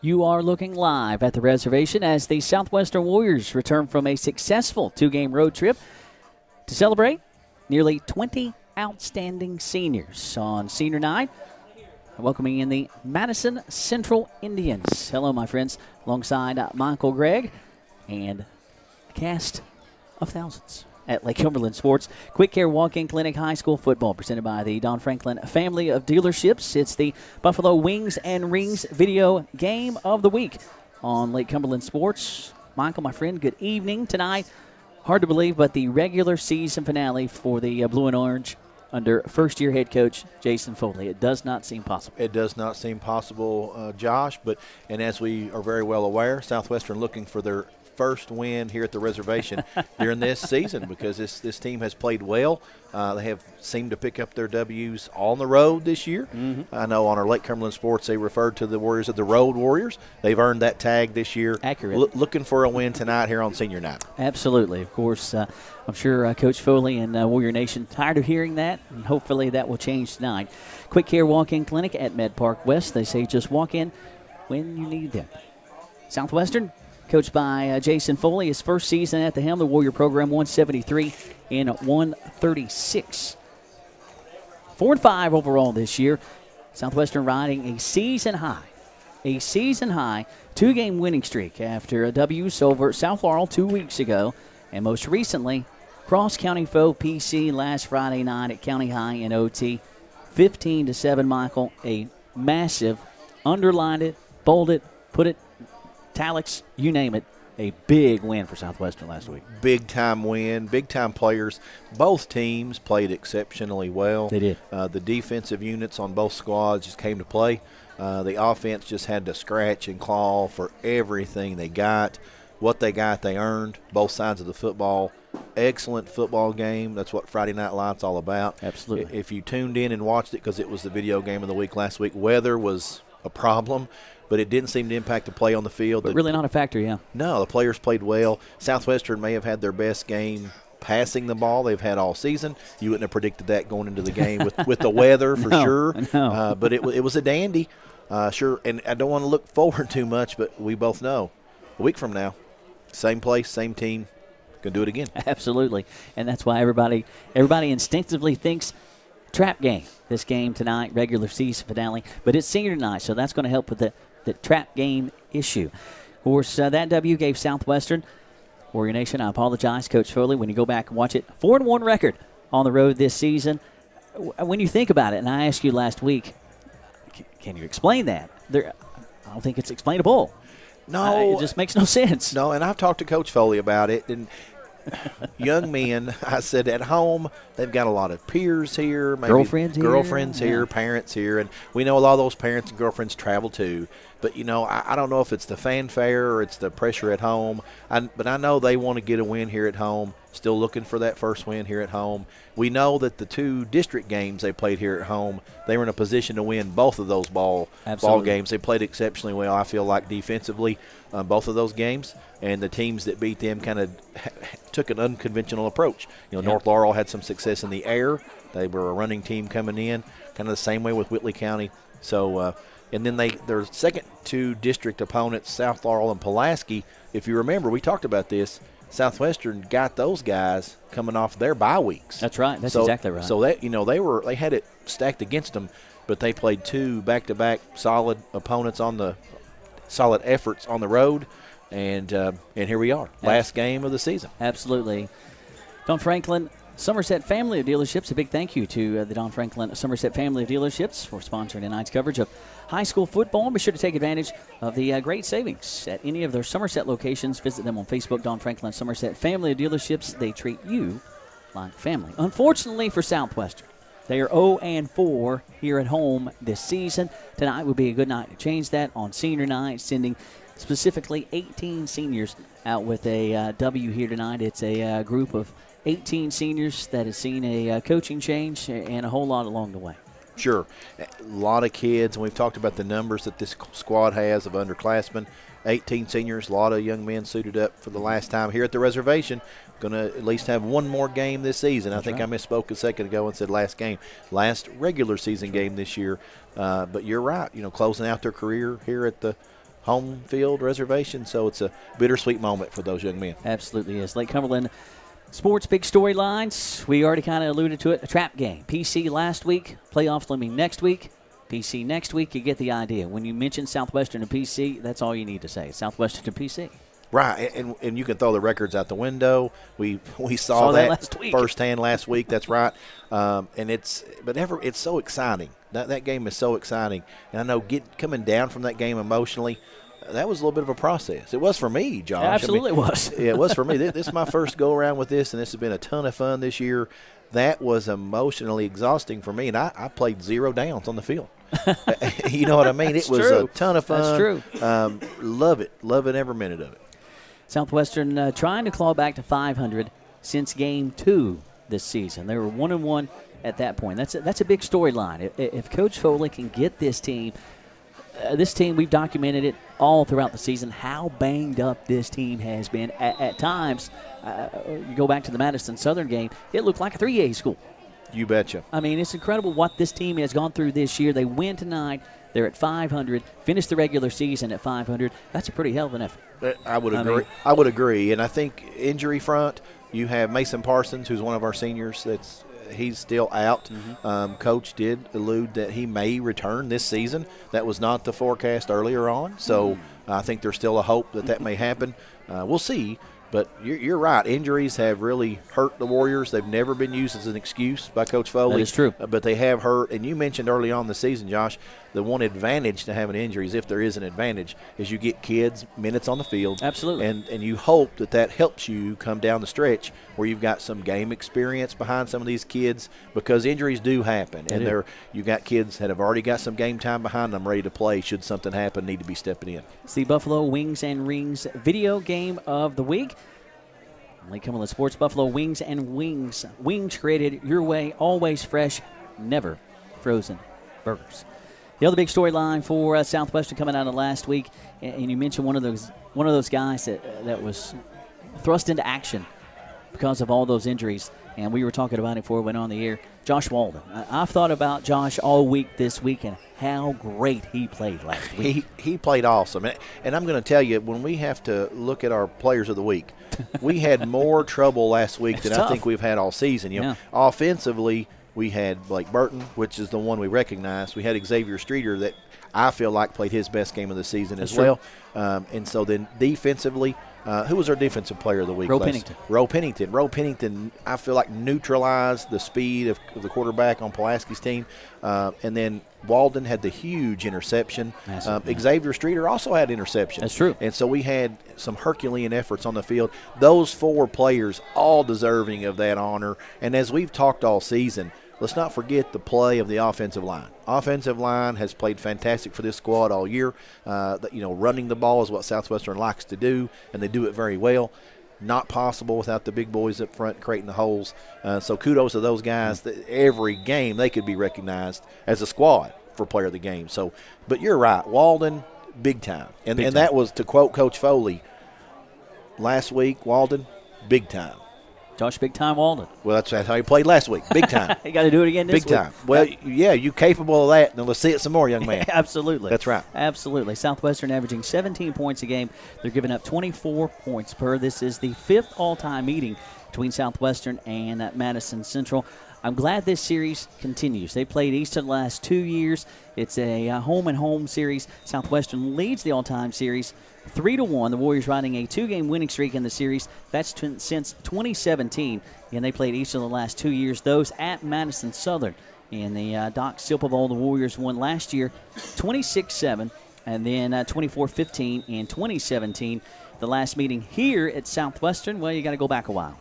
You are looking live at the reservation as the Southwestern Warriors return from a successful two-game road trip to celebrate nearly 20 outstanding seniors on senior night, welcoming in the Madison Central Indians. Hello, my friends, alongside Michael Gregg and a cast of thousands at Lake Cumberland Sports. Quick Care Walk-In Clinic High School Football presented by the Don Franklin family of dealerships. It's the Buffalo Wings and Rings video game of the week on Lake Cumberland Sports. Michael, my friend, good evening tonight. Hard to believe, but the regular season finale for the Blue and Orange under first-year head coach Jason Foley. It does not seem possible. It does not seem possible, Josh, and as we are very well aware, Southwestern looking for their first win here at the reservation during this season because this team has played well. They have seemed to pick up their W's on the road this year. I know on our Lake Cumberland Sports they referred to the Warriors as the Road Warriors. They've earned that tag this year. Accurate. Looking for a win tonight here on senior night. Absolutely. Of course, I'm sure Coach Foley and Warrior Nation tired of hearing that, and hopefully that will change tonight. Quick Care Walk-In Clinic at Med Park West. They say just walk in when you need them. Southwestern, coached by Jason Foley, his first season at the helm, the Warrior program 173 and 136. 4-5 overall this year. Southwestern riding a season high two-game winning streak after a W over South Laurel 2 weeks ago, and most recently, cross-county foe PC last Friday night at County High in OT. 15-7, Michael, a massive, underlined it, bold it, put it, italics, you name it, a big win for Southwestern last week. Big-time win, big-time players. Both teams played exceptionally well. They did. The defensive units on both squads just came to play. The offense just had to scratch and claw for everything they got. What they got, they earned. Both sides of the football. Excellent football game. That's what Friday Night Light's all about. Absolutely. If you tuned in and watched it, because it was the video game of the week last week, weather was a problem, but it didn't seem to impact the play on the field. But really not a factor, yeah. No, the players played well. Southwestern may have had their best game passing the ball they've had all season. You wouldn't have predicted that going into the game with the weather for sure. No. But it was a dandy, sure. And I don't want to look forward too much, but we both know a week from now, same place, same team, going to do it again. Absolutely. And that's why everybody instinctively thinks trap game, this game tonight, regular season finale. But it's senior night, so that's going to help with the trap game issue. Of course, that W gave Southwestern, Warrior Nation, I apologize, Coach Foley, when you go back and watch it, 4-1 record on the road this season. When you think about it, and I asked you last week, can you explain that? I don't think it's explainable. No. It just makes no sense. No, and I've talked to Coach Foley about it, and young men, I said, at home, they've got a lot of peers here, maybe girlfriends here, parents here, and we know a lot of those parents and girlfriends travel too. But, I don't know if it's the fanfare or it's the pressure at home, but I know they want to get a win here at home, still looking for that first win here at home. We know that the two district games they played here at home, they were in a position to win both of those ball games. They played exceptionally well, I feel like, defensively, both of those games, and the teams that beat them kind of took an unconventional approach. North Laurel had some success in the air. They were a running team coming in, kind of the same way with Whitley County. So, and then their second two district opponents, South Laurel and Pulaski, if you remember, we talked about this, Southwestern got those guys coming off their bye weeks. That's right. That's exactly right. So that they had it stacked against them, but they played two back-to-back solid opponents solid efforts on the road, and here we are, last game of the season. Absolutely. Don Franklin Somerset family of dealerships, a big thank you to the Don Franklin Somerset family of dealerships for sponsoring tonight's coverage of high school football. Be sure to take advantage of the great savings at any of their Somerset locations. Visit them on Facebook, Don Franklin Somerset family of dealerships. They treat you like family. Unfortunately for Southwestern, they are 0-4 here at home this season. Tonight would be a good night to change that on senior night, sending specifically 18 seniors out with a W here tonight. It's a group of 18 seniors that has seen a coaching change and a whole lot along the way. Sure. A lot of kids, and we've talked about the numbers that this squad has of underclassmen. 18 seniors, a lot of young men suited up for the last time here at the reservation. Going to at least have one more game this season. I think I misspoke a second ago and said last game. Last regular season game this year. But you're right, closing out their career here at the home field reservation. So it's a bittersweet moment for those young men. Absolutely is. Lake Cumberland sports big storylines. We already kind of alluded to it. A trap game. PC last week. Playoffs looming next week. PC next week. You get the idea. When you mention Southwestern and PC, that's all you need to say. Southwestern and PC. Right, and you can throw the records out the window. We saw that last week. Firsthand last week. That's right, and it's so exciting. That game is so exciting, and I know coming down from that game emotionally, that was a little bit of a process. It was for me, Josh. Absolutely, I mean, it was. Yeah, it was for me. This is my first go around with this, and this has been a ton of fun this year. That was emotionally exhausting for me, and I played 0 downs on the field. You know what I mean? It was true. a ton of fun. That's true. Love it every minute of it. Southwestern trying to claw back to 500 since Game 2 this season. They were 1-1 at that point. That's a big storyline. If Coach Foley can get this team, we've documented it all throughout the season, how banged up this team has been. At times, you go back to the Madison Southern game, it looked like a 3A school. You betcha. I mean, it's incredible what this team has gone through this year. They win tonight. They're at 500. Finished the regular season at 500. That's a pretty hell of an effort. I would agree. I would agree. And I think injury front, you have Mason Parsons, who's one of our seniors. He's still out. Mm-hmm. Coach did allude that he may return this season. That was not the forecast earlier on. So I think there's still a hope that may happen. We'll see. But you're right. Injuries have really hurt the Warriors. They've never been used as an excuse by Coach Foley. That is true. But they have hurt. And you mentioned early on in the season, Josh, the one advantage to having injuries, if there is an advantage, is you get kids minutes on the field. Absolutely. And you hope that helps you come down the stretch where you've got some game experience behind some of these kids, because injuries do happen. You got kids that have already got some game time behind them ready to play should something happen, need to be stepping in. It's the Buffalo Wings and Rings video game of the week. Lake Cumberland Sports, Buffalo Wings and Wings. Wings created your way, always fresh, never frozen burgers. The other big storyline for Southwestern coming out of last week, and you mentioned one of those guys that was thrust into action because of all those injuries, and we were talking about it before we went on the air. Josh Walden. I've thought about Josh all week this week and how great he played last week. He played awesome. And I'm going to tell you, when we have to look at our players of the week, we had more trouble last week than I think we've had all season. Offensively, we had Blake Burton, which is the one we recognize. We had Xavier Streeter that I feel like played his best game of the season as well. And so then defensively, who was our defensive player of the week? Roe Pennington. Roe Pennington, I feel like neutralized the speed of the quarterback on Pulaski's team. And then Walden had the huge interception. Xavier Streeter also had interception. That's true. And so we had some Herculean efforts on the field. Those 4 players, all deserving of that honor. And as we've talked all season, let's not forget the play of the offensive line. Offensive line has played fantastic for this squad all year. Running the ball is what Southwestern likes to do, and they do it very well. Not possible without the big boys up front creating the holes. So kudos to those guys. Every game they could be recognized as a squad for player of the game. So, but you're right, Walden, big time. And that was, to quote Coach Foley last week, Walden, big time. Josh Big Time Walden. Well, that's how he played last week. Big time. You got to do it again this week. Big time. Well, yeah, you capable of that. Now let's see it some more, young man. Absolutely. That's right. Absolutely. Southwestern averaging 17 points a game. They're giving up 24 points per. This is the 5th all-time meeting between Southwestern and Madison Central. I'm glad this series continues. They played Easton the last 2 years. It's a home-and-home series. Southwestern leads the all-time series 3-1. The Warriors riding a 2-game winning streak in the series. That's since 2017. And they played Easton the last 2 years. Those at Madison Southern. In the Doc Silpa Bowl, the Warriors won last year 26-7. And then 24-15 in 2017. The last meeting here at Southwestern, well, you got to go back a while.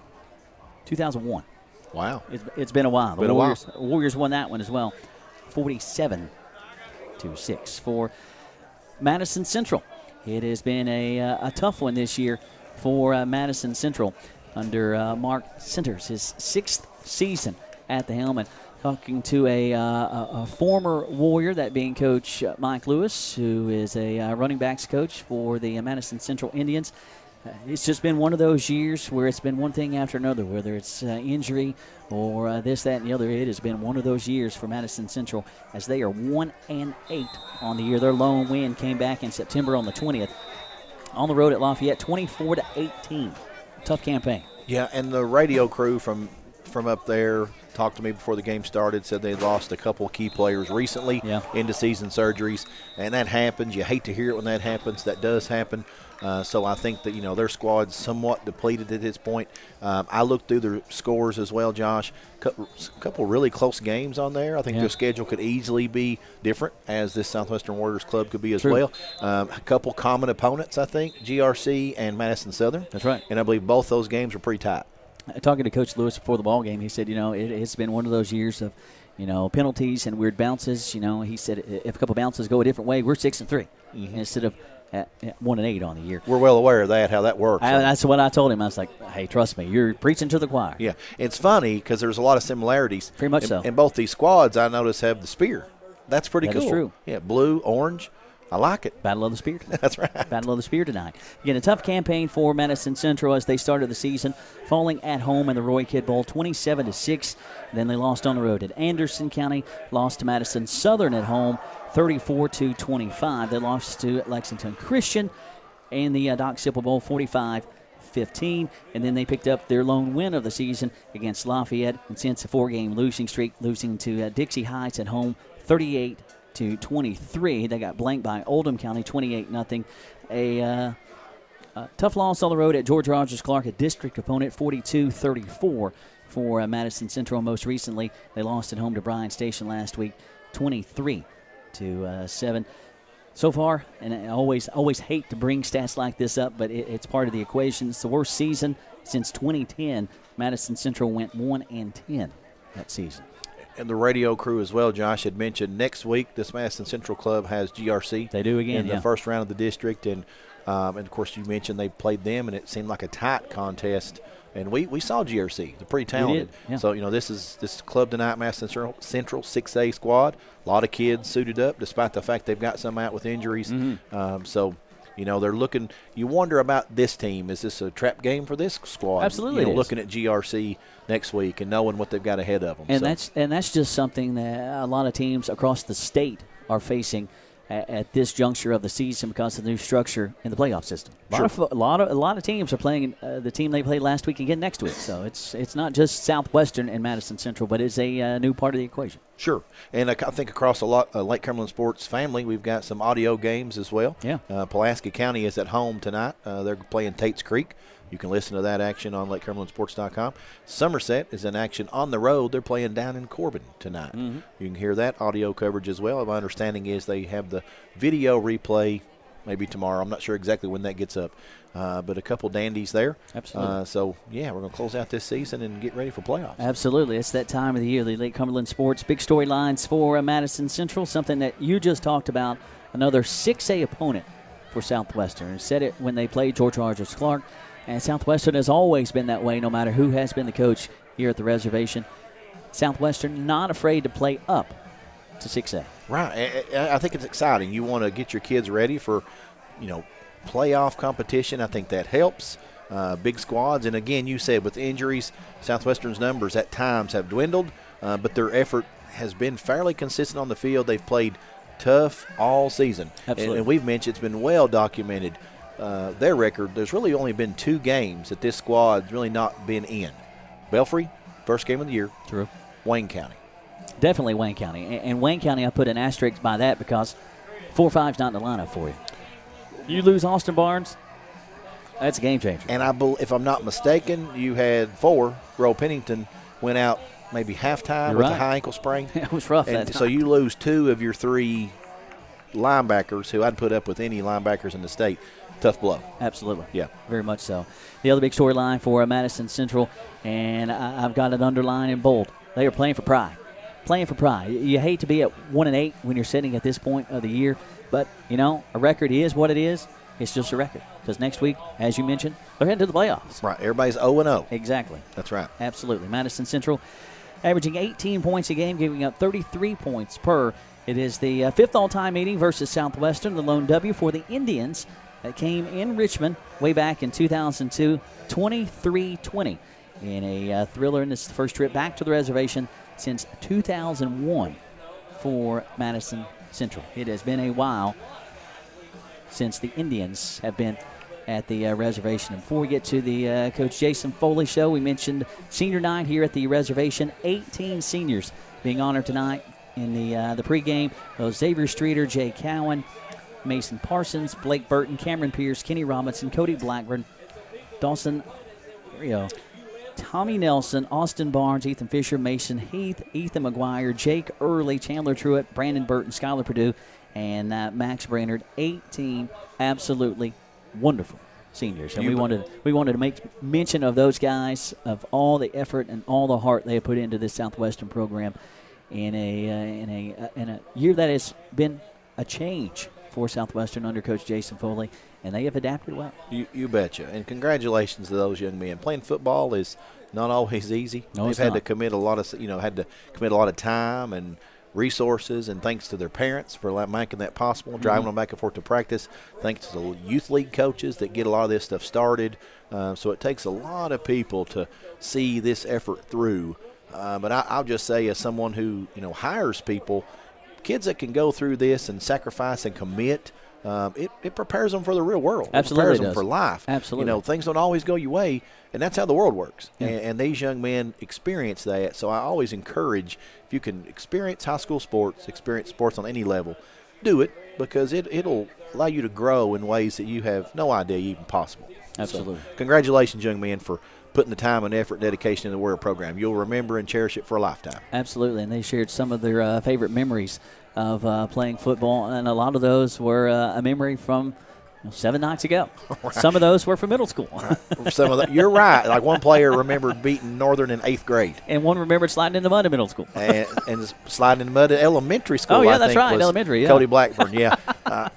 2001. Wow. It's been a while. The Warriors won that one as well. 47-6 for Madison Central. It has been a tough one this year for Madison Central under Mark Centers, his 6th season at the helm. And talking to a former Warrior, that being Coach Mike Lewis, who is a running backs coach for the Madison Central Indians. it's just been one of those years where it's been one thing after another, whether it's injury or this, that, and the other. It has been one of those years for Madison Central as they are 1-8 on the year. Their lone win came back in September on the 20th on the road at Lafayette, 24-18. Tough campaign. Yeah, and the radio crew from up there talked to me before the game started, said they lost a couple of key players recently into season surgeries, and that happens. You hate to hear it when that happens. That does happen. So I think that, their squad's somewhat depleted at this point. I looked through their scores as well, Josh. A couple really close games on there. I think their schedule could easily be different, as this Southwestern Warriors club could be as well. A couple common opponents, I think, GRC and Madison Southern. That's right. And I believe both those games are pretty tight. Talking to Coach Lewis before the ball game, he said, it's been one of those years of, penalties and weird bounces. He said if a couple bounces go a different way, we're 6-3 instead of at 1-8 on the year. We're well aware of that, how that works. That's what I told him. I was like, hey, trust me, you're preaching to the choir. Yeah, it's funny because there's a lot of similarities. Pretty much so. And both these squads, I notice, have the spear. That's pretty cool. That is true. Yeah, blue, orange. I like it. Battle of the Spear. That's right. Battle of the Spear tonight. Again, a tough campaign for Madison Central as they started the season, falling at home in the Roy Kidd Bowl 27-6. Then they lost on the road at Anderson County, lost to Madison Southern at home 34-25. They lost to Lexington Christian in the Doc Sipple Bowl 45-15. And then they picked up their lone win of the season against Lafayette, and since a 4-game losing streak, losing to Dixie Heights at home 38-23. They got blanked by Oldham County 28-0. A tough loss on the road at George Rogers Clark, a district opponent, 42-34 for Madison Central. Most recently, they lost at home to Bryan Station last week, 23-7. So far, and I always hate to bring stats like this up, but it's part of the equation. It's the worst season since 2010. Madison Central went 1-10 that season. And the radio crew as well, Josh, had mentioned next week this Madison Central club has GRC. They do again, in the first round of the district. And of course, you mentioned they played them, and it seemed like a tight contest. And we saw GRC. They're pretty talented. Yeah. So, this club tonight, Madison Central 6A squad. A lot of kids suited up, despite the fact they've got some out with injuries. They're looking – you wonder about this team. Is this a trap game for this squad? Absolutely it is. Looking at GRC next week and knowing what they've got ahead of them. And that's just something that a lot of teams across the state are facing at this juncture of the season because of the new structure in the playoff system. A lot of teams are playing the team they played last week again next week. So it's not just Southwestern and Madison Central, but it's a new part of the equation. Sure. And I think across a lot Lake Cumberland sports family, we've got some audio games as well. Yeah. Pulaski County is at home tonight. They're playing Tates Creek. You can listen to that action on LakeCumberlandSports.com. Somerset is in action on the road. They're playing down in Corbin tonight. You can hear that audio coverage as well. My understanding is they have the video replay maybe tomorrow. I'm not sure exactly when that gets up. But a couple dandies there. Absolutely. We're going to close out this season and get ready for playoffs. Absolutely. It's that time of the year, the Lake Cumberland Sports. Big storylines for Madison Central, something that you just talked about, another 6A opponent for Southwestern. I said it when they played George Rogers Clark. And Southwestern has always been that way, no matter who has been the coach here at the reservation. Southwestern not afraid to play up to 6A. Right. I think it's exciting. You want to get your kids ready for, playoff competition. I think that helps. Big squads. And, again, you said with injuries, Southwestern's numbers at times have dwindled, but their effort has been fairly consistent on the field. They've played tough all season. Absolutely. And we've mentioned it's been well documented. Their record, there's really only been 2 games that this squad's really not been in. Belfry, first game of the year. True. Wayne County. Definitely Wayne County. And Wayne County, I put an asterisk by that because 4-5's not in the lineup for you. You lose Austin Barnes, that's a game changer. And if I'm not mistaken, you had 4. Roe Pennington went out maybe halftime with a high ankle sprain. It was rough. And so you lose 2 of your 3 linebackers, who I'd put up with any linebackers in the state. Tough blow. Absolutely. Yeah. Very much so. The other big storyline for Madison Central, and I've got it underlined in bold, they are playing for pride. Playing for pride. You hate to be at 1-8 when you're sitting at this point of the year, but, a record is what it is. It's just a record. Because next week, as you mentioned, they're heading to the playoffs. Right. Everybody's 0-0. Exactly. That's right. Absolutely. Madison Central averaging 18 points a game, giving up 33 points per. It is the 5th all-time meeting versus Southwestern, the lone W for the Indians. that came in Richmond way back in 2002, 23-20 in a thriller. And this is the first trip back to the reservation since 2001 for Madison Central. It has been a while since the Indians have been at the reservation. And before we get to the Coach Jason Foley show, we mentioned senior night here at the reservation. 18 seniors being honored tonight in the pregame. Xavier Streeter, Jay Cowan, Mason Parsons, Blake Burton, Cameron Pierce, Kenny Robinson, Cody Blackburn, Dawson, Tommy Nelson, Austin Barnes, Ethan Fisher, Mason Heath, Ethan McGuire, Jake Early, Chandler Truitt, Brandon Burton, Skylar Purdue, and Max Brainerd. 18 absolutely wonderful seniors. And we wanted to make mention of those guys, of all the effort and all the heart they have put into this Southwestern program in a year that has been a change for Southwestern under Coach Jason Foley, and they have adapted well. You betcha. And congratulations to those young men. Playing football is not always easy. No, They've had to commit a lot of time and resources, and thanks to their parents for making that possible, driving them back and forth to practice. Thanks to the youth league coaches that get a lot of this stuff started. So it takes a lot of people to see this effort through. But I'll just say, as someone who hires people, kids that can go through this and sacrifice and commit, it prepares them for the real world. Absolutely, it prepares them for life. Absolutely. Things don't always go your way, and that's how the world works. Yeah. And these young men experience that. So I always encourage, if you can experience high school sports, experience sports on any level, do it, because it'll allow you to grow in ways that you have no idea even possible. Absolutely. So, congratulations, young men, for putting the time and effort and dedication in the Warrior program. You'll remember and cherish it for a lifetime. Absolutely, and they shared some of their favorite memories of playing football, and a lot of those were a memory from 7 nights ago. Right. Some of those were from middle school. Right. You're right. Like one player remembered beating Northern in 8th grade. And one remembered sliding in the mud in middle school. and sliding in the mud in elementary school. Oh, yeah, I that's think right, was elementary, yeah. Cody Blackburn, yeah.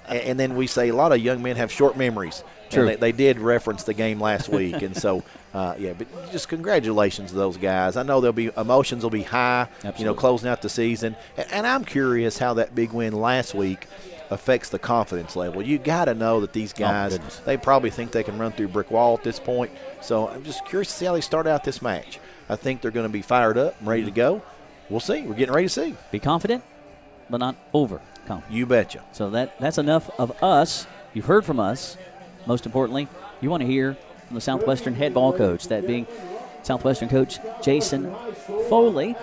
And then we say a lot of young men have short memories. True. And they did reference the game last week. And so, but just congratulations to those guys. I know emotions will be high, Absolutely. Closing out the season. And I'm curious how that big win last week affects the confidence level. You got to know that these guys, they probably think they can run through a brick wall at this point. So I'm just curious to see how they start out this match. I think they're going to be fired up and ready to go. We'll see. We're getting ready to see. Be confident, but not overconfident. You betcha. So that's enough of us. You've heard from us. Most importantly, you want to hear from the Southwestern head ball coach, that being Southwestern coach Jason Foley.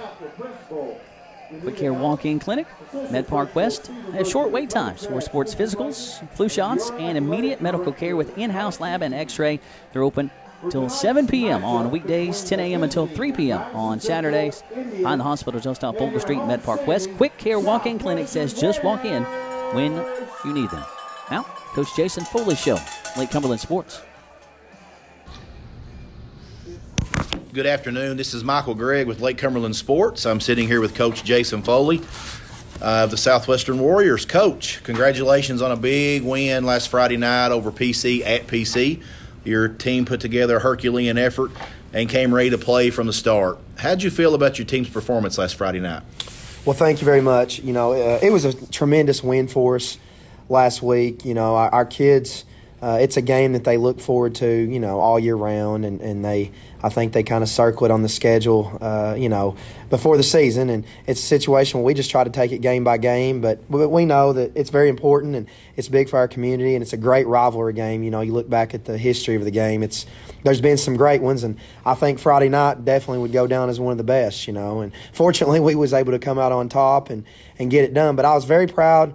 Quick Care Walk-In Clinic, Med Park West, has short wait times for sports physicals, flu shots, and immediate medical care with in-house lab and x-ray. They're open till 7 p.m. on weekdays, 10 a.m. until 3 p.m. on Saturdays. Behind the hospital just off Boulder Street, Med Park West. Quick Care Walk-In Clinic says just walk in when you need them. Now, Coach Jason Foley Show, Lake Cumberland Sports. Good afternoon. This is Michael Gregg with Lake Cumberland Sports. I'm sitting here with Coach Jason Foley of the Southwestern Warriors. Coach, congratulations on a big win last Friday night over PC at PC. Your team put together a Herculean effort and came ready to play from the start. How'd you feel about your team's performance last Friday night? Well, thank you very much. It was a tremendous win for us last week. Our kids, it's a game that they look forward to, all year round, and I think they kind of circle it on the schedule, before the season. And it's a situation where we just try to take it game by game, but we know that it's very important and it's big for our community, and it's a great rivalry game. You look back at the history of the game, there's been some great ones, and I think Friday night definitely would go down as one of the best, and fortunately we was able to come out on top and get it done. But I was very proud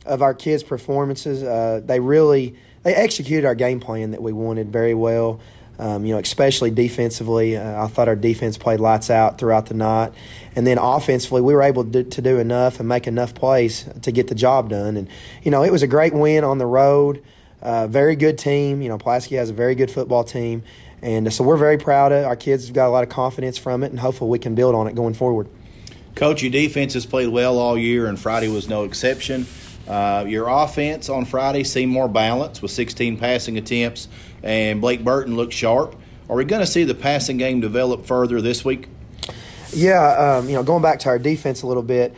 of our kids' performances. They executed our game plan that we wanted very well. Especially defensively. I thought our defense played lights out throughout the night. And then offensively, we were able to do enough and make enough plays to get the job done. And, it was a great win on the road. Very good team. Pulaski has a very good football team. And so we're very proud of it. Our kids have got a lot of confidence from it, and hopefully we can build on it going forward. Coach, your defense has played well all year, and Friday was no exception. Your offense on Friday seemed more balanced with 16 passing attempts, and Blake Burton looked sharp. Are we going to see the passing game develop further this week? Yeah, going back to our defense a little bit,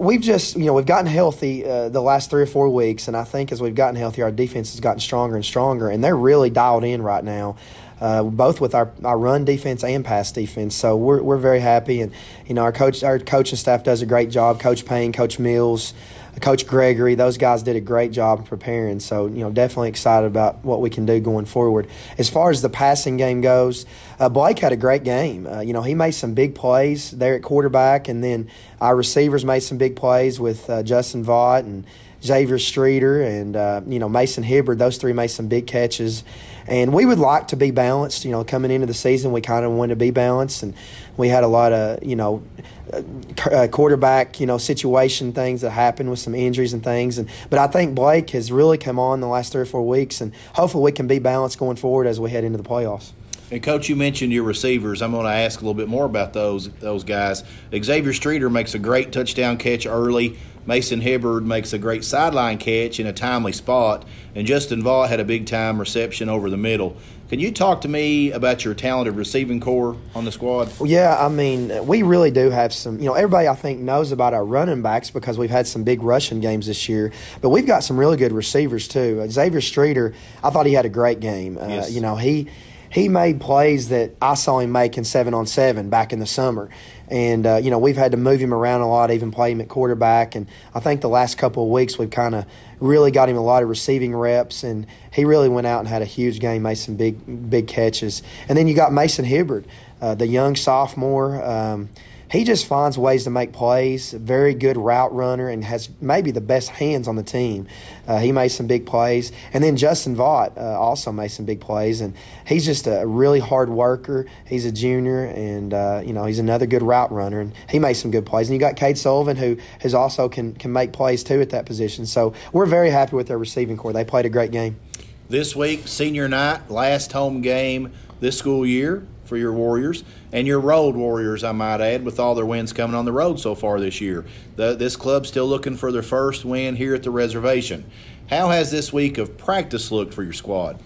we've just, we've gotten healthy the last 3 or 4 weeks, and I think as we've gotten healthy, our defense has gotten stronger and stronger, and they're really dialed in right now, both with our run defense and pass defense. So we're very happy, and our coaching staff does a great job. Coach Payne, Coach Mills, Coach Gregory, those guys did a great job in preparing. So, definitely excited about what we can do going forward. As far as the passing game goes, Blake had a great game. He made some big plays there at quarterback, and then our receivers made some big plays with Justin Vaught and Xavier Streeter and, Mason Hibbard. Those 3 made some big catches. And we would like to be balanced. Coming into the season, we kind of wanted to be balanced, and we had a lot of, quarterback, situation things that happened with some injuries and things. But I think Blake has really come on the last 3 or 4 weeks, and hopefully we can be balanced going forward as we head into the playoffs. And, Coach, you mentioned your receivers. I'm going to ask a little bit more about those guys. Xavier Streeter makes a great touchdown catch early. Mason Hibbard makes a great sideline catch in a timely spot. And Justin Vaught had a big-time reception over the middle. Can you talk to me about your talented receiving core on the squad? Well, yeah, we really do have some, everybody I think knows about our running backs because we've had some big rushing games this year, but we've got some really good receivers too. Xavier Streeter, I thought he had a great game. Yes. He made plays that I saw him making 7-on-7 back in the summer. And, we've had to move him around a lot, even play him at quarterback. And I think the last couple of weeks we've kind of really got him a lot of receiving reps. And he really went out and had a huge game, made some big catches. And then you got Mason Hibbard, the young sophomore. He just finds ways to make plays, very good route runner, and has maybe the best hands on the team. He made some big plays. And then Justin Vaught also made some big plays, and he's just a really hard worker. He's a junior, and, he's another good route runner, and he made some good plays. And you got Cade Sullivan, who has also can make plays, too, at that position. So we're very happy with their receiving core. They played a great game. This week, senior night, last home game this school year for your Warriors, and your road Warriors, I might add, with all their wins coming on the road so far this year. This club's still looking for their first win here at the reservation. How has this week of practice looked for your squad?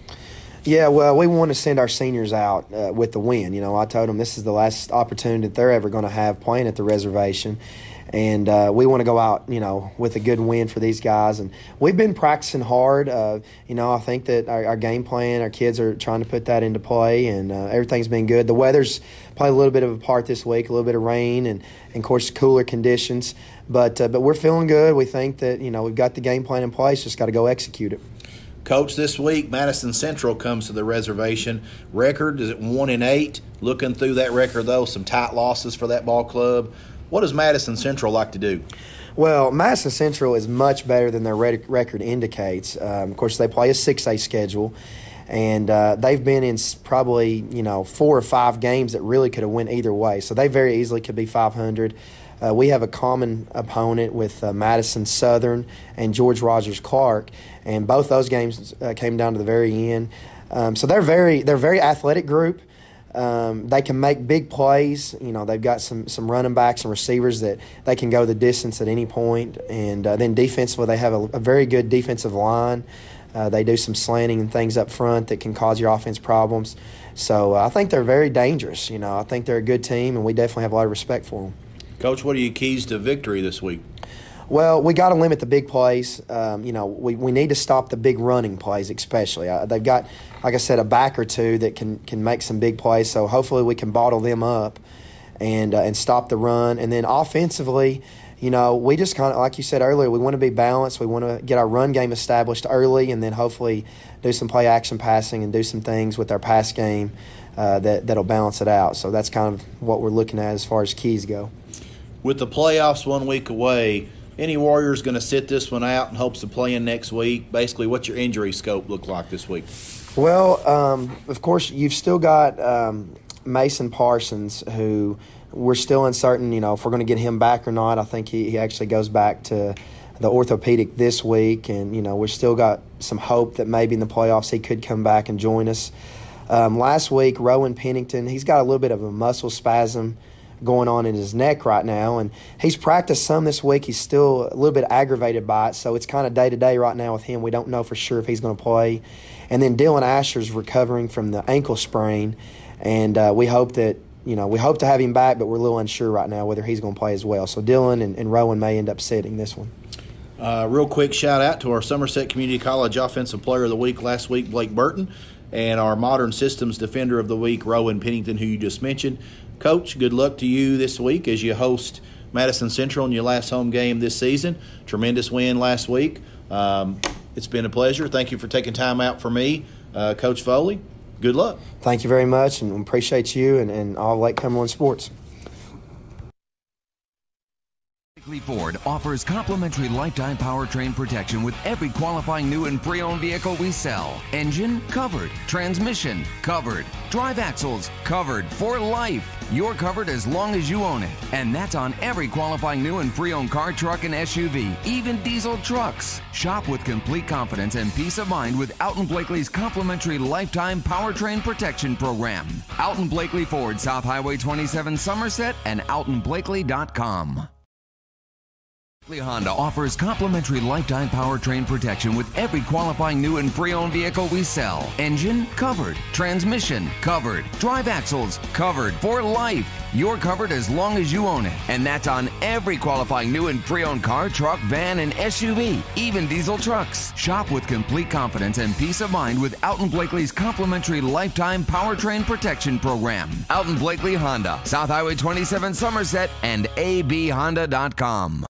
Yeah, well, we want to send our seniors out with the win. I told them this is the last opportunity that they're ever going to have playing at the reservation. And we want to go out, with a good win for these guys. And we've been practicing hard. I think that our game plan, our kids are trying to put that into play, and everything's been good. The weather's played a little bit of a part this week, a little bit of rain and of course, cooler conditions. But we're feeling good. We think that, we've got the game plan in place, just got to go execute it. Coach, this week, Madison Central comes to the reservation. Record is at 1-8. Looking through that record, though, some tight losses for that ball club. What does Madison Central like to do? Well, Madison Central is much better than their record indicates. Of course, they play a 6A schedule, and they've been in probably 4 or 5 games that really could have went either way. So they very easily could be 500. We have a common opponent with Madison Southern and George Rogers Clark, and both those games came down to the very end. So they're a very athletic group. They can make big plays. They've got some running backs and receivers that they can go the distance at any point. And then defensively, they have a very good defensive line. They do some slanting and things up front that can cause your offense problems. So I think they're very dangerous. I think they're a good team, and we definitely have a lot of respect for them. Coach, what are your keys to victory this week? Well, we got to limit the big plays. We need to stop the big running plays, especially. They've got, like I said, a back or two that can make some big plays. So hopefully we can bottle them up and stop the run. And then offensively, we just kind of, like you said earlier, we want to be balanced. We want to get our run game established early, and then hopefully do some play action passing and do some things with our pass game that'll balance it out. So that's kind of what we're looking at as far as keys go. With the playoffs 1 week away, any Warriors going to sit this one out in hopes of playing next week? Basically, what's your injury scope look like this week? Well, of course, you've still got Mason Parsons, who we're still uncertain, if we're going to get him back or not. I think he actually goes back to the orthopedic this week, and, we've still got some hope that maybe in the playoffs he could come back and join us. Last week, Rowan Pennington, he's got a little bit of a muscle spasm going on in his neck right now, and he's practiced some this week. He's still a little bit aggravated by it, so it's kind of day-to-day right now with him. We don't know for sure if he's going to play. And then Dylan Asher's recovering from the ankle sprain, and we hope that we hope to have him back, but we're a little unsure right now whether he's going to play as well. So Dylan and Rowan may end up sitting this one. Real quick shout out to our Somerset Community College Offensive Player of the Week last week, Blake Burton, and our Modern Systems Defender of the Week, Rowan Pennington, who you just mentioned. Coach, good luck to you this week as you host Madison Central in your last home game this season. Tremendous win last week. It's been a pleasure. Thank you for taking time out for me, Coach Foley. Good luck. Thank you very much, and appreciate you and all Lake Cumberland sports. Blakely Ford offers complimentary lifetime powertrain protection with every qualifying new and pre-owned vehicle we sell. Engine covered, transmission covered, drive axles covered for life. You're covered as long as you own it. And that's on every qualifying new and pre-owned car, truck, and SUV, even diesel trucks. Shop with complete confidence and peace of mind with Alton Blakely's complimentary lifetime powertrain protection program. Alton Blakely Ford, South Highway 27 Somerset, and AltonBlakely.com. Honda offers complimentary lifetime powertrain protection with every qualifying new and pre-owned vehicle we sell. Engine covered, transmission covered, drive axles covered for life. You're covered as long as you own it. And that's on every qualifying new and pre-owned car, truck, van, and SUV, even diesel trucks. Shop with complete confidence and peace of mind with Alton Blakely's complimentary lifetime powertrain protection program. Alton Blakely Honda, South Highway 27 Somerset, and abhonda.com.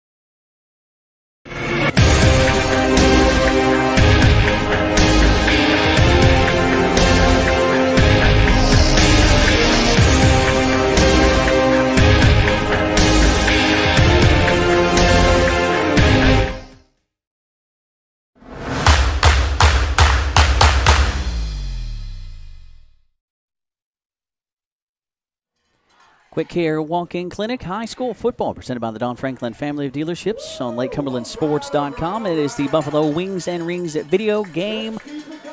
Quick Care Walk-In Clinic, high school football, presented by the Don Franklin family of dealerships on LakeCumberlandSports.com. It is the Buffalo Wings and Rings video game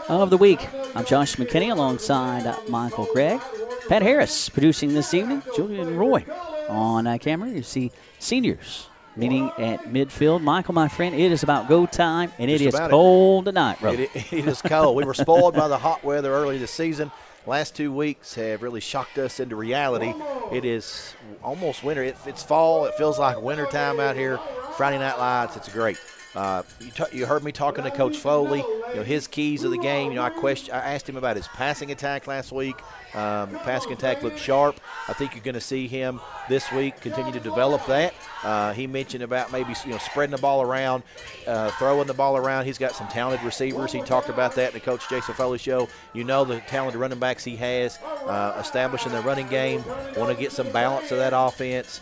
of the week. I'm Josh McKinney alongside Michael Gregg. Pat Harris producing this evening. Julian Roy on camera. You see seniors meeting at midfield. Michael, my friend, it is about go time, and it is cold tonight, bro. It is cold. We were spoiled by the hot weather early this season. Last 2 weeks have really shocked us into reality. It is almost winter. It's fall. It feels like winter time out here. Friday Night Lights. It's great. You heard me talking to Coach Foley. His keys of the game. I asked him about his passing attack last week. Passing attack looked sharp. I think you're going to see him this week continue to develop that. He mentioned about maybe spreading the ball around, throwing the ball around. He's got some talented receivers. He talked about that in the Coach Jason Foley show. The talented running backs he has, establishing the running game. Want to get some balance of that offense,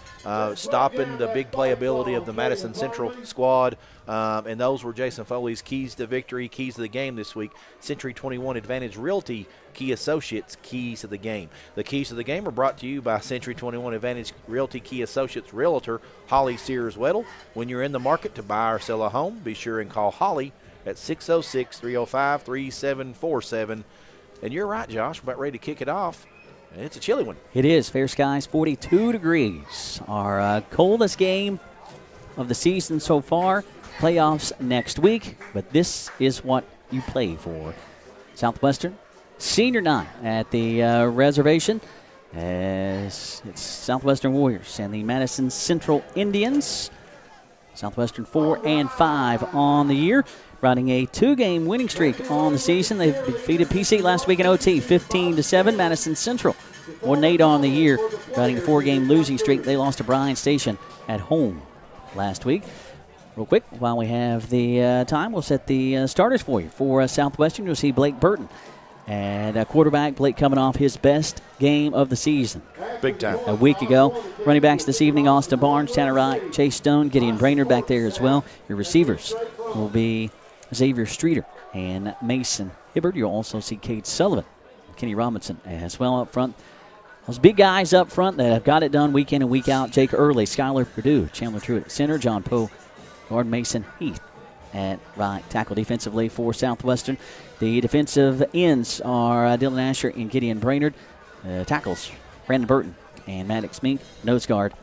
stopping the big playability of the Madison Central squad. And those were Jason Foley's keys to victory, keys to the game this week. Century 21 Advantage Realty Key Associates keys to the game. The keys to the game are brought to you by Century 21 Advantage Realty Key Associates Realtor Holly Sears Weddle. When you're in the market to buy or sell a home, be sure and call Holly at 606-305-3747. And you're right, Josh, we're about ready to kick it off. And it's a chilly one. It is. Fair skies, 42 degrees. Our coldest game of the season so far. Playoffs next week, but this is what you play for. Southwestern Senior Night at the reservation, as it's Southwestern Warriors and the Madison Central Indians. Southwestern 4-5 on the year, riding a 2-game winning streak on the season. They defeated PC last week in OT, 15-7. Madison Central 1-8 on the year, riding a 4-game losing streak. They lost to Bryan Station at home last week. Real quick, while we have the time, we'll set the starters for you. For Southwestern, you'll see Blake Burton. And quarterback, Blake coming off his best game of the season. Big time. A week ago. Running backs this evening, Austin Barnes, Tanner Wright, Chase Stone, Gideon Brainerd back there as well. Your receivers will be Xavier Streeter and Mason Hibbard. You'll also see Cade Sullivan, Kenny Robinson as well up front. Those big guys up front that have got it done week in and week out. Jake Early, Skylar Purdue, Chandler Truitt at center, John Poe, guard Mason Heath at right tackle. Defensively for Southwestern, the defensive ends are Dylan Asher and Gideon Brainerd. Tackles, Brandon Burton and Maddox Mink. Nose guard,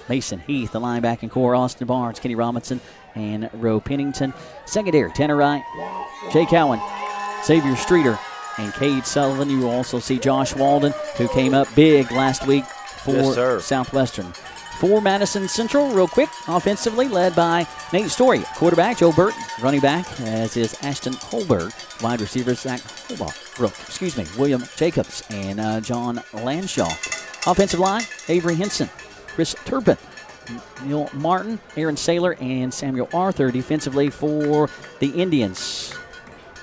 Mason Heath. The linebacking core, Austin Barnes, Kenny Robinson, and Roe Pennington. Secondary, Tanner Wright, Jay Cowan, Xavier Streeter, and Cade Sullivan. You will also see Josh Walden, who came up big last week for Yes, Southwestern. For Madison Central, real quick, offensively led by Nate Story. Quarterback, Joe Burton. Running back, as is Ashton Holberg. Wide receivers, William Jacobs and John Lanshaw. Offensive line, Avery Henson, Chris Turpin, Neil Martin, Aaron Saylor, and Samuel Arthur. Defensively for the Indians.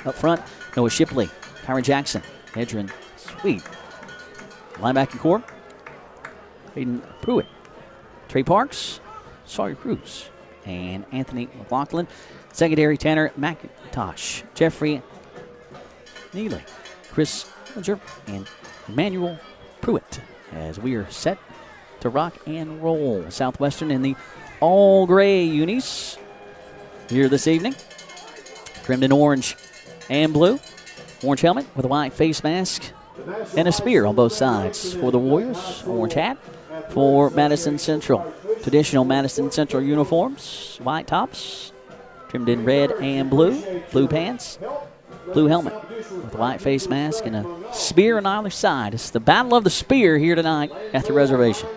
Up front, Noah Shipley, Kyron Jackson, Edrin Sweet. Linebacking core, Hayden Pruitt, Trey Parks, Sawyer Cruz, and Anthony McLaughlin. Secondary, Tanner McIntosh, Jeffrey Neely, Chris Willinger, and Emmanuel Pruitt, as we are set to rock and roll. Southwestern in the all-gray unis here this evening. Trimmed in orange and blue. Orange helmet with a white face mask and a spear on both sides for the Warriors. Orange hat for Madison Central. Traditional Madison Central uniforms. White tops, trimmed in red and blue. Blue pants, blue helmet with a white face mask and a spear on either side. It's the Battle of the Spear here tonight at the reservation.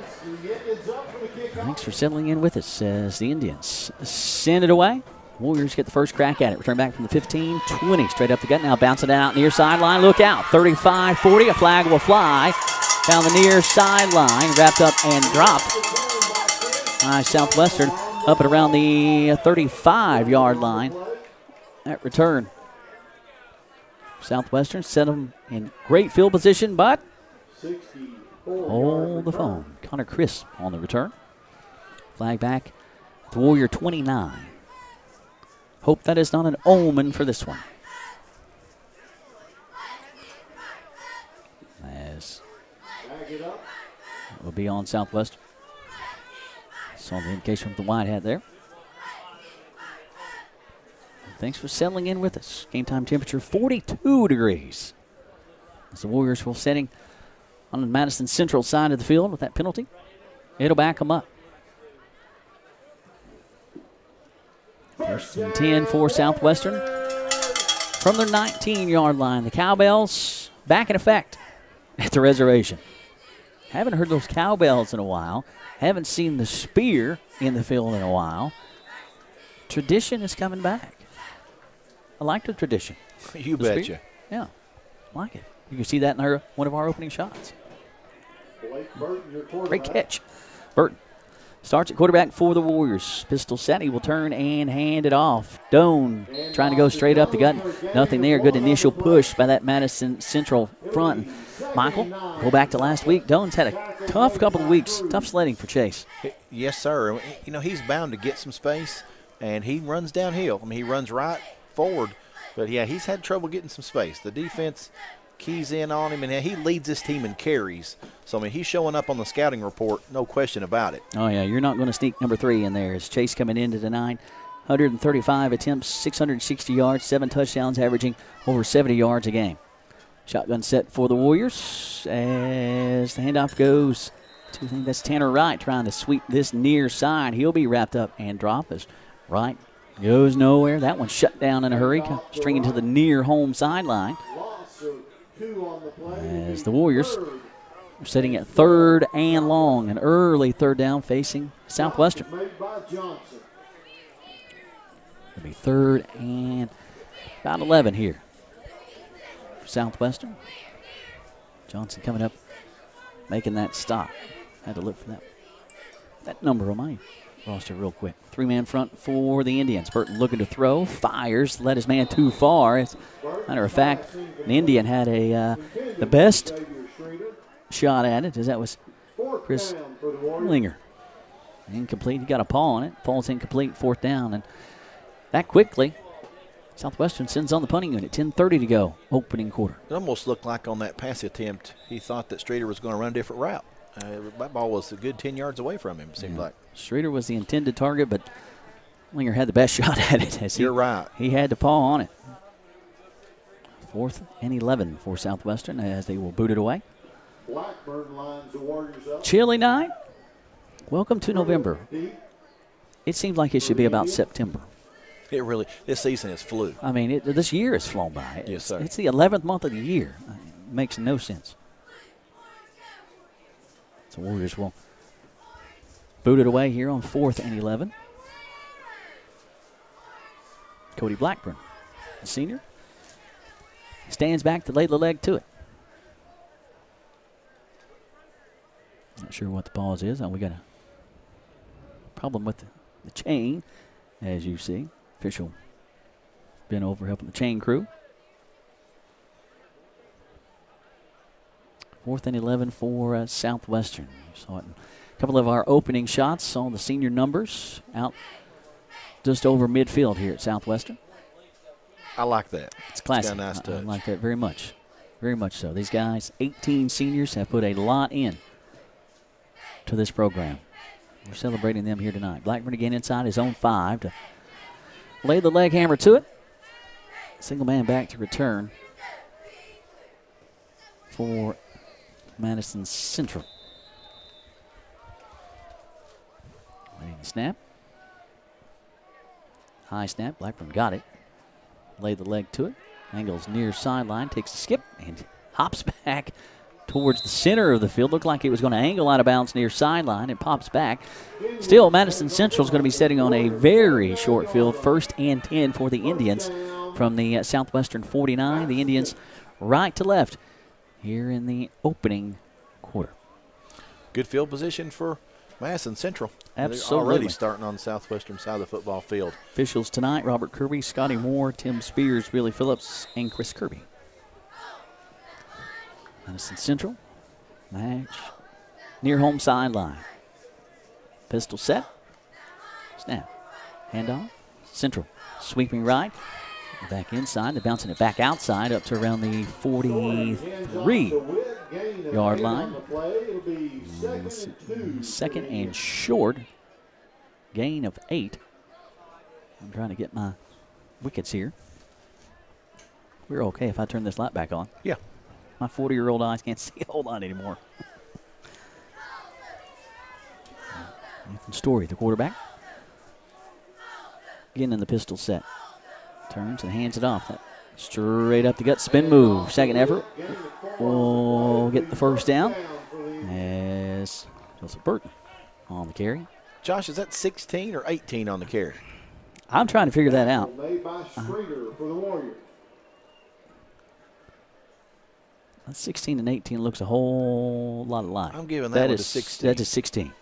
Thanks for settling in with us as the Indians send it away. Warriors get the first crack at it. Return back from the 15-20. Straight up the gut now. Bouncing it out near sideline. Look out. 35-40. A flag will fly down the near sideline. Wrapped up and dropped by Southwestern up at around the 35-yard line. That return. Southwestern set them in great field position, but hold the phone. Connor Crisp on the return. Flag back at the Warrior 29. Hope that is not an omen for this one. As it will be on Southwestern. Saw the indication from the wide hat there. Thanks for settling in with us. Game time temperature 42 degrees. As the Warriors will setting on the Madison Central side of the field with that penalty. It'll back them up. First and 10 for Southwestern. From their 19-yard line, the cowbells back in effect at the reservation. Haven't heard those cowbells in a while. Haven't seen the spear in the field in a while. Tradition is coming back. I like the tradition. You betcha. Yeah, I like it. You can see that in one of our opening shots. Great catch. Burton starts at quarterback for the Warriors. Pistol set. He will turn and hand it off. Doan trying to go straight up the gut. Nothing there. Good initial push by that Madison Central front. Michael, go back to last week. Doan's had a tough couple of weeks. Tough sledding for Chase. Yes, sir. You know, he's bound to get some space, and he runs downhill. I mean, he runs right forward. But, yeah, he's had trouble getting some space. The defense keys in on him, and he leads this team in carries. So, I mean, he's showing up on the scouting report, no question about it. Oh, yeah, you're not going to sneak number 3 in there. As Chase coming into the 135 attempts, 660 yards, 7 touchdowns, averaging over 70 yards a game. Shotgun set for the Warriors as the handoff goes to, I think that's Tanner Wright trying to sweep this near side. He'll be wrapped up and drop as Wright goes nowhere. That one shut down in a hurry, stringing to the near home sideline. As the Warriors are sitting at 3rd and long, an early 3rd down facing Southwestern. It'll be 3rd and about 11 here for Southwestern. Johnson coming up, making that stop. Had to look for that number on my roster real quick. 3-man front for the Indians. Burton looking to throw, fires, led his man too far. As a matter of fact, the Indian had the best shot at it, as that was Chris Linger. Incomplete. He got a paw on it. Falls incomplete. 4th down. And that quickly, Southwestern sends on the punting unit. 10:30 to go, opening quarter. It almost looked like on that pass attempt, he thought that Streeter was going to run a different route. That ball was a good 10 yards away from him, it seemed like. Streeter was the intended target, but Linger had the best shot at it. You're right. He had to paw on it. 4th and 11 for Southwestern as they will boot it away. Blackburn lines the Warriors up. Chilly night. Welcome to November. It seems like it should be about September. It really, this season has flew. I mean, this year has flown by. Yes, sir. It's the 11th month of the year. It makes no sense. So Warriors will boot it away here on 4th and 11. Cody Blackburn, the senior, stands back to lay the leg to it. Not sure what the pause is. We got a problem with the chain, as you see. Official been over helping the chain crew. 4th and 11 for Southwestern. You saw it in a couple of our opening shots. Saw the senior numbers out just over midfield here at Southwestern. I like that. It's classic. It's got a nice touch. I like that very much. Very much so. These guys, 18 seniors, have put a lot in to this program. We're celebrating them here tonight. Blackburn again inside his own 5 to lay the leg hammer to it. Single man back to return for Madison Central. Waiting the snap. High snap. Blackburn got it. Laid the leg to it. Angles near sideline. Takes a skip and hops back towards the center of the field. Looked like it was going to angle out of bounds near sideline. It pops back. Still, Madison Central is going to be setting on a very short field. 1st and 10 for the Indians from the Southwestern 49. The Indians right to left here in the opening quarter. Good field position for Madison Central. Absolutely. They're already starting on the Southwestern side of the football field. Officials tonight, Robert Kirby, Scotty Moore, Tim Spears, Billy Phillips, and Chris Kirby. Madison Central, match near home sideline. Pistol set, snap, handoff, Central, sweeping right, back inside, they're bouncing it back outside up to around the 43-yard line. Second and short, gain of 8. I'm trying to get my wickets here. We're okay if I turn this light back on. Yeah. My 40-year-old eyes can't see a whole lot anymore. Nathan Story, the quarterback. Again in the pistol set. Turns and hands it off. That straight up the gut, spin move. Second effort. Will get the first down as Joseph Burton on the carry. Josh, is that 16 or 18 on the carry? I'm trying to figure that out. Made by Streeter for the Warriors. 16 and 18 looks a whole lot alike. I'm giving that one is to 16. That is 16.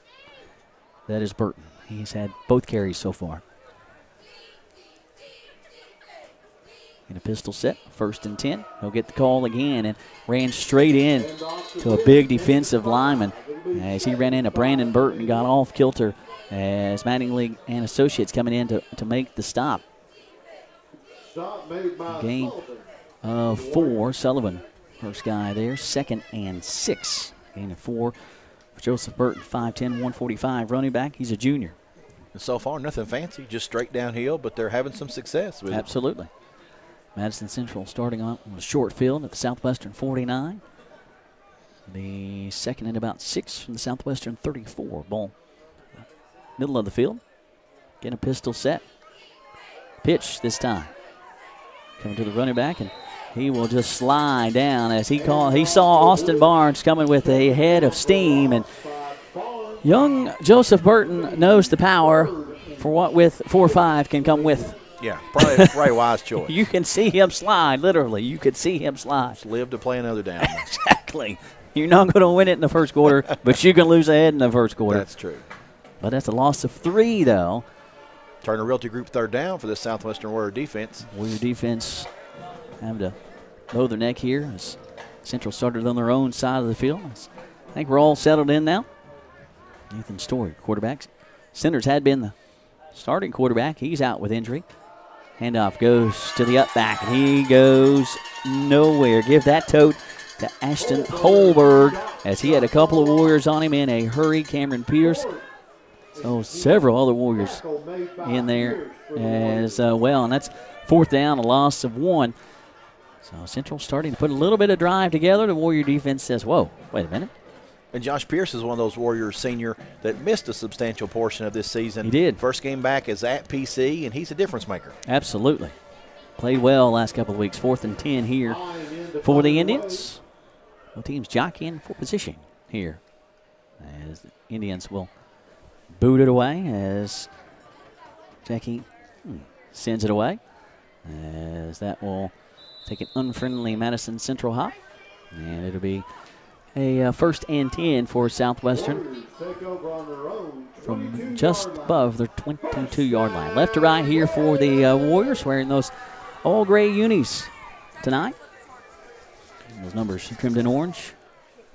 That is Burton. He's had both carries so far. In a pistol set, 1st and 10. He'll get the call again and ran straight in to a big defensive lineman as he ran into Brandon Burton, got off kilter as Mattingly and Associates coming in to make the stop. Stop made by Gain of 4. Sullivan, first guy there. 2nd and 6. Gain of 4 for Joseph Burton, 5'10", 145 running back. He's a junior. And so far, nothing fancy, just straight downhill, but they're having some success with it. Absolutely. Madison Central starting on the short field at the Southwestern 49. The second and about 6 from the Southwestern 34. Ball middle of the field. Getting a pistol set. Pitch this time. Coming to the running back, and he will just slide down as he saw Austin Barnes coming with a head of steam, and young Joseph Burton knows the power for what with 4-5 can come with. Yeah, probably wise choice. You can see him slide, literally. You could see him slide. Just live to play another down. Exactly. You're not going to win it in the first quarter, but you can lose a head in the first quarter. That's true. But that's a loss of 3, though. Turner Realty Group 3rd down for the Southwestern Warrior defense. Warrior defense having to bow their neck here as Central started on their own side of the field. I think we're all settled in now. Nathan Story, quarterback. Centers had been the starting quarterback. He's out with injury. Handoff goes to the up back, and he goes nowhere. Give that tote to Ashton Holberg as he had a couple of Warriors on him in a hurry. Cameron Pierce. So several other Warriors in there as well. And that's 4th down, a loss of 1. So Central starting to put a little bit of drive together. The Warrior defense says, whoa, wait a minute. And Josh Pierce is one of those Warriors senior that missed a substantial portion of this season. He did. First game back is at PC, and he's a difference maker. Absolutely. Played well last couple of weeks. 4th and 10 here for the Indians. Both teams jockeying for position here as the Indians will boot it away as Jackie sends it away. As that will take an unfriendly Madison Central hop. And it'll be a 1st and 10 for Southwestern from just above their 22-yard line. Left to right here for the Warriors, wearing those all gray unis tonight. And those numbers trimmed in orange.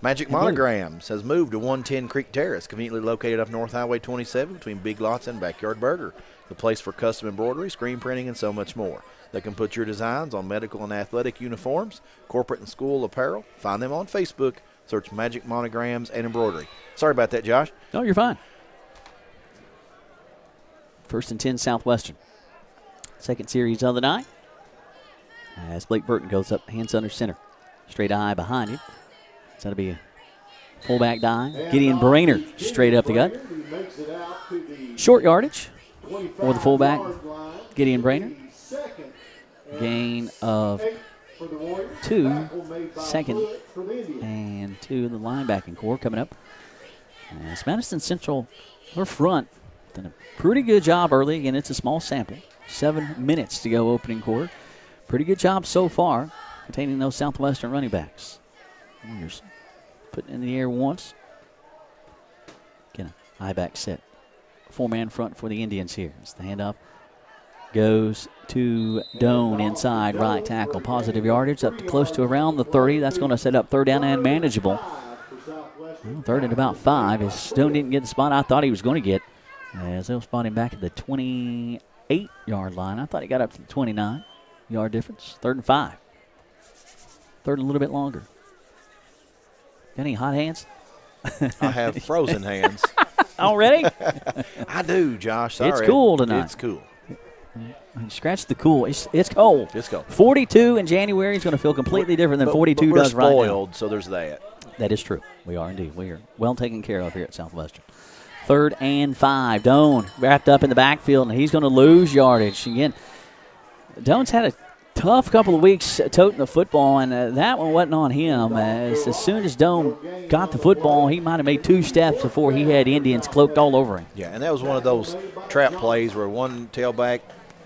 Magic Monograms has moved to 110 Creek Terrace, conveniently located off North Highway 27 between Big Lots and Backyard Burger. The place for custom embroidery, screen printing, and so much more. They can put your designs on medical and athletic uniforms, corporate and school apparel. Find them on Facebook. Search Magic Monograms and Embroidery. Sorry about that, Josh. No, you're fine. 1st and 10 Southwestern. Second series of the night. As Blake Burton goes up, hands under center. Straight eye behind you. So that'll be a fullback dive. Gideon Brainer straight up the gut. Short yardage for the fullback, Gideon Brainer. Gain of 2, second and 2 in the linebacking core coming up. As Madison Central, her front, done a pretty good job early. Again, it's a small sample. 7 minutes to go opening quarter. Pretty good job so far containing those Southwestern running backs. Warriors put it in the air once. Again, a high back set. 4-man front for the Indians here. As the handoff goes to Doan inside right tackle. Positive yardage up to close to around the 30. That's going to set up 3rd down and manageable. Well, 3rd and about 5. As Doan didn't get the spot I thought he was going to get. As they'll spot him back at the 28-yard line. I thought he got up to the 29-yard difference. 3rd and 5. 3rd and a little bit longer. Got any hot hands? I have frozen hands. Already? I do, Josh. Sorry. It's cool tonight. It's cool. Scratch the cool. It's cold. It's cold. 42 in January is going to feel completely different than 42 does right now. We're spoiled, so there's that. That is true. We are indeed. We are well taken care of here at Southwestern. 3rd and 5. Doan wrapped up in the backfield, and he's going to lose yardage. Again, Doan's had a tough couple of weeks toting the football, and that one wasn't on him. As soon as Doan got the football, he might have made 2 steps before he had Indians cloaked all over him. Yeah, and that was one of those trap plays where one tailback,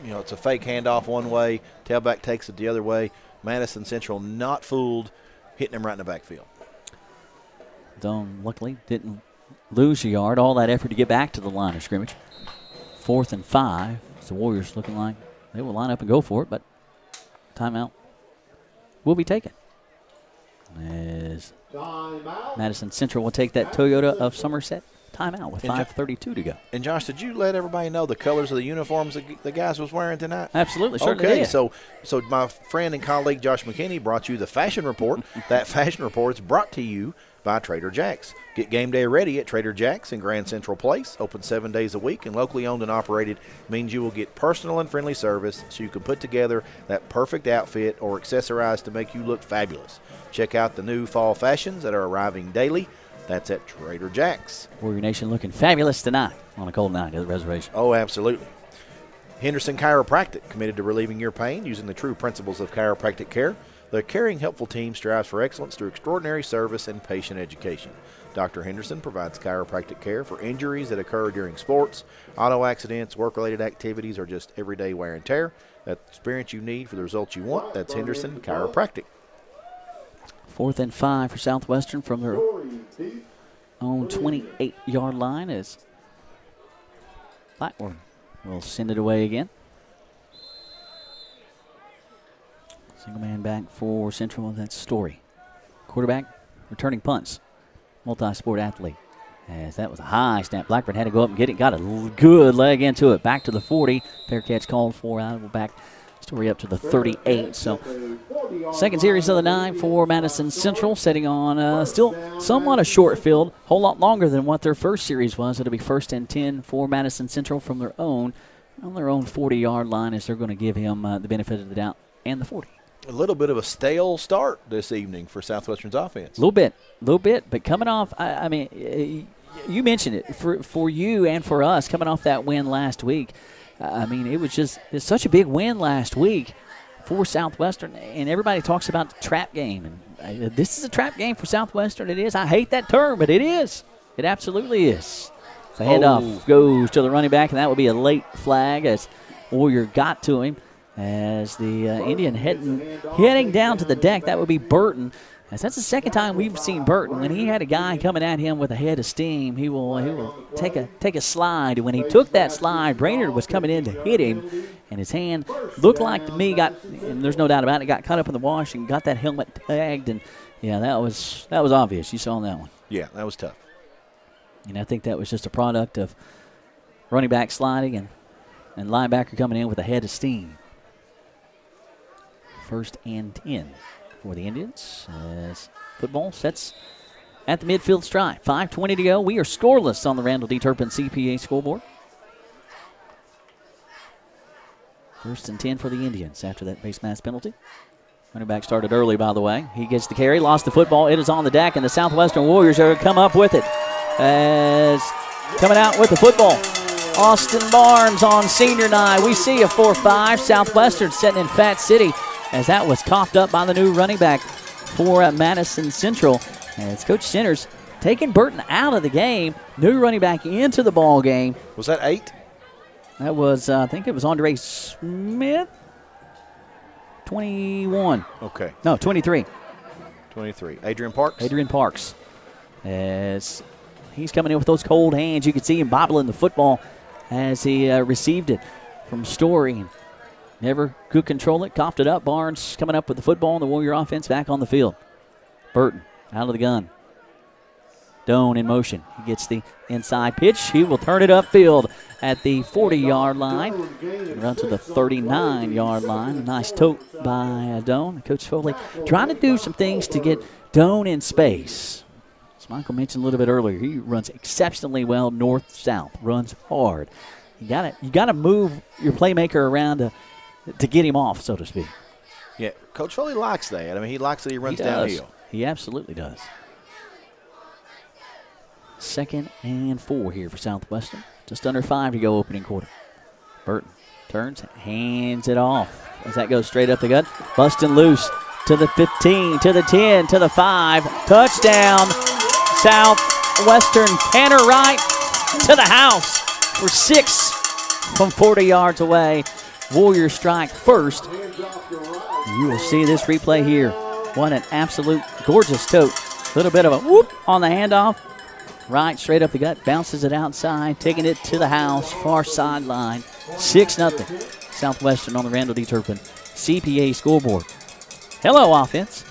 it's a fake handoff one way, tailback takes it the other way. Madison Central not fooled, hitting him right in the backfield. Doan luckily didn't lose a yard. All that effort to get back to the line of scrimmage. 4th and 5. The Warriors looking like they will line up and go for it, but timeout will be taken. As Madison Central will take that Toyota of Somerset timeout with 5:32 to go. And Josh, did you let everybody know the colors of the uniforms the guys was wearing tonight? Absolutely, certainly Okay, did. so my friend and colleague Josh McKinney brought you the fashion report. That fashion report is brought to you by Trader Jack's. Get game day ready at Trader Jack's in Grand Central Place. Open 7 days a week and locally owned and operated means you will get personal and friendly service so you can put together that perfect outfit or accessorize to make you look fabulous. Check out the new fall fashions that are arriving daily. That's at Trader Jack's. Warrior Nation looking fabulous tonight on a cold night at the reservation. Oh, absolutely. Henderson Chiropractic, committed to relieving your pain using the true principles of chiropractic care. The caring, helpful team strives for excellence through extraordinary service and patient education. Dr. Henderson provides chiropractic care for injuries that occur during sports, auto accidents, work-related activities, or just everyday wear and tear. That experience you need for the results you want, that's Henderson Chiropractic. 4th and 5 for Southwestern from their own 28-yard line as Blackburn will send it away again. Single man back for Central, that's Story. Quarterback returning punts. Multi-sport athlete. As that was a high snap. Blackburn had to go up and get it. Got a good leg into it. Back to the 40. Fair catch called for. Out of back. Story up to the 38. So second series of the 9 for Madison Central. Setting on still somewhat a short field. Whole lot longer than what their first series was. It'll be 1st and 10 for Madison Central from their own 40-yard line as they're going to give him the benefit of the doubt and the 40. A little bit of a stale start this evening for Southwestern's offense. A little bit. But coming off, I mean, you mentioned it for you and for us coming off that win last week. I mean, it's such a big win last week for Southwestern, and everybody talks about the trap game. And this is a trap game for Southwestern. It is. I hate that term, but it is. It absolutely is. The handoff goes to the running back, and that will be a late flag as Warrior got to him. As the Indian heading down to the deck, that would be Burton. As that's the second time we've seen Burton. When he had a guy coming at him with a head of steam, he will take a slide. When he took that slide, Brainerd was coming in to hit him, and his hand looked like to me and there's no doubt about it, got caught up in the wash and got that helmet tagged. And yeah, that was obvious. You saw that one. Yeah, that was tough. And I think that was just a product of running back sliding and linebacker coming in with a head of steam. 1st and 10 for the Indians as football sets at the midfield stripe. 5:20 to go. We are scoreless on the Randall D. Turpin CPA scoreboard. 1st and 10 for the Indians after that face mask penalty. Running back started early, by the way. He gets the carry, lost the football. It is on the deck, and the Southwestern Warriors are going to come up with it. As coming out with the football, Austin Barnes on senior night. We see a 4-5. Southwestern setting in Fat City as that was coughed up by the new running back for Madison Central. As Coach Centers taking Burton out of the game, new running back into the ball game. Was that 8? That was, I think it was Andre Smith. 21. Okay. No, 23. 23. Adrian Parks? Adrian Parks. As he's coming in with those cold hands. You can see him bobbling the football as he received it from Story. Never could control it. Coughed it up. Barnes coming up with the football, and the Warrior offense back on the field. Burton out of the gun. Doan in motion. He gets the inside pitch. He will turn it upfield at the 40-yard line and run to the 39-yard line. A nice tote by Doan. Coach Foley trying to do some things to get Doan in space. As Michael mentioned a little bit earlier, he runs exceptionally well north-south, runs hard. You got to move your playmaker around to get him off, so to speak. Yeah, Coach Foley likes that. I mean, he likes that he runs downhill. He absolutely does. 2nd and 4 here for Southwestern. Just under 5 to go opening quarter. Burton turns, hands it off as that goes straight up the gut. Busting loose to the 15, to the 10, to the 5. Touchdown, Southwestern. Tanner Wright to the house for 6 from 40 yards away. Warriors strike first. You will see this replay here. What an absolute gorgeous tote. Little bit of a whoop on the handoff. Right, straight up the gut, bounces it outside, taking it to the house, far sideline. 6-0. Southwestern on the Randall D. Turpin CPA scoreboard. Hello, offense.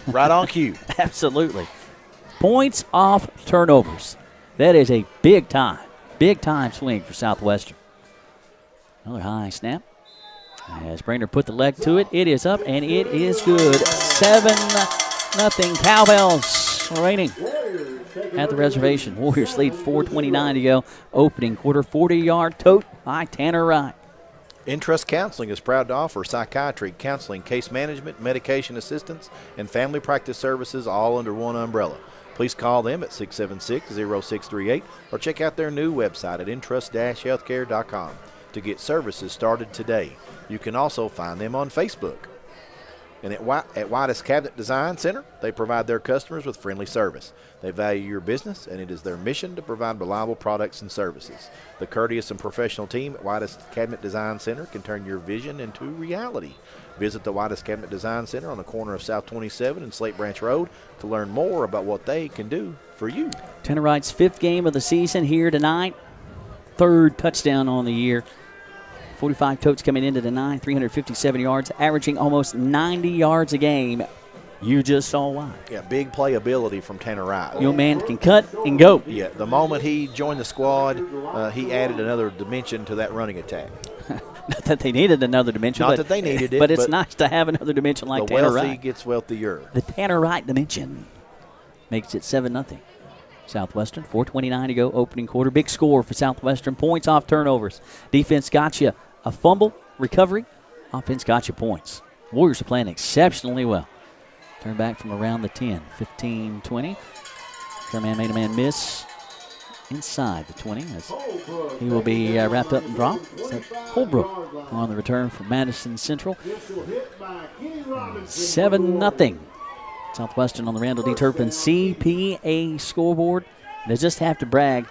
Right on cue. Absolutely. Points off turnovers. That is a big time swing for Southwestern. Another high snap. As Brainerd put the leg to it, it is up and it is good. 7-0 Cowbells reigning at the reservation. Warriors lead 4:29 to go. Opening quarter, 40-yard tote by Tanner Wright. Intrust Counseling is proud to offer psychiatry, counseling, case management, medication assistance, and family practice services all under one umbrella. Please call them at 676-0638 or check out their new website at intrust-healthcare.com to get services started today. You can also find them on Facebook. And at Whitus Cabinet Design Center, they provide their customers with friendly service. They value your business, and it is their mission to provide reliable products and services. The courteous and professional team at Whitus Cabinet Design Center can turn your vision into reality. Visit the Whitus Cabinet Design Center on the corner of South 27 and Slate Branch Road to learn more about what they can do for you. Tanner Wright's 5th game of the season here tonight. 3rd touchdown on the year. 45 totes coming into the 9, 357 yards, averaging almost 90 yards a game. You just saw why. Yeah, big playability from Tanner Wright. Your man can cut and go. Yeah, the moment he joined the squad, he added another dimension to that running attack. Not that they needed another dimension. Not that they needed it. But it's nice to have another dimension like Tanner Wright. The wealthy gets wealthier. The Tanner Wright dimension makes it 7-0. Southwestern, 4:29 to go, opening quarter. Big score for Southwestern. Points off turnovers. Defense got you a fumble, recovery. Offense got you points. Warriors are playing exceptionally well. Turn back from around the 10, 15-20. Kerman made a man miss inside the 20 as he will be wrapped up and dropped. So Holbrook on the return from Madison Central. 7-0. Southwestern on the Randall D. Turpin CPA scoreboard. They just have to brag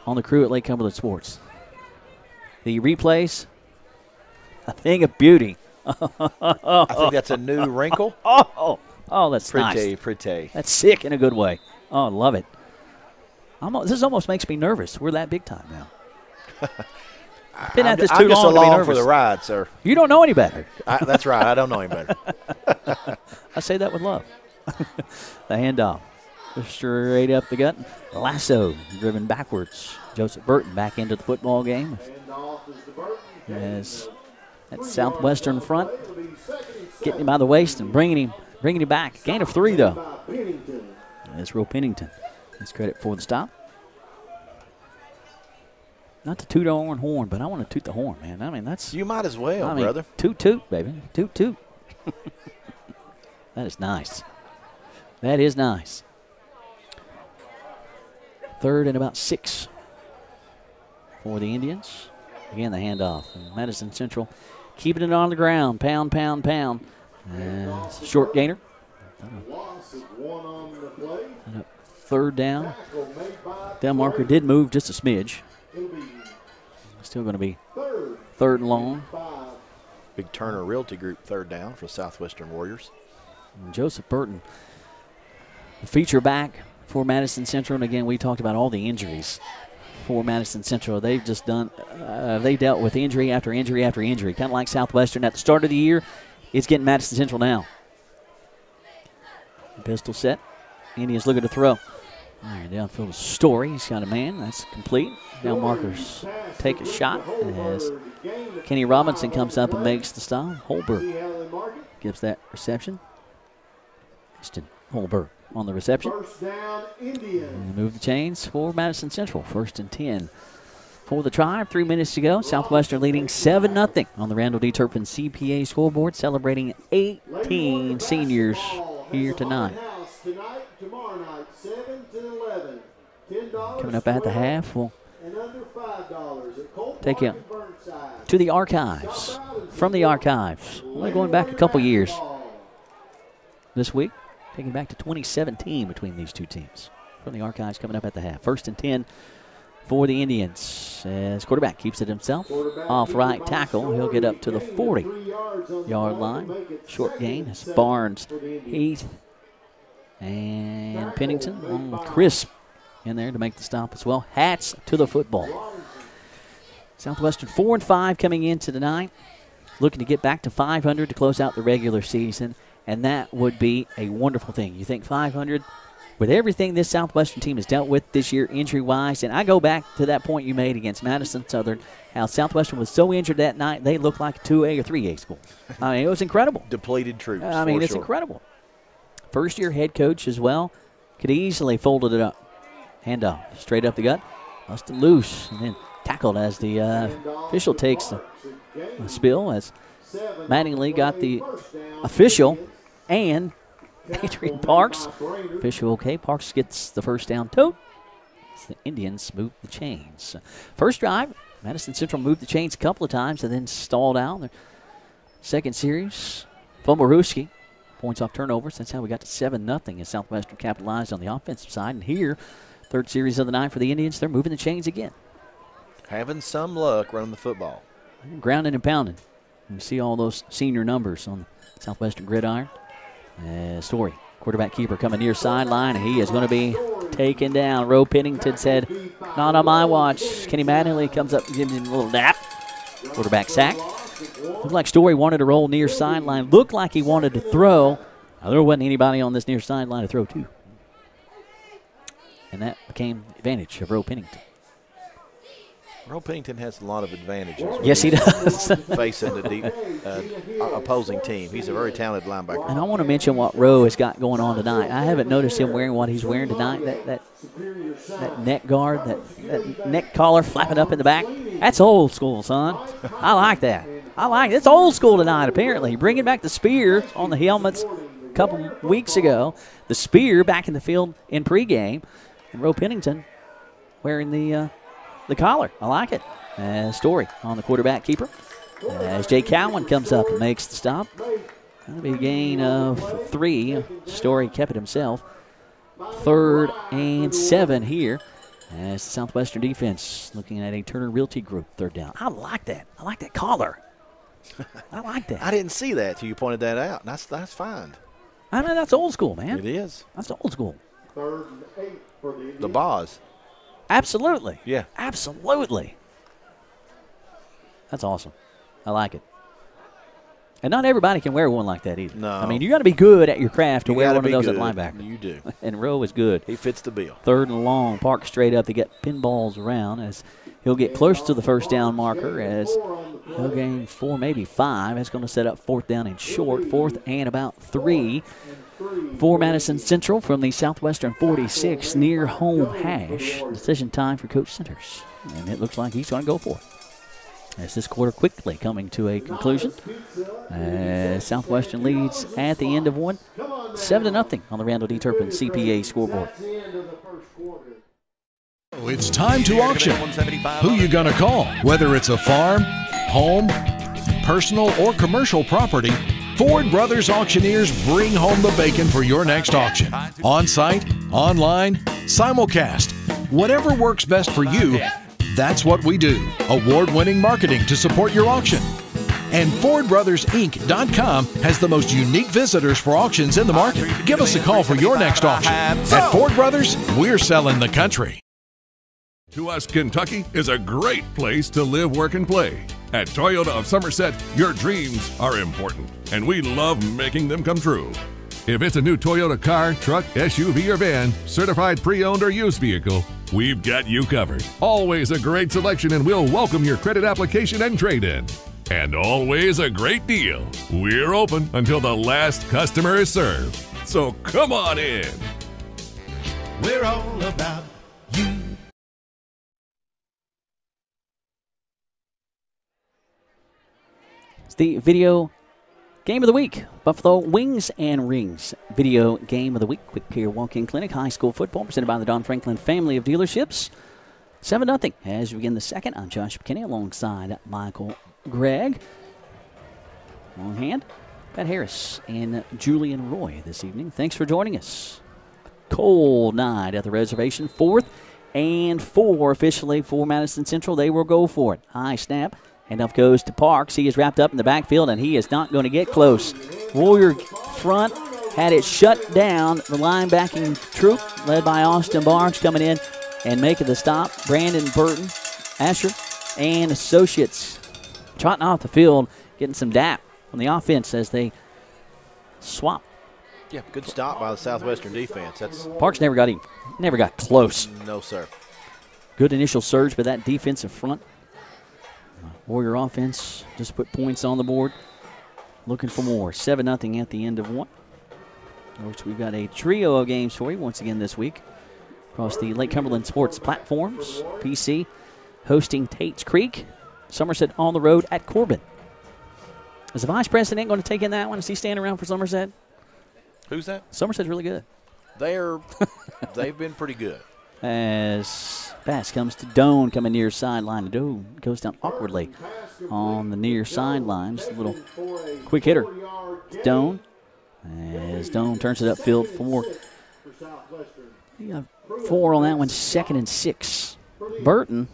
on the crew at Lake Cumberland Sports. The replays, a thing of beauty. I think that's a new wrinkle. Oh, that's nice. Pretty. That's sick in a good way. Oh, I love it. This almost makes me nervous. We're that big time now. Been at this too I'm just long to be along nervous. for the ride, sir. You don't know any better. That's right. I don't know any better. I say that with love. The handoff. Straight up the gut. Lasso driven backwards. Joseph Burton back into the football game. As that Southwestern front getting him by the waist and bringing him back. Gain of 3, though. That's Roe Pennington. That's credit for the stop. Not to toot our own horn, but I want to toot the horn, man. I mean, that's... You might as well, brother. Toot, baby. Toot. That is nice. That is nice. 3rd and about 6 for the Indians. Again, the handoff. And Madison Central keeping it on the ground. Pound. Short gainer. And a 3rd down. Down marker did move just a smidge. Still going to be 3rd and long. Big Turner Realty Group 3rd down for Southwestern Warriors. And Joseph Burton, the feature back for Madison Central. And again, we talked about all the injuries for Madison Central. They've just done, they dealt with injury after injury after injury. Kind of like Southwestern at the start of the year. It's getting Madison Central now. Pistol set. Indians looking to throw. All right, downfield to Story. He's got a man. That's complete. Down markers take a shot as Kenny Robinson comes up and makes the stop. Holberg gives that reception. Holberg on the reception. And move the chains for Madison Central. 1st and 10 for the Tribe. 3 minutes to go. Southwestern leading 7-0 on the Randall D. Turpin CPA scoreboard, celebrating 18 seniors here tonight. Coming up at the half, we'll take you to the archives. From the archives. Only going back a couple years this week. Taking back to 2017 between these two teams. From the archives coming up at the half. 1st and 10 for the Indians. As quarterback keeps it himself. Off right tackle. He'll get up to the 40-yard line. Short gain. It's Barnes, Heath, and Pennington along with Crisp in there to make the stop as well. Hats to the football. Southwestern 4-5 coming into tonight. Looking to get back to 500 to close out the regular season. And that would be a wonderful thing. You think 500 with everything this Southwestern team has dealt with this year injury-wise. And I go back to that point you made against Madison Southern, how Southwestern was so injured that night, they looked like a 2A or 3A school. I mean, it was incredible. Depleted troops. I mean, it's incredible. First-year head coach as well. Could easily folded it up. Handoff straight up the gut. Busted loose and then tackled as the official takes a spill as Mattingly got the official and Adrian Parks. Official okay. Parks gets the first down tote. The Indians move the chains. First drive, Madison Central moved the chains a couple of times and then stalled out. Their second series, Fumbleruski. Points off turnovers. That's how we got to 7-0 as Southwestern capitalized on the offensive side. And here, third series of the night for the Indians. They're moving the chains again. Having some luck running the football. Grounding and pounding. You see all those senior numbers on the Southwestern gridiron. Story, quarterback keeper coming near sideline. He is going to be taken down. Roe Pennington said, not on my watch. Kenny Mattingly comes up and gives him a little nap. Quarterback sack. Looked like Story wanted to roll near sideline. Looked like he wanted to throw. Now, there wasn't anybody on this near sideline to throw to. And that became the advantage of Roe Pennington. Roe Pennington has a lot of advantages. Yes, he does. Facing the deep opposing team. He's a very talented linebacker. And I want to mention what Roe has got going on tonight. I haven't noticed him wearing what he's wearing tonight. That neck guard, that neck collar flapping up in the back. That's old school, son. I like that. I like it. It's old school tonight, apparently. Bringing back the spear on the helmets a couple weeks ago. The spear back in the field in pregame. And Roe Pennington wearing the collar. I like it. Story on the quarterback keeper. As Jay Cowan comes up and makes the stop. That'll be a gain of 3. Story kept it himself. 3rd and 7 here. As the Southwestern defense looking at a Turner Realty Group 3rd down. I like that. I like that collar. I like that. I didn't see that till you pointed that out. That's fine. I mean, that's old school, man. It is. That's old school. 3rd and 8 for the Indians. The Boz. Absolutely. Yeah. Absolutely. That's awesome. I like it. And not everybody can wear one like that either. No. I mean, you got to be good at your craft to You wear gotta one of be those good. at linebacker. You do. And Rowe is good. He fits the bill. 3rd and long, park straight up. They get pinballs around as he'll get close to the first down marker as he'll gain 4, maybe 5. That's going to set up 4th down and short. 4th and about 3 for Madison Central from the Southwestern 46 near home hash. Decision time for Coach Centers. And it looks like he's going to go for it. As this quarter quickly coming to a conclusion. As Southwestern leads at the end of one, 7-0 on the Randall D. Turpin CPA scoreboard. It's time to auction. Who you gonna call? Whether it's a farm, home, personal, or commercial property, Ford Brothers Auctioneers bring home the bacon for your next auction. On-site, online, simulcast, whatever works best for you, that's what we do. Award-winning marketing to support your auction. And FordBrothersInc.com has the most unique visitors for auctions in the market. Give us a call for your next auction. At Ford Brothers, we're selling the country. To us, Kentucky is a great place to live, work, and play. At Toyota of Somerset, your dreams are important, and we love making them come true. If it's a new Toyota car, truck, SUV, or van, certified pre-owned or used vehicle, we've got you covered. Always a great selection, and we'll welcome your credit application and trade-in. And always a great deal. We're open until the last customer is served. So come on in. We're all about you. It's the video game of the week. Buffalo Wings and Rings video game of the week. Quick Care Walk-In Clinic, high school football, presented by the Don Franklin family of dealerships. 7-0 as we begin the second. I'm Josh McKinney alongside Michael Gregg. Long hand, Pat Harris and Julian Roy this evening. Thanks for joining us. A cold night at the reservation. 4th and 4 officially for Madison Central. They will go for it. High snap. Handoff goes to Parks. He is wrapped up in the backfield, and he is not going to get close. Warrior front had it shut down. The linebacking troop, led by Austin Barnes, coming in and making the stop. Brandon Burton, Asher, and associates trotting off the field, getting some dap from the offense as they swap. Yeah, good stop by the Southwestern defense. Parks never got close. No, sir. Good initial surge by that defensive front. Warrior offense just put points on the board. Looking for more. 7-0 at the end of one. Which we've got a trio of games for you once again this week across the Lake Cumberland Sports platforms. PC hosting Tate's Creek. Somerset on the road at Corbin. Is the vice president going to take in that one? Is he standing around for Somerset? Who's that? Somerset's really good. They've been pretty good. As pass comes to Doan coming near sideline. Doan goes down awkwardly on the near sideline. Just a little quick hitter. Doan. As Doan turns it upfield for. You got 4 on that one. 2nd and 6. Burton.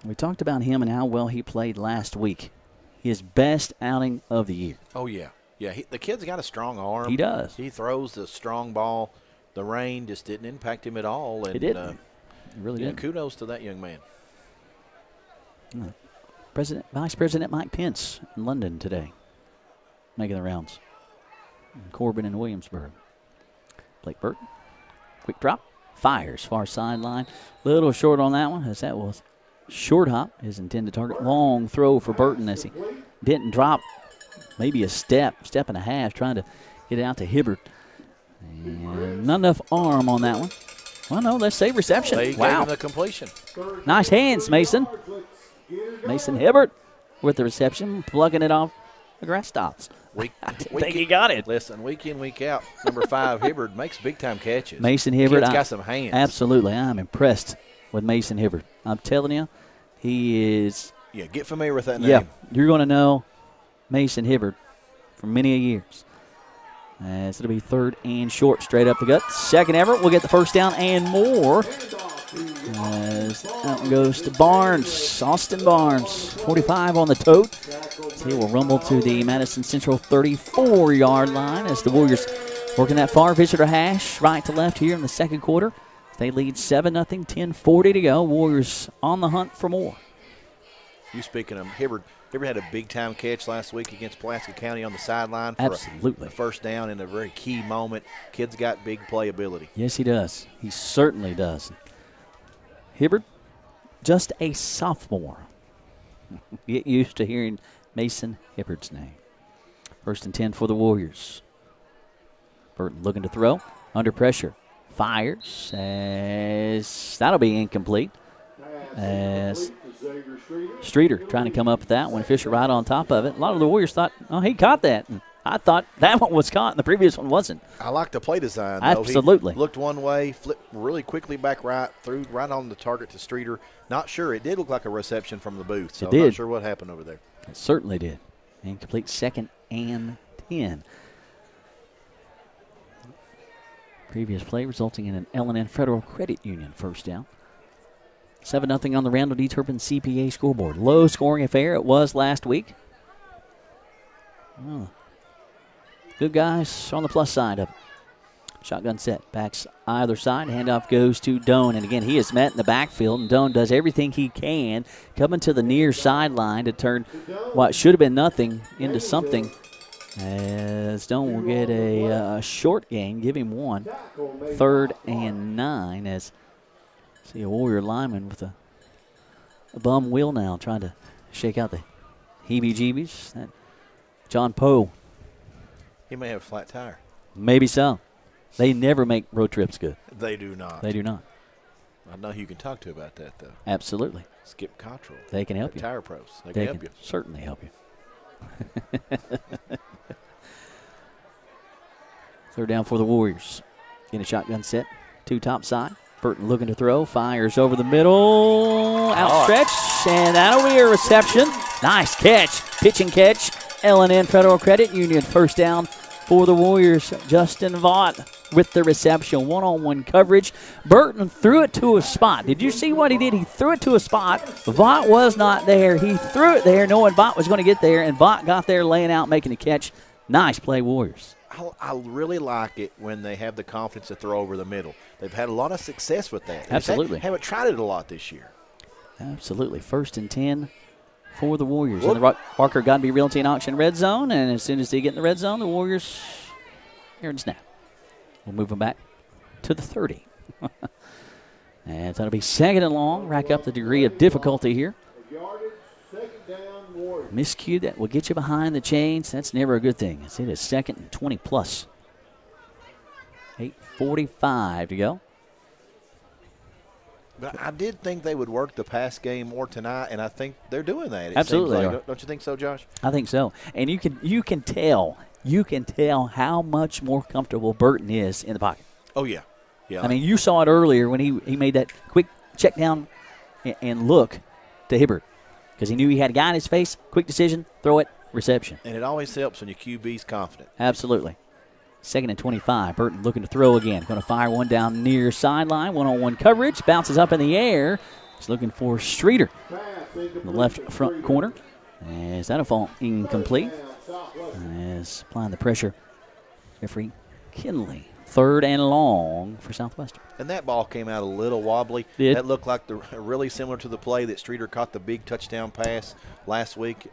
We talked about him and how well he played last week. His best outing of the year. Oh, yeah. Yeah, the kid's got a strong arm. He does. He throws the strong ball. The rain just didn't impact him at all. And, it didn't. It really didn't. Kudos to that young man. Vice President Mike Pence in London today, making the rounds. Corbin and Williamsburg. Blake Burton, quick drop, fires far sideline. Little short on that one, as that was short hop, his intended target. Long throw for Burton as he didn't drop. Maybe a step and a half, trying to get it out to Hibbert. And not enough arm on that one. Well, no, let's say reception. They wow. gave him the completion. Nice hands, Mason. Mason Hibbert with the reception, plugging it off the grass stops. I think he got it. Listen, week in, week out, number 5, Hibbard, makes big-time catches. Mason Hibbard. Kid's got some hands. Absolutely. I'm impressed with Mason Hibbard. I'm telling you, he is. Yeah, get familiar with that name. Yeah, you're going to know Mason Hibbard for many years. As it'll be 3rd and short, straight up the gut. Second Everett will get the first down and more. As that one goes to Barnes, Austin Barnes, 45 on the tote. So he will rumble to the Madison Central 34-yard line as the Warriors working that far visitor hash right to left here in the second quarter. They lead 7-0, 10:40 to go. Warriors on the hunt for more. You speaking of Hibbard had a big-time catch last week against Pulaski County on the sideline for Absolutely. a first down in a very key moment. Kid's got big playability. Yes, he does. He certainly does. Hibbard, just a sophomore. Get used to hearing Mason Hibbard's name. 1st and 10 for the Warriors. Burton looking to throw. Under pressure. Fires. As that'll be incomplete. As Streeter trying to come up with that one. Fisher right on top of it. A lot of the Warriors thought, oh, he caught that. And I thought that one was caught and the previous one wasn't. I like the play design, though. Absolutely. He looked one way, flipped really quickly back right, threw right on the target to Streeter. Not sure. It did look like a reception from the booth, so I'm not sure what happened over there. It certainly did. Incomplete, 2nd and 10. Previous play resulting in an L&N Federal Credit Union first down. 7-0 on the Randall D. Turpin CPA scoreboard. Low scoring affair it was last week. Oh. Good guys on the plus side of it. Shotgun set, backs either side. Handoff goes to Doan. And again, he is met in the backfield, and Doan does everything he can, coming to the near sideline to turn what should have been nothing into something. As Doan will get a short gain, give him 1. 3rd and 9 as see a Warrior lineman with a bum wheel now trying to shake out the heebie-jeebies. That John Poe. He may have a flat tire. Maybe so. They never make road trips good. They do not. They do not. I know who you can talk to about that, though. Absolutely. Skip Cottrell. They can help you. Tire Pros. They can help you. Certainly help you. 3rd down for the Warriors. In a shotgun set. 2 top side. Burton looking to throw. Fires over the middle. Outstretched. And that'll be a reception. Nice catch. Pitch and catch. L&N Federal Credit Union. First down for the Warriors. Justin Vaught with the reception. One-on-one coverage. Burton threw it to a spot. Did you see what he did? He threw it to a spot. Vaught was not there. He threw it there knowing Vaught was going to get there, and Vaught got there laying out, making the catch. Nice play, Warriors. I really like it when they have the confidence to throw over the middle. They've had a lot of success with that. Absolutely. They haven't tried it a lot this year. Absolutely. 1st and 10 for the Warriors. And the Barker Godby Realty and Auction red zone, and as soon as they get in the red zone, the Warriors here and snap. We'll move them back to the 30. And that'll be 2nd and long. Rack up the degree of difficulty here. Miscue that will get you behind the chains. That's never a good thing. It is 2nd and 20 plus. 8:45 to go. But I did think they would work the pass game more tonight, and I think they're doing that. Absolutely. Don't you think so, Josh? I think so. And you can tell how much more comfortable Burton is in the pocket. Oh, yeah. Yeah. I mean, you saw it earlier when he made that quick check down and look to Hibbard because he knew he had a guy in his face. Quick decision, throw it, reception. And it always helps when your QB's confident. Absolutely. 2nd and 25. Burton looking to throw again. Going to fire one down near sideline. One-on-one coverage. Bounces up in the air. He's looking for Streeter in the left front corner. As that'll fall incomplete. As applying the pressure, Jeffrey Kinley. 3rd and long for Southwestern. And that ball came out a little wobbly. That looked like really similar to the play that Streeter caught the big touchdown pass last week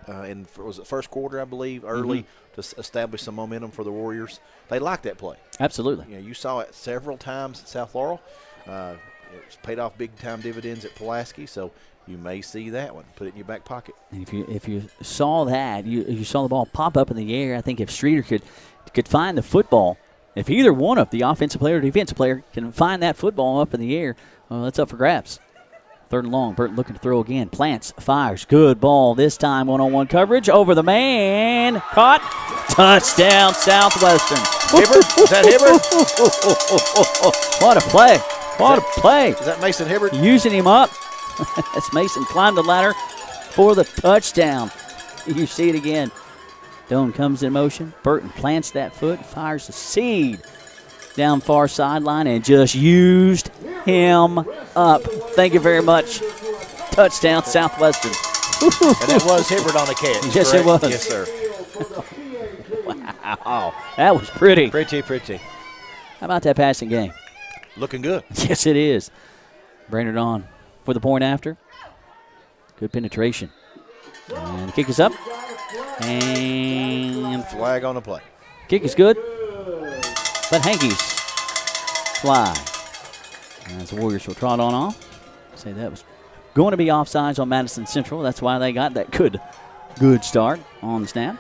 was it first quarter, I believe, early to establish some momentum for the Warriors. They liked that play. Absolutely. You know, you saw it several times at South Laurel. It's paid off big-time dividends at Pulaski, so you may see that one. Put it in your back pocket. And if you saw that, you saw the ball pop up in the air, I think if Streeter could find the football, if either one of the offensive player or defensive player can find that football up in the air, well, that's up for grabs. 3rd and long. Burton looking to throw again. Plants, fires. Good ball. This time one-on-one coverage. Over the man. Caught. Touchdown, Southwestern. Hibbert? Is that Hibbert? What a play. What a play. Is that Mason Hibbert? Using him up. As Mason climbed the ladder for the touchdown. You see it again. Doan comes in motion. Burton plants that foot, fires the seed down far sideline, and just used him up. Thank you very much. Touchdown, Southwestern. And it was Hibbert on the catch. Yes, correct? it was. Yes, sir. Wow, that was pretty. Pretty. How about that passing game? Looking good. Yes, it is. Brainerd on for the point after. Good penetration. And the kick is up. And Flag on the play. kick is good. But Hankies fly. As the Warriors will trot on off. Say that was going to be offsides on Madison Central. That's why they got that good start on the snap.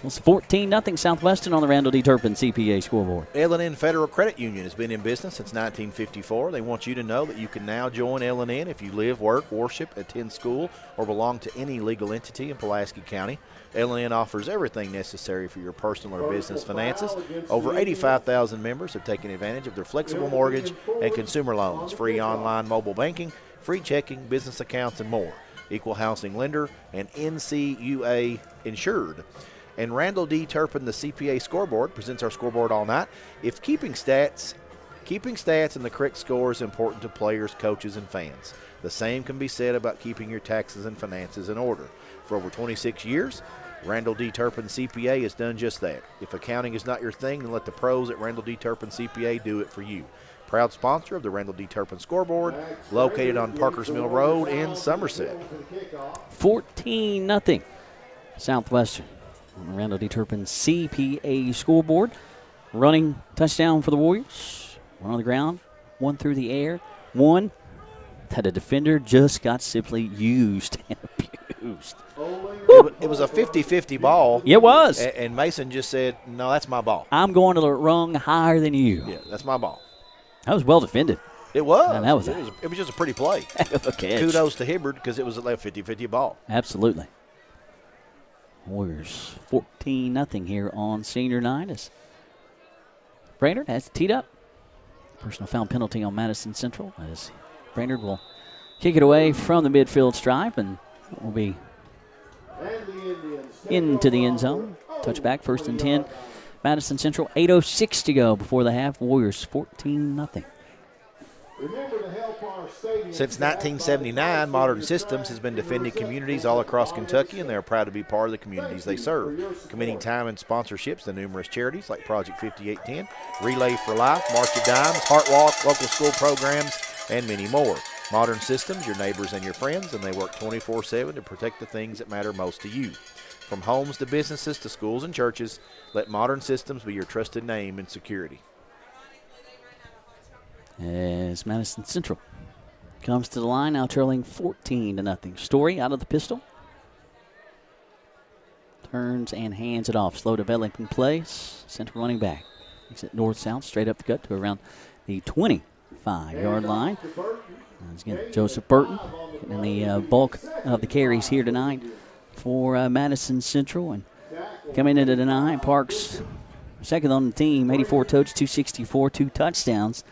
It's 14-0 Southwestern on the Randall D. Turpin CPA scoreboard. L&N Federal Credit Union has been in business since 1954. They want you to know that you can now join L&N if you live, work, worship, attend school, or belong to any legal entity in Pulaski County. L&N offers everything necessary for your personal or business finances. Over 85,000 members have taken advantage of their flexible mortgage and consumer loans, free online mobile banking, free checking, business accounts, and more. Equal housing lender and NCUA insured. And Randall D. Turpin, the CPA scoreboard, presents our scoreboard all night. If keeping stats and the correct score is important to players, coaches, and fans, the same can be said about keeping your taxes and finances in order. For over 26 years, Randall D. Turpin CPA has done just that. If accounting is not your thing, then let the pros at Randall D. Turpin CPA do it for you. Proud sponsor of the Randall D. Turpin scoreboard, located on Parkers Mill Road in Somerset. 14-0 Southwestern on the Randall D. Turpin CPA scoreboard. Running touchdown for the Warriors. One on the ground, one through the air, one that a defender just got simply used and abused. It was a 50-50 ball. It was. And Mason just said, no, that's my ball. I'm going to the rung higher than you. Yeah, that's my ball. That was well defended. It was. Man, that was it was just a pretty play. Heck of a catch. Kudos to Hibbert because it was a 50-50 ball. Absolutely. Warriors 14-0 here on senior night as Brainerd has it teed up. Personal foul penalty on Madison Central as Brainerd will kick it away from the midfield stripe and will be into the end zone. Touchback, 1st and 10. Madison Central, 8:06 to go before the half. Warriors 14-0. Since 1979, Modern Systems has been defending communities all across Kentucky, and they are proud to be part of the communities they serve, committing time and sponsorships to numerous charities like Project 5810, Relay for Life, March of Dimes, Heart Walk, local school programs, and many more. Modern Systems, your neighbors and your friends, and they work 24/7 to protect the things that matter most to you. From homes to businesses to schools and churches, let Modern Systems be your trusted name in security. As Madison Central comes to the line, now trailing 14-0. Story out of the pistol. Turns and hands it off. Slow developing plays. Central running back. Makes it north-south, straight up the gut to around the 25-yard line. Once again, Joseph Burton in the bulk of the carries here tonight for Madison Central. And coming into the night, Parks second on the team, 84 totes, 264, 2 touchdowns.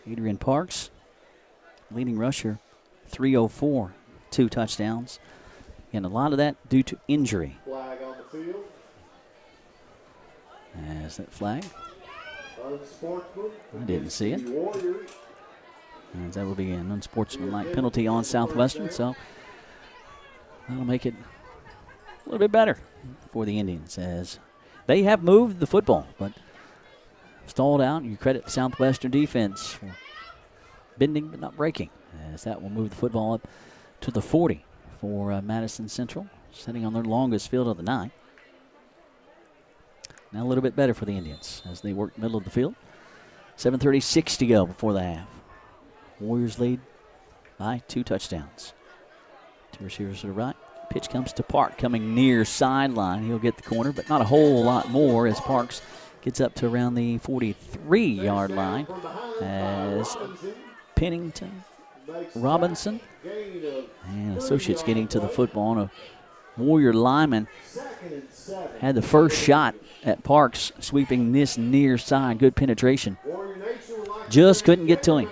Adrian Parks, leading rusher, 304, 2 touchdowns. And a lot of that due to injury. Flag on the field. As that flag, Unsportsmanlike. I didn't see it. Warriors. As that will be an unsportsmanlike penalty on Southwestern, so that'll make it a little bit better for the Indians as they have moved the football, but stalled out. You credit the Southwestern defense for bending but not breaking, as that will move the football up to the 40 for Madison Central, sitting on their longest field of the night. Now a little bit better for the Indians as they work middle of the field. 7:36 to go before the half. Warriors lead by 2 touchdowns. 2 receivers to the right. Pitch comes to Park coming near sideline. He'll get the corner, but not a whole lot more as Parks gets up to around the 43-yard line as Pennington Robinson. And associates getting to the football. And a Warrior lineman had the first shot at Parks, sweeping this near side. Good penetration. Just couldn't get to him.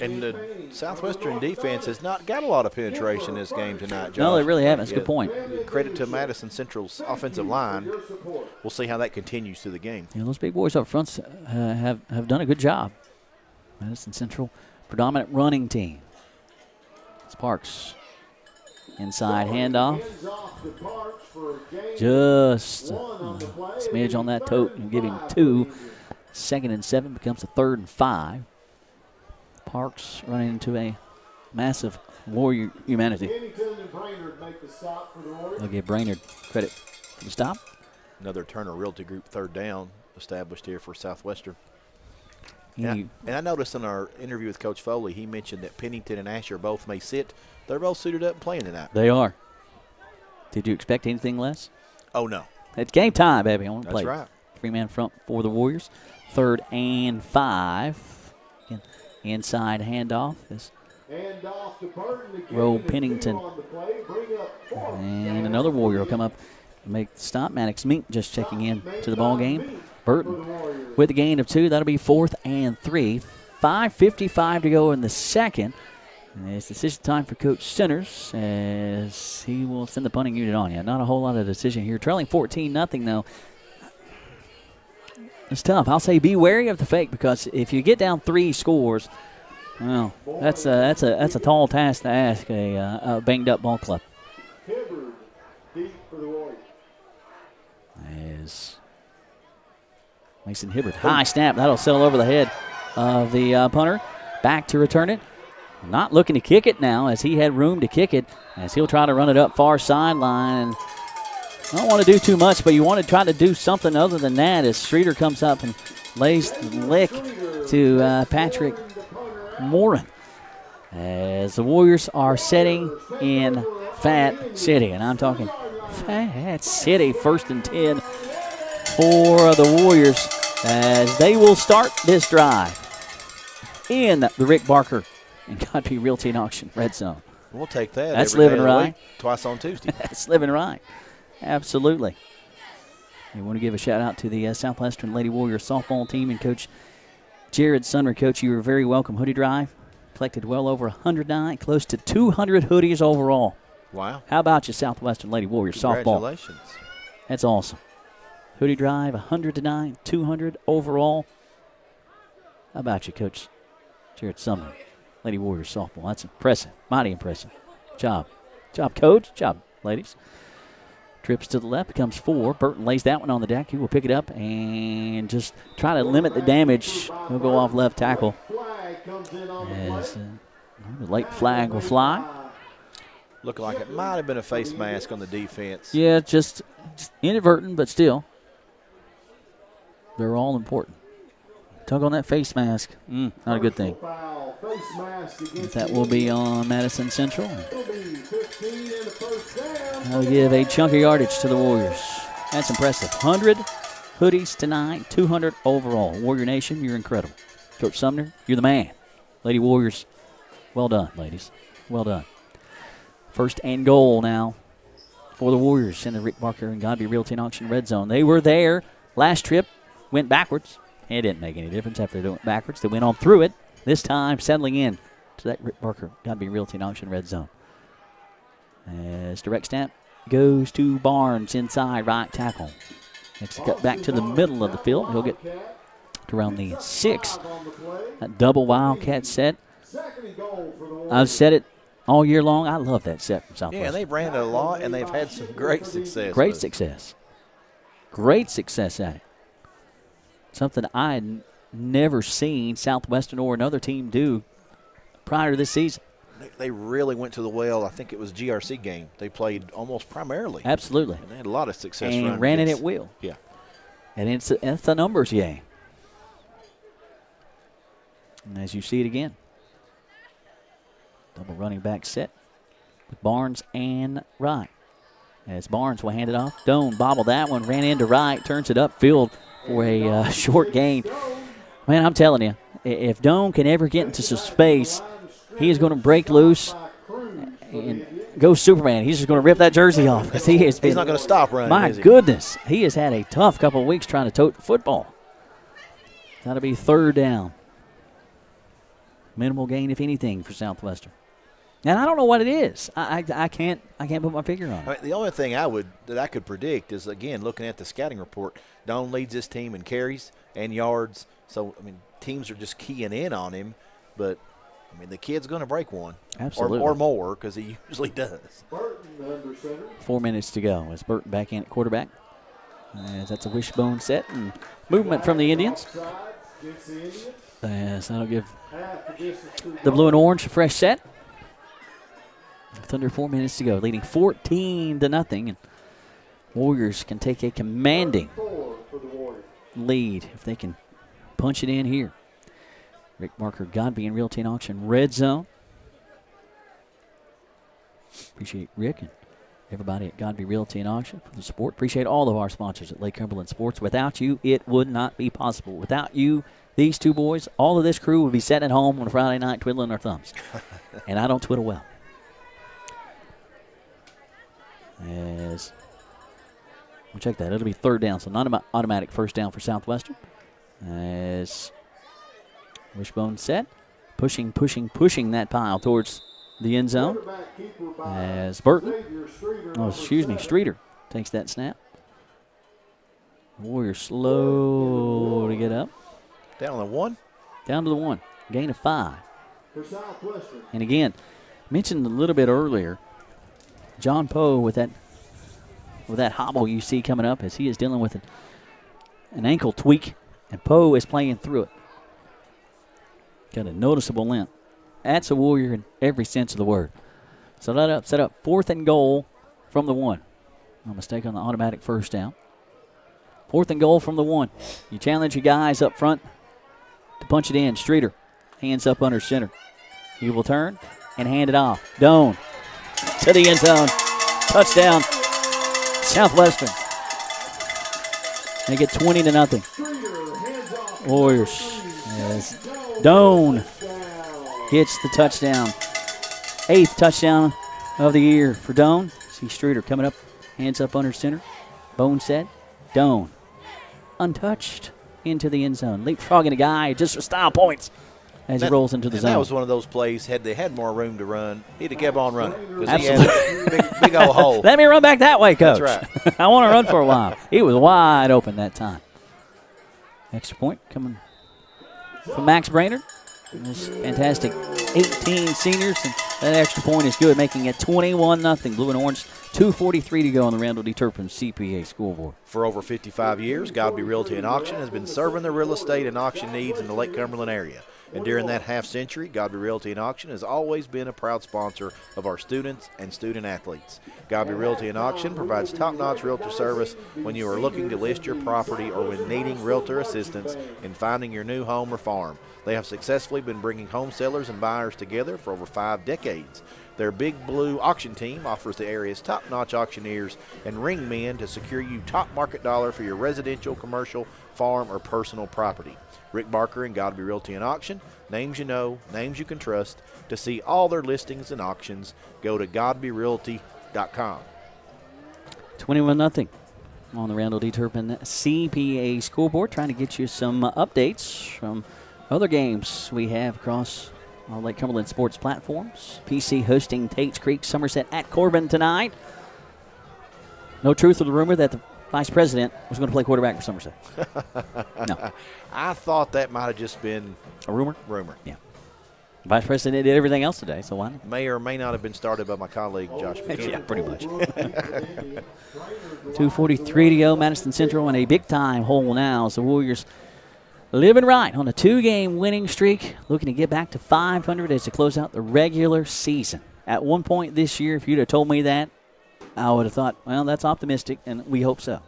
And the Southwestern defense has not got a lot of penetration this game tonight, Josh. No, they really haven't. That's a good point. Credit to Madison Central's offensive line. We'll see how that continues through the game. Those big boys up front have done a good job. Madison Central, predominant running team. Sparks. Inside handoff. Just a smidge on that tote and give him 2. 2nd and 7 becomes a 3rd and 5. Parks running into a massive Warrior humanity. They'll give Brainerd credit for the stop. Another Turner Realty Group 3rd down established here for Southwestern. And I noticed in our interview with Coach Foley, he mentioned that Pennington and Asher both may sit. They're both suited up and playing tonight. They are. Did you expect anything less? Oh, no. It's game time, baby. I want to play. That's right. 3-man front for the Warriors. 3rd and 5. Again, inside handoff. This Roe Pennington. And another Warrior will come up and make the stop. Maddox Mink just checking in to the ball game. Burton with a gain of 2. That'll be 4th and 3. 5:55 to go in the second. And it's decision time for Coach Centers as he will send the punting unit on. Yeah, not a whole lot of decision here. Trailing 14-0 though. It's tough. I'll say be wary of the fake because if you get down 3 scores, well, that's a tall task to ask a banged up ball club. As Mason Hibbert, high snap, that'll settle over the head of the punter. Back to return it. Not looking to kick it now as he had room to kick it as he'll try to run it up far sideline. I don't want to do too much, but you want to try to do something other than that as Streeter comes up and lays the lick to Patrick Morin. As the Warriors are setting in Fat City, and I'm talking Fat City, 1st and 10 for the Warriors as they will start this drive in the Rick Barker and Godby Realty and Auction red zone. We'll take that. That's every living day of the right. week, twice on Tuesday. That's living right. Absolutely. We want to give a shout out to the Southwestern Lady Warrior softball team and Coach Jared Sunner. Coach, you were very welcome. Hoodie drive collected well over 100 tonight, close to 200 hoodies overall. Wow. How about you, Southwestern Lady Warrior softball? Congratulations. That's awesome. Hoodie drive, 100 tonight, 200 overall. How about you, Coach Jared Sumner, Lady Warrior softball? That's impressive, mighty impressive. Job, Coach. Job, ladies. Trips to the left, becomes 4. Burton lays that one on the deck. He will pick it up and just try to limit the damage. He'll go off left tackle. As the late flag will fly. Looking like it might have been a face mask on the defense. Yeah, just inadvertent, but still. They're all important. Tug on that face mask. Not a good thing. That will be on Madison Central. That'll give a chunk of yardage to the Warriors. That's impressive. 100 hoodies tonight, 200 overall. Warrior Nation, you're incredible. Coach Sumner, you're the man. Lady Warriors, well done, ladies. Well done. 1st and goal now for the Warriors in the Rick Barker and Godby Realty and Auction red zone. They were there last trip, went backwards. It didn't make any difference after they went backwards. They went on through it, this time settling in to that Rick Barker Godby Realty and Auction red zone. As direct snap goes to Barnes inside right tackle. Next cut back to the middle of the field. He'll get to around the 6. That double Wildcat set. I've said it all year long. I love that set from Southwest. Yeah, they've ran it a lot, and they've had some great success. Great success. Great success at it. Something I had never seen Southwestern or another team do prior to this season. They really went to the well. I think it was GRC game. They played almost primarily. Absolutely. And they had a lot of success. And ran it at will. Yeah. And it's a numbers game. And as you see it again, double running back set with Barnes and Wright. As Barnes will hand it off. Doan bobbled that one, ran into Wright, turns it upfield for a short gain. Man, I'm telling you, if Doan can ever get into some space, He is going to break loose and go Superman. He's just going to rip that jersey off because he's not going to stop running. My goodness, he has had a tough couple of weeks trying to tote the football. Got to be third down. Minimal gain, if anything, for Southwestern. And I don't know what it is. I can't put my finger on it. I mean, the only thing that I could predict is, again, looking at the scouting report, Doan leads this team in carries and yards. So, I mean, teams are just keying in on him. But, I mean, the kid's going to break one. Absolutely. Or more, because he usually does. 4 minutes to go as Burton back in at quarterback. As that's a wishbone set and movement from the Indians. Yes, that'll give the blue and orange a fresh set. With under 4 minutes to go, leading 14-0. And Warriors can take a commanding lead if they can punch it in here. Rick Barker, Godby and Realty and Auction, red zone. Appreciate Rick and everybody at Godby Realty and Auction for the support. Appreciate all of our sponsors at Lake Cumberland Sports. Without you, it would not be possible. Without you, these two boys, all of this crew would be sitting at home on a Friday night twiddling their thumbs. And I don't twiddle well. As we'll check that. It'll be third down, so not automatic first down for Southwestern. As wishbone set. Pushing that pile towards the end zone. As Burton, Streeter takes that snap. Warriors slow to get up. Down to the 1? Down to the 1. Gain of 5. And again, mentioned a little bit earlier, John Poe with that hobble you see coming up as he is dealing with an ankle tweak, and Poe is playing through it. Got a noticeable limp. That's a Warrior in every sense of the word. So set up 4th and goal from the 1. No mistake on the automatic first down. 4th and goal from the 1. You challenge your guys up front to punch it in. Streeter, hands up under center. He will turn and hand it off. Doan to the end zone. Touchdown, Southwestern. They get 20-0. Warriors. As Doan gets the touchdown. 8th touchdown of the year for Doan. See Streeter coming up, hands up under center. Bone set. Doan untouched into the end zone. Leapfrogging a guy just for style points as he rolls into the zone. That was one of those plays, had they had more room to run, he'd have kept on running. Absolutely. He had a big old hole. Let me run back that way, Coach. That's right. I want to run for a while. He was wide open that time. Extra point coming from Max Brainerd. Those fantastic 18 seniors, and that extra point is good, making it 21-0. Blue and orange, 2:43 to go on the Randall D. Turpin CPA scoreboard. For over 55 years, Godby Realty and Auction has been serving the real estate and auction needs in the Lake Cumberland area. And during that half century, Godby Realty and Auction has always been a proud sponsor of our students and student athletes. Godby Realty and Auction provides top-notch realtor service when you are looking to list your property or when needing realtor assistance in finding your new home or farm. They have successfully been bringing home sellers and buyers together for over 5 decades. Their Big Blue auction team offers the area's top-notch auctioneers and ring men to secure you top market dollar for your residential, commercial, farm, or personal property. Rick Barker and Godby Realty and Auction, names you know, names you can trust. To see all their listings and auctions, go to godbyrealty.com. 21-0 on the Randall D. Turpin CPA scoreboard. Trying to get you some updates from other games we have across all Lake Cumberland sports platforms. PC hosting Tate's Creek Somerset at Corbin tonight. No truth to the rumor that the vice president was going to play quarterback for Somerset. No. I thought that might have just been a rumor. Yeah. Vice president did everything else today, so why not? May or may not have been started by my colleague Josh McKinney. Yeah, pretty much. 2:43 to go. Madison Central in a big-time hole now. So Warriors living right on a 2-game winning streak, looking to get back to 500 as they close out the regular season. At one point this year, if you'd have told me that, I would have thought, well, that's optimistic, and we hope so.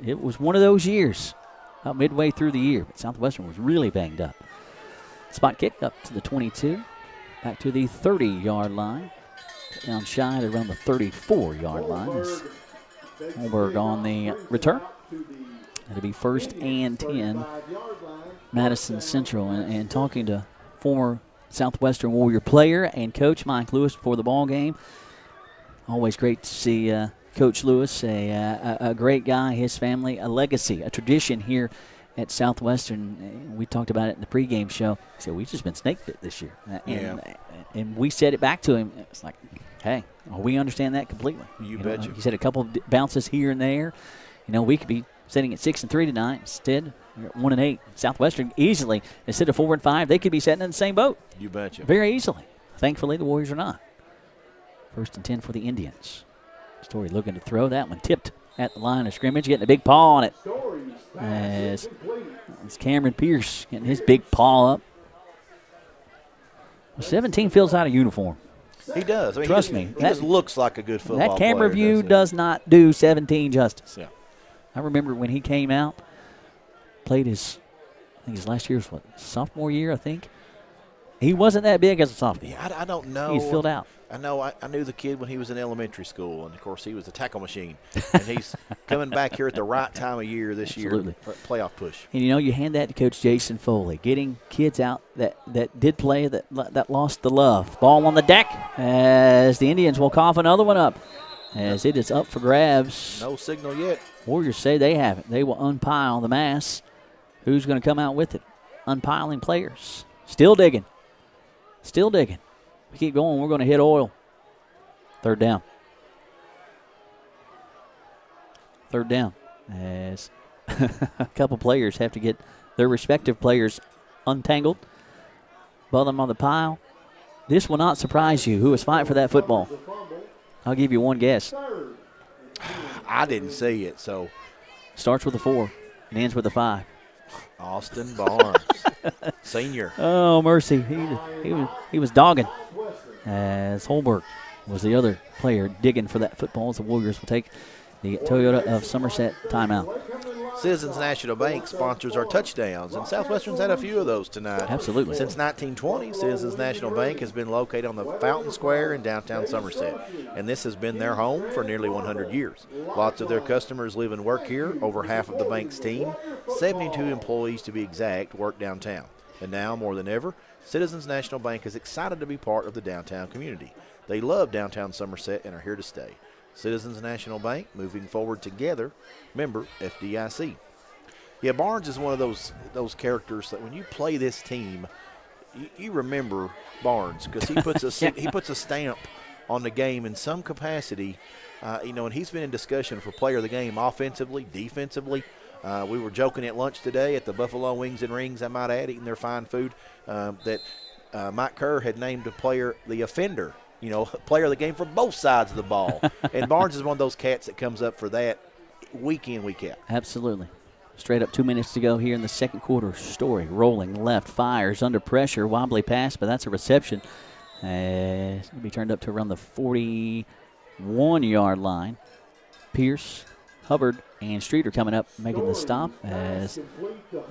It was one of those years, about midway through the year, but Southwestern was really banged up. Spot kick up to the 22, back to the 30-yard line. Down shy at around the 34-yard line is Holberg on the return. It'll be 1st and 10, Madison Central. And talking to former Southwestern Warrior player and coach Mike Lewis before the ball game. Always great to see Coach Lewis, a great guy, his family, a legacy, a tradition here at Southwestern. We talked about it in the pregame show. He said, we've just been snake bit this year. And we said it back to him. It's like, hey, we understand that completely. You betcha. He said a couple of bounces here and there. We could be sitting at 6-3 tonight. Instead, we're at 1-8. Southwestern easily, instead of 4-5, they could be sitting in the same boat. You betcha. Very easily. Thankfully, the Warriors are not. 1st and 10 for the Indians. Story looking to throw that one. Tipped at the line of scrimmage, getting a big paw on it. As Cameron Pierce getting his big paw up. 17 feels out of uniform. He does. Trust me. He just looks like a good football player. That camera view does not do 17 justice. Yeah. I remember when he came out, played his last year's sophomore year, I think. He wasn't that big as a sophomore. Yeah, I don't know. He's filled out. I know. I knew the kid when he was in elementary school, and of course he was a tackle machine. And he's coming back here at the right time of year this year for playoff push. And you hand that to Coach Jason Foley, getting kids out that did play that lost the love. Ball on the deck as the Indians will cough another one up as it is up for grabs. No signal yet. Warriors say they have it. They will unpile the mass. Who's going to come out with it? Unpiling players. Still digging. Still digging. We keep going, we're going to hit oil. 3rd down. 3rd down. As a couple players have to get their respective players untangled. Above them on the pile. This will not surprise you. Who is fighting for that football? I'll give you one guess. I didn't see it, so. Starts with a 4 and ends with a 5. Austin Barnes, senior. Oh, mercy. He was dogging as Holberg was the other player digging for that football as the Warriors will take the Toyota of Somerset timeout. Citizens National Bank sponsors our touchdowns, and Southwestern's had a few of those tonight. Absolutely. Since 1920, Citizens National Bank has been located on the Fountain Square in downtown Somerset, and this has been their home for nearly 100 years. Lots of their customers live and work here. Over half of the bank's team, 72 employees to be exact, work downtown. And now, more than ever, Citizens National Bank is excited to be part of the downtown community. They love downtown Somerset and are here to stay. Citizens National Bank, moving forward together, member FDIC. Yeah, Barnes is one of those characters that when you play this team, you remember Barnes because he puts a stamp on the game in some capacity, and he's been in discussion for player of the game offensively, defensively. We were joking at lunch today at the Buffalo Wings and Rings, I might add, eating their fine food, that Mike Kerr had named a player the offender. Player of the game for both sides of the ball. And Barnes is one of those cats that comes up for that week in, week out. Absolutely. Straight up 2 minutes to go here in the second quarter. Story rolling left, fires under pressure. Wobbly pass, but that's a reception. It's going to be turned up to around the 41-yard line. Pierce, Hubbard, and Streeter coming up making the stop as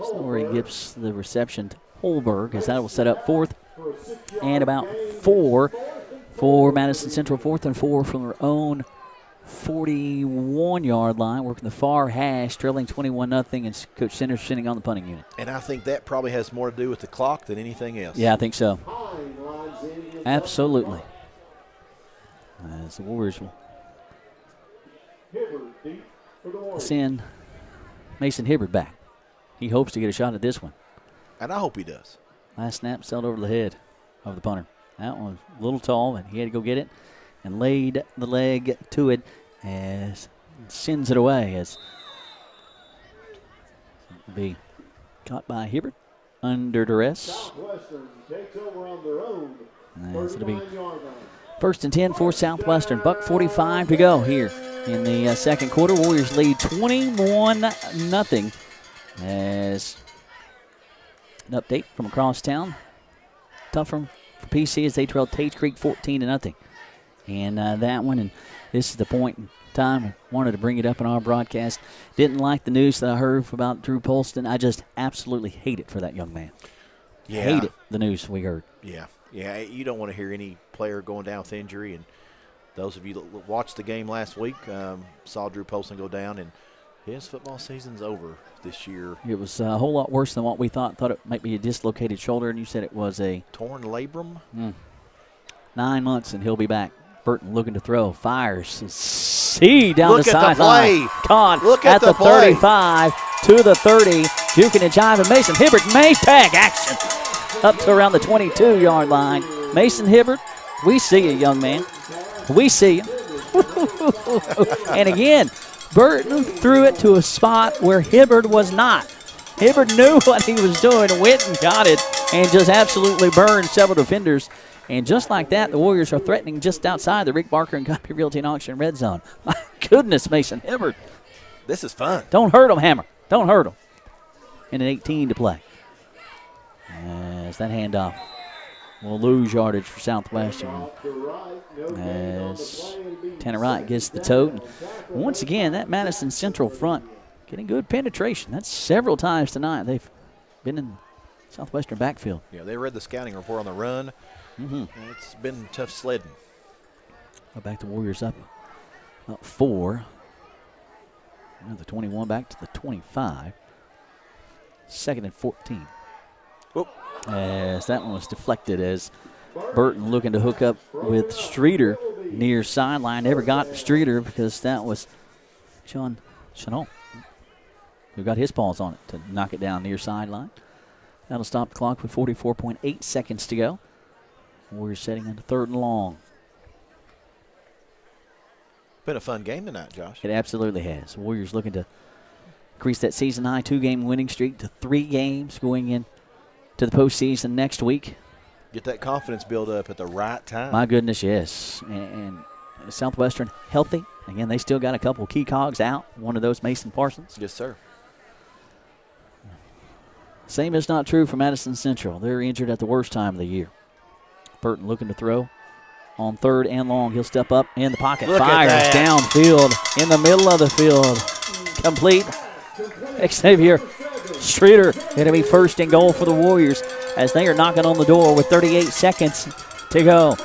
Story gives the reception to Holberg as that will set up 4th and about 4 for Madison Central. 4th and 4 from their own 41-yard line, working the far hash, trailing 21-0, and Coach Sanders sitting on the punting unit. And I think that probably has more to do with the clock than anything else. Yeah, I think so. Absolutely. As the Warriors will send Mason Hibbard back. He hopes to get a shot at this one. And I hope he does. Last snap sailed over the head of the punter. That one was a little tall, and he had to go get it and laid the leg to it as sends it away as it'll be caught by Hibbert under duress. As it'll be 1st and 10 for Southwestern. $1:45 to go here in the second quarter. Warriors lead 21-0 as an update from across town. Tough one for PC as they trail Tates Creek 14-0. And that one, and this is the point in time I wanted to bring it up in our broadcast. Didn't like the news that I heard about Drew Polston. I just absolutely hate it for that young man. Yeah. Hate it, the news we heard. Yeah, you don't want to hear any player going down with injury. And those of you that watched the game last week saw Drew Polston go down. And His football season's over this year. It was a whole lot worse than what we thought. Thought it might be a dislocated shoulder, and you said it was a Torn labrum. 9 months, and he'll be back. Burton looking to throw, fires. See down Look the at the sideline. play. Caught Look at at the the play. 35 to the 30. Juking and jiving. Mason Hibbert, Maytag action up to around the 22-yard line. Mason Hibbert, we see you, young man. We see you. And again, Burton threw it to a spot where Hibbert was not. Hibbert knew what he was doing, went and got it, and just absolutely burned several defenders. And just like that, the Warriors are threatening just outside the Rick Barker and Godby Realty and Auction red zone. My goodness, Mason Hibbert. This is fun. Don't hurt him, Hammer. Don't hurt him. And an 18 to play. As that handoff will lose yardage for Southwestern. As Tanner Wright gets the tote. And once again, that Madison Central front getting good penetration. That's several times tonight. They've been in Southwestern backfield. Yeah, they read the scouting report on the run. It's been tough sledding. Back to Warriors up 4. Now the 21 back to the 25. 2nd and 14. Whoop. As that one was deflected as Burton looking to hook up with Streeter near sideline. Never got Streeter because that was Sean Chanel who got his paws on it to knock it down near sideline. That'll stop the clock with 44.8 seconds to go. Warriors setting into 3rd and long. Been a fun game tonight, Josh. It absolutely has. Warriors looking to increase that season high 2-game winning streak to 3 games going in to the postseason next week. Get that confidence build up at the right time. My goodness, yes. And Southwestern healthy. Again, they still got a couple key cogs out. One of those, Mason Parsons. Yes, sir. Same is not true for Madison Central. They're injured at the worst time of the year. Burton looking to throw on 3rd and long. He'll step up in the pocket. Look fires at that. downfield in the middle of the field. Complete. Xavier Streeter going to be 1st and goal for the Warriors as they are knocking on the door with 38 seconds to go.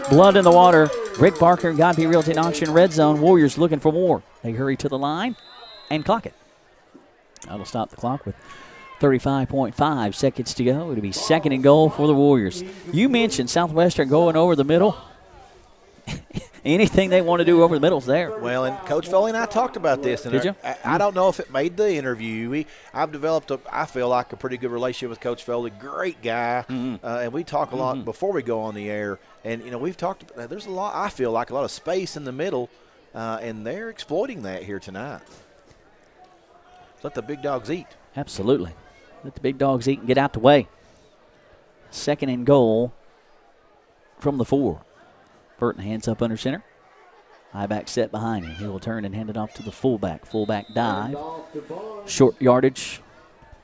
Blood in the water. Rick Barker and Godby Realty and Auction red zone. Warriors looking for more. They hurry to the line and clock it. That'll stop the clock with 35.5 seconds to go. It'll be 2nd and goal for the Warriors. You mentioned Southwestern going over the middle. Anything they want to do over the middle is there. Well, and Coach Foley and I talked about this. And Did you? I don't know if it made the interview. I've developed, I feel like, a pretty good relationship with Coach Foley. Great guy. And we talk a lot before we go on the air. And, you know, we've talked – there's a lot – I feel like a lot of space in the middle, and they're exploiting that here tonight. Let the big dogs eat. Absolutely. Let the big dogs eat and get out the way. 2nd and goal from the 4. Burton hands up under center. High back set behind him. He will turn and hand it off to the fullback. Fullback dive. Short yardage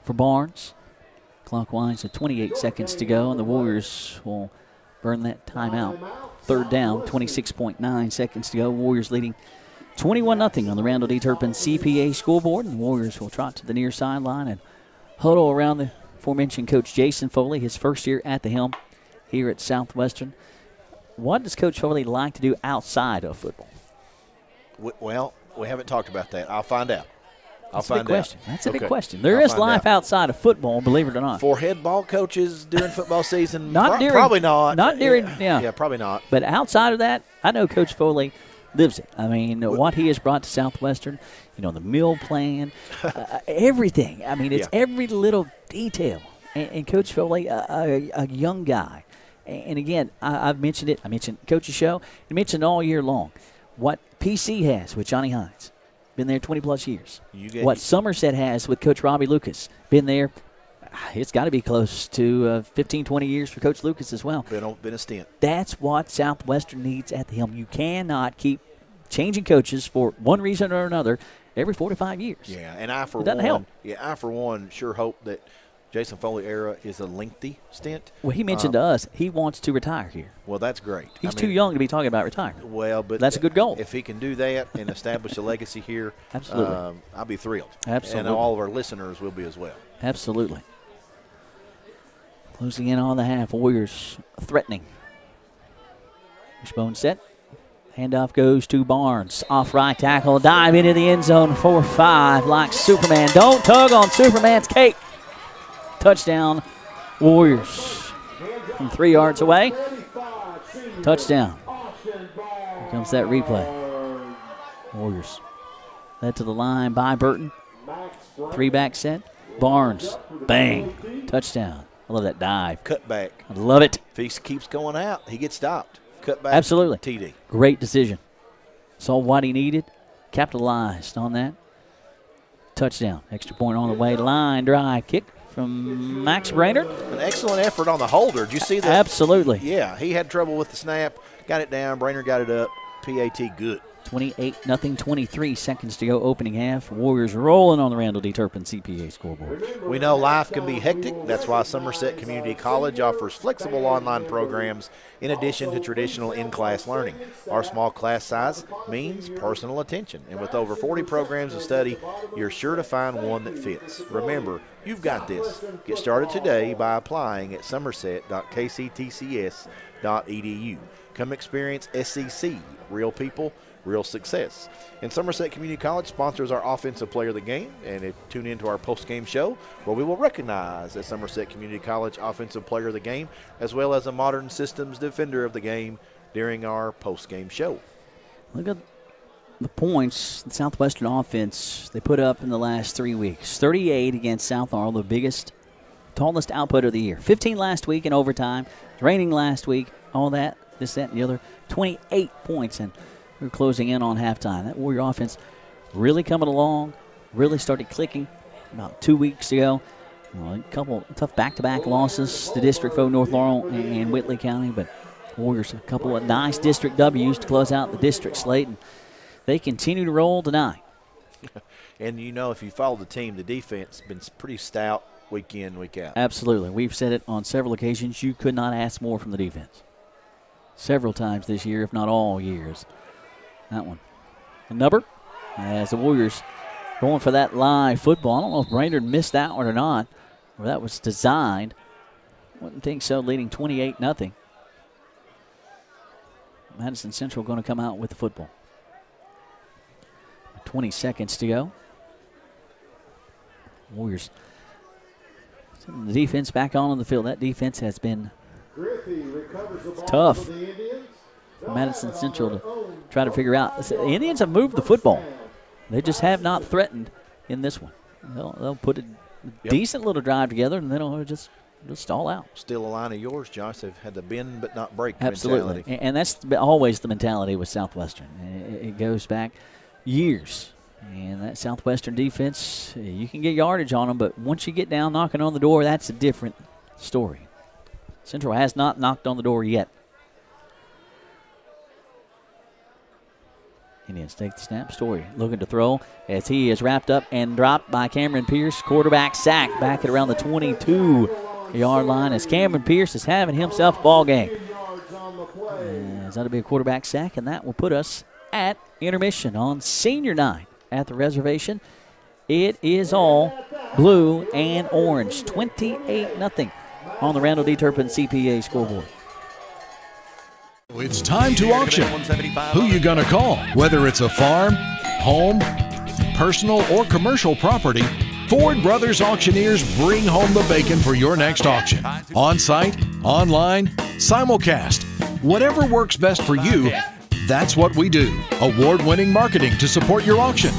for Barnes. Clock winds at 28 seconds to go, and the Warriors will burn that timeout. 3rd down, 26.9 seconds to go. Warriors leading 21-0 on the Randall D. Turpin CPA scoreboard, and the Warriors will trot to the near sideline and huddle around the aforementioned Coach Jason Foley, his first year at the helm here at Southwestern. What does Coach Foley like to do outside of football? Well, we haven't talked about that. I'll find out. That's a big question. That's a big question. There is life outside of football, believe it or not. For head ball coaches during football season, probably not. Not during, yeah, probably not. But outside of that, I know Coach Foley lives it. I mean, what he has brought to Southwestern, you know, the meal plan, everything. I mean, it's every little detail. And Coach Foley, a young guy. And again, I've mentioned it. I mentioned Coach's show. I mentioned all year long what PC has with Johnny Hines. Been there 20-plus years. What Somerset has with Coach Robbie Lucas. Been there, it's got to be close to 15, 20 years for Coach Lucas as well. Been a stint. That's what Southwestern needs at the helm. You cannot keep changing coaches for one reason or another every 4 to 5 years. Yeah, and I for one sure hope that Jason Foley era is a lengthy stint. Well, he mentioned to us he wants to retire here. Well, that's great. He's too young to be talking about retirement. Well, but that's a good goal. If he can do that and establish a legacy here, absolutely, I'll be thrilled. Absolutely, and all of our listeners will be as well. Absolutely. Closing in on the half, Warriors threatening. Wishbone set, Handoff goes to Barnes. Off right tackle, dive into the end zone for 5 like Superman. Don't tug on Superman's cape. Touchdown, Warriors. From 3 yards away. Touchdown. Here comes that replay. Warriors led to the line by Burton. 3-back set. Barnes. Bang. Touchdown. I love that dive. Cut back. I love it. If he keeps going out, he gets stopped. Cut back. Absolutely. TD. Great decision. Saw what he needed. Capitalized on that. Touchdown. Extra point on the way. Line drive kick from Max Brainerd. An excellent effort on the holder. Did you see that? Absolutely. Yeah, he had trouble with the snap. Got it down. Brainerd got it up. PAT good. 28-0, 23 seconds to go opening half. Warriors rolling on the Randall D. Turpin CPA scoreboard. We know life can be hectic. That's why Somerset Community College offers flexible online programs in addition to traditional in-class learning. Our small class size means personal attention. And with over 40 programs of study, you're sure to find one that fits. Remember, you've got this. Get started today by applying at somerset.kctcs.edu. Come experience SCC, real people, real success. And Somerset Community College sponsors our Offensive Player of the Game, and tune into our post-game show where we will recognize a Somerset Community College Offensive Player of the Game as well as a Modern Systems Defender of the Game during our post-game show. Look at the points the Southwestern offense they put up in the last 3 weeks. 38 against South Arl, the biggest, tallest output of the year. 15 last week in overtime, raining last week, all that, this, that, and the other. 28 points, and we're closing in on halftime. That Warrior offense really coming along, really started clicking about 2 weeks ago. A couple tough back-to-back losses to District 4, North Laurel and Whitley County, but Warriors a couple of nice district W's to close out the district slate, and they continue to roll tonight. And, you know, if you follow the team, the defense has been pretty stout week in, week out. Absolutely. We've said it on several occasions. You could not ask more from the defense. Several times this year, if not all years. That one. A number as the Warriors going for that live football. I don't know if Brainerd missed that one or not, or that was designed. Wouldn't think so, leading 28-0. Madison Central going to come out with the football. 20 seconds to go. Warriors sending the defense back on the field. That defense has been tough. Madison Central to try to figure out. The Indians have moved the football. They just have not threatened in this one. They'll put a decent little drive together, and then they'll just stall out. Still a line of yours, Josh. They've had the bend but not break Absolutely. mentality. And that's always the mentality with Southwestern. It goes back years. And that Southwestern defense, you can get yardage on them, but once you get down knocking on the door, that's a different story. Central has not knocked on the door yet. Indians take the snap. Story looking to throw as he is wrapped up and dropped by Cameron Pierce. Quarterback sack back at around the 22-yard line as Cameron Pierce is having himself a ball game. As that'll be a quarterback sack, and that will put us at intermission on senior night at the reservation. It is all blue and orange. 28-0 on the Randall D. Turpin CPA scoreboard. It's time to auction. Who you gonna call? Whether it's a farm, home, personal, or commercial property, Ford Brothers Auctioneers bring home the bacon for your next auction. On-site, online, simulcast. Whatever works best for you, that's what we do. Award-winning marketing to support your auction.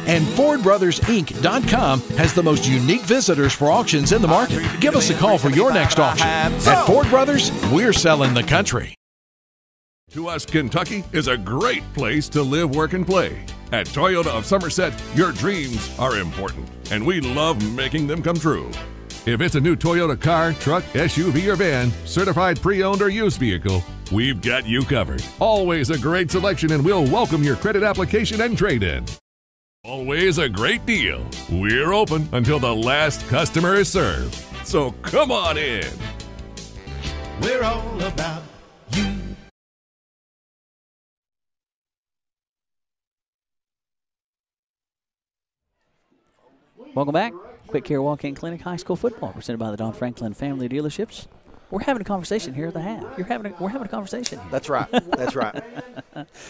And FordBrothersInc.com has the most unique visitors for auctions in the market. Give us a call for your next auction. At Ford Brothers, we're selling the country. To us, Kentucky is a great place to live, work, and play. At Toyota of Somerset, your dreams are important, and we love making them come true. If it's a new Toyota car, truck, SUV, or van, certified pre-owned or used vehicle, we've got you covered. Always a great selection, and we'll welcome your credit application and trade-in. Always a great deal. We're open until the last customer is served. So come on in. We're all about you. Welcome back. Quick Care Walk-In Clinic High School Football presented by the Don Franklin Family Dealerships. We're having a conversation here at the half. We're having a conversation here. That's right. That's right.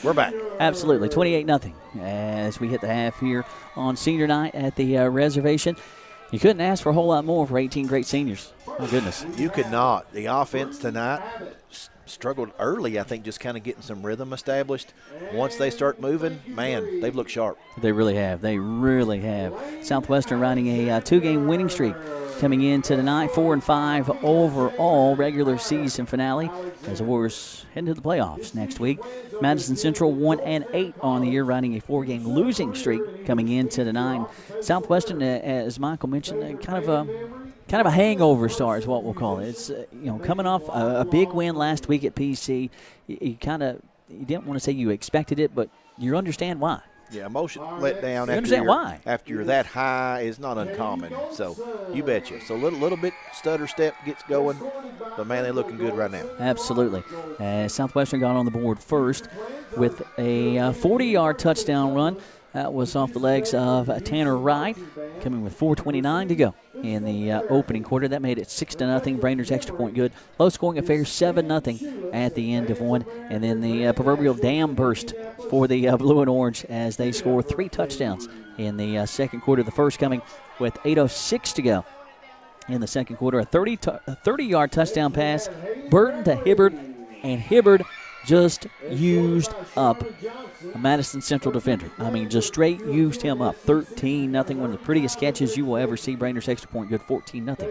We're back. Absolutely. 28-0 as we hit the half here on senior night at the reservation. You couldn't ask for a whole lot more for 18 great seniors. My goodness. You could not. The offense tonight struggled early, I think, just kind of getting some rhythm established. Once they start moving, man, they've looked sharp. They really have. They really have. Southwestern riding a 2-game winning streak coming into tonight, 4-5 overall regular season finale as the Warriors head into the playoffs next week. Madison Central 1-8 on the year, riding a 4-game losing streak coming into tonight. Southwestern, as Michael mentioned, kind of a hangover start is what we'll call it. It's coming off a big win last week at PC. You didn't want to say you expected it, but you understand why. Yeah, emotion let down after you're that high is not uncommon. So you betcha. So a little bit stutter step gets going, but man, they're looking good right now. Absolutely. Southwestern got on the board first with a 40-yard touchdown run. That was off the legs of Tanner Wright, coming with 4:29 to go in the opening quarter. That made it 6-0. Brainerd's extra point good. Low-scoring affair, 7-0 at the end of one. And then the proverbial dam burst for the blue and orange as they score 3 touchdowns in the second quarter. The first coming with 8:06 to go in the second quarter. A 30-yard touchdown pass, Burton to Hibbard, and Hibbard just used up a Madison Central defender. I mean, just straight used him up. 13-0, one of the prettiest catches you will ever see. Brainerd's extra point good, 14-0.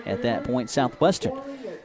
At that point, Southwestern,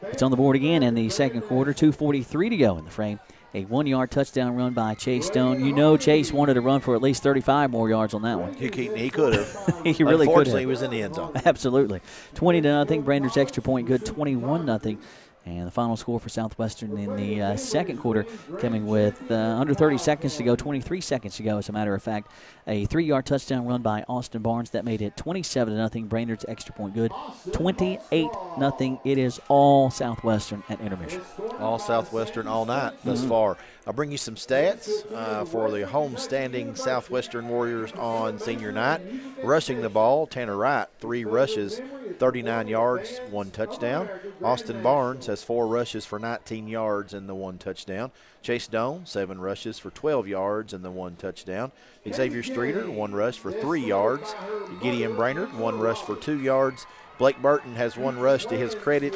it's on the board again in the second quarter, 2:43 to go in the frame. A 1-yard touchdown run by Chase Stone. You know Chase wanted to run for at least 35 more yards on that one. He could have. He really could have. Unfortunately, he was in the end zone. Absolutely. 20-0. Brainerd's extra point good, 21-0. And the final score for Southwestern in the second quarter coming with under 30 seconds to go, 23 seconds to go, as a matter of fact. A 3-yard touchdown run by Austin Barnes. That made it 27-0. Brainerd's extra point good, 28-0. It is all Southwestern at intermission. All Southwestern all night thus far. I'll bring you some stats for the home-standing Southwestern Warriors on senior night. Rushing the ball, Tanner Wright, 3 rushes, 39 yards, 1 touchdown. Austin Barnes has 4 rushes for 19 yards and the 1 touchdown. Chase Doan, 7 rushes for 12 yards and the 1 touchdown. Xavier Streeter, 1 rush for 3 yards. Gideon Brainerd, 1 rush for 2 yards. Blake Burton has 1 rush to his credit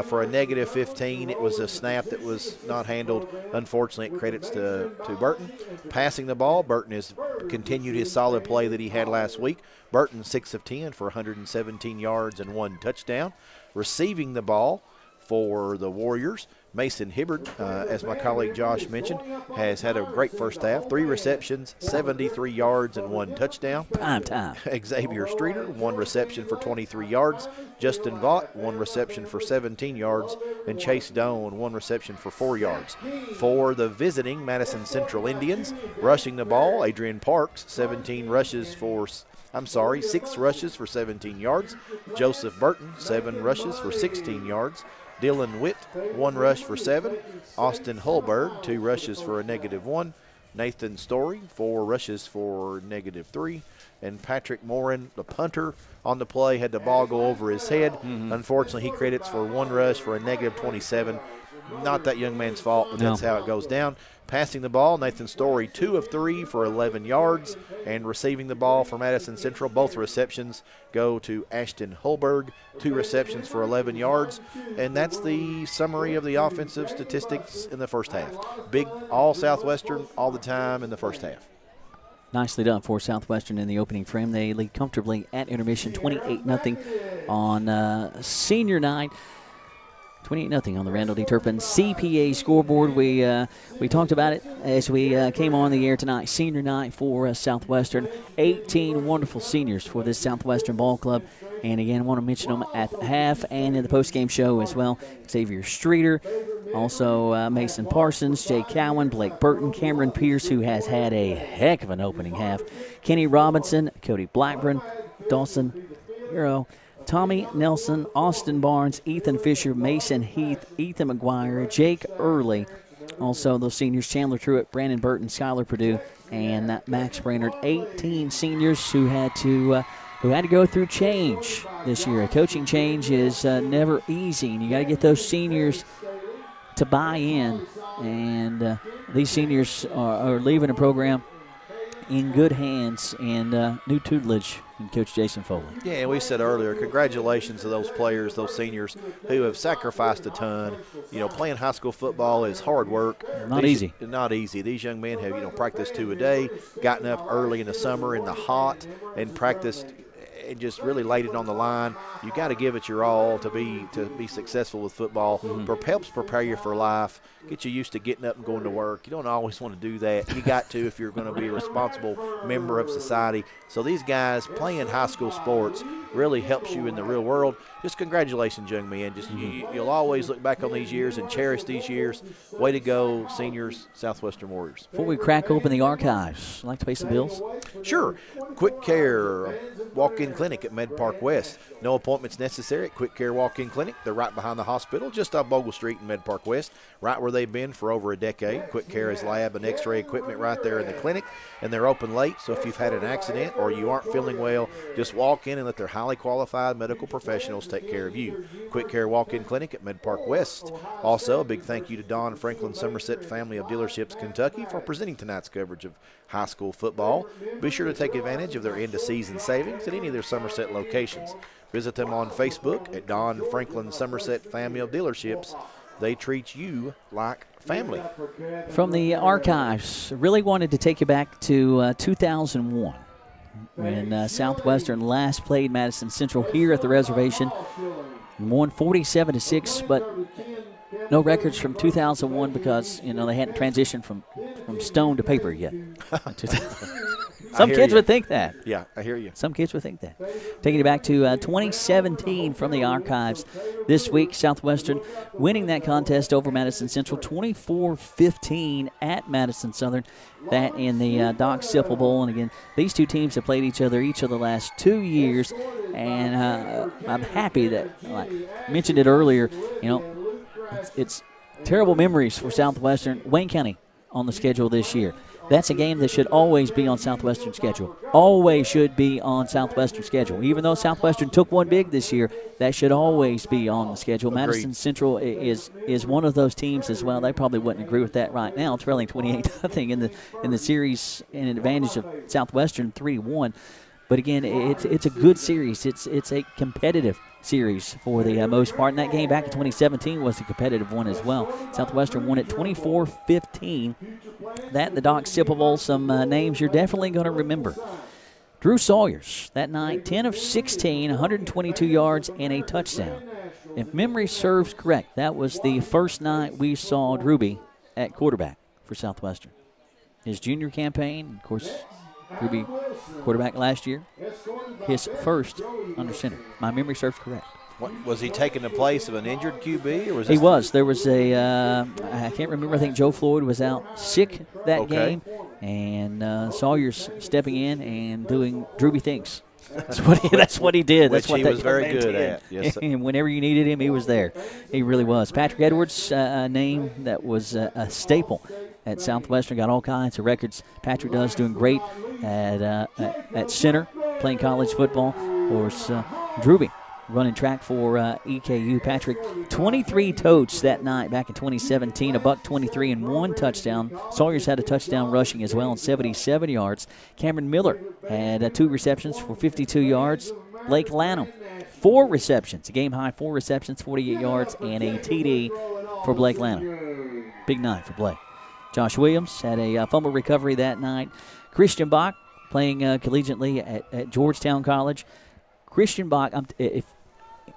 for a negative 15. It was a snap that was not handled. Unfortunately, it credits to Burton. Passing the ball, Burton has continued his solid play that he had last week. Burton 6 of 10 for 117 yards and 1 touchdown. Receiving the ball for the Warriors, Mason Hibbard, as my colleague Josh mentioned, has had a great first half. 3 receptions, 73 yards, and 1 touchdown. Time. Xavier Streeter, 1 reception for 23 yards. Justin Vaught, 1 reception for 17 yards. And Chase Doan, 1 reception for 4 yards. For the visiting Madison Central Indians, rushing the ball, Adrian Parks, 6 rushes for 17 yards. Joseph Burton, 7 rushes for 16 yards. Dylan Witt, 1 rush for 7. Austin Hulberg, 2 rushes for a negative 1. Nathan Story, 4 rushes for negative 3. And Patrick Morin, the punter on the play, had the ball go over his head. Unfortunately, he credits for 1 rush for a negative 27. Not that young man's fault, but that's how it goes down. Passing the ball, Nathan Story, 2 of 3 for 11 yards. And receiving the ball for Madison Central, both receptions go to Ashton Hulberg, 2 receptions for 11 yards. And that's the summary of the offensive statistics in the first half. Big all Southwestern all the time in the first half. Nicely done for Southwestern in the opening frame. They lead comfortably at intermission, 28-0 on senior night. 28-0 on the Randall D. Turpin CPA scoreboard. We talked about it as we came on the air tonight. Senior night for Southwestern. 18 wonderful seniors for this Southwestern ball club. And again, I want to mention them at the half and in the postgame show as well. Xavier Streeter, also Mason Parsons, Jay Cowan, Blake Burton, Cameron Pierce, who has had a heck of an opening half, Kenny Robinson, Cody Blackburn, Dawson Hero, Tommy Nelson, Austin Barnes, Ethan Fisher, Mason Heath, Ethan McGuire, Jake Early. Also those seniors, Chandler Truitt, Brandon Burton, Skylar Purdue, and Max Brainerd. 18 seniors who had to who had to go through change this year. A coaching change is never easy, and you got to get those seniors to buy in. And these seniors are leaving a program in good hands and new tutelage in Coach Jason Foley. Yeah, and we said earlier, congratulations to those players, those seniors who have sacrificed a ton. You know, playing high school football is hard work. Not easy. Not easy. These young men have, practiced 2 a day, gotten up early in the summer in the hot, and practiced and just really laid it on the line. You got to give it your all to be successful with football. Helps prepare you for life, get you used to getting up and going to work. You don't always want to do that. You got to if you're going to be a responsible member of society. So these guys playing high school sports really helps you in the real world. Just congratulations, young men. Just you'll always look back on these years and cherish these years. Way to go, seniors, Southwestern Warriors. Before we crack open the archives, like to pay some bills? Sure. Quick Care Walk-In Clinic at Med Park West. No appointments necessary at Quick Care Walk-In Clinic. They're right behind the hospital, just off Bogle Street in Med Park West, right where they've been for over a decade. Quick Care has lab and x-ray equipment right there in the clinic, and they're open late, so if you've had an accident or you aren't feeling well, just walk in and let their highly qualified medical professionals take care of you. Quick Care Walk-In Clinic at Med Park West. Also, a big thank you to Don Franklin Somerset Family of Dealerships Kentucky for presenting tonight's coverage of high school football. Be sure to take advantage of their end-of-season savings at any of their Somerset locations. Visit them on Facebook at Don Franklin Somerset Family of Dealerships. They treat you like family. From the archives, really wanted to take you back to 2001 when Southwestern last played Madison Central here at the reservation and won 47-6, but no records from 2001 because, they hadn't transitioned from stone to paper yet. Some kids would think that. Yeah, I hear you. Some kids would think that. Taking you back to 2017 from the archives. This week, Southwestern winning that contest over Madison Central, 24-15 at Madison Southern. That in the Doc Sipple Bowl. And again, these two teams have played each other each of the last 2 years. And I'm happy that, like I mentioned it earlier, it's terrible memories for Southwestern. Wayne County on the schedule this year. That's a game that should always be on Southwestern's schedule. Always should be on Southwestern's schedule. Even though Southwestern took one big this year, that should always be on the schedule. Agreed. Madison Central is one of those teams as well. They probably wouldn't agree with that right now, trailing 28-0 in the series in an advantage of Southwestern 3-1. But again, it's a good series. It's a competitive series for the most part. And that game back in 2017 was a competitive one as well. Southwestern won it 24-15. That the Doc Sipple Bowl, some names you're definitely going to remember. Drew Sawyers that night, 10 of 16, 122 yards and a touchdown. If memory serves correct, that was the first night we saw Drewby at quarterback for Southwestern. His junior campaign, of course, Drewby quarterback last year, his first under center. My memory serves correct. What, was he taking the place of an injured QB? Or was he was. There was I can't remember, I think Joe Floyd was out sick that game, and Sawyers stepping in and doing Drewby things. That's what he did. Which that's what he was very good at. Yes. And whenever you needed him, he was there. He really was. Patrick Edwards, a name that was a staple at Southwestern, got all kinds of records. Patrick does doing great at center, playing college football. Of course, Drewby running track for EKU. Patrick, 23 totes that night back in 2017, $123 and 1 touchdown. Sawyers had a touchdown rushing as well, and 77 yards. Cameron Miller had 2 receptions for 52 yards. Blake Lanham, 4 receptions, a game high, 4 receptions, 48 yards, and a TD for Blake Lanham. Big night for Blake. Josh Williams had a fumble recovery that night. Christian Bach playing collegiately at Georgetown College. Christian Bach, if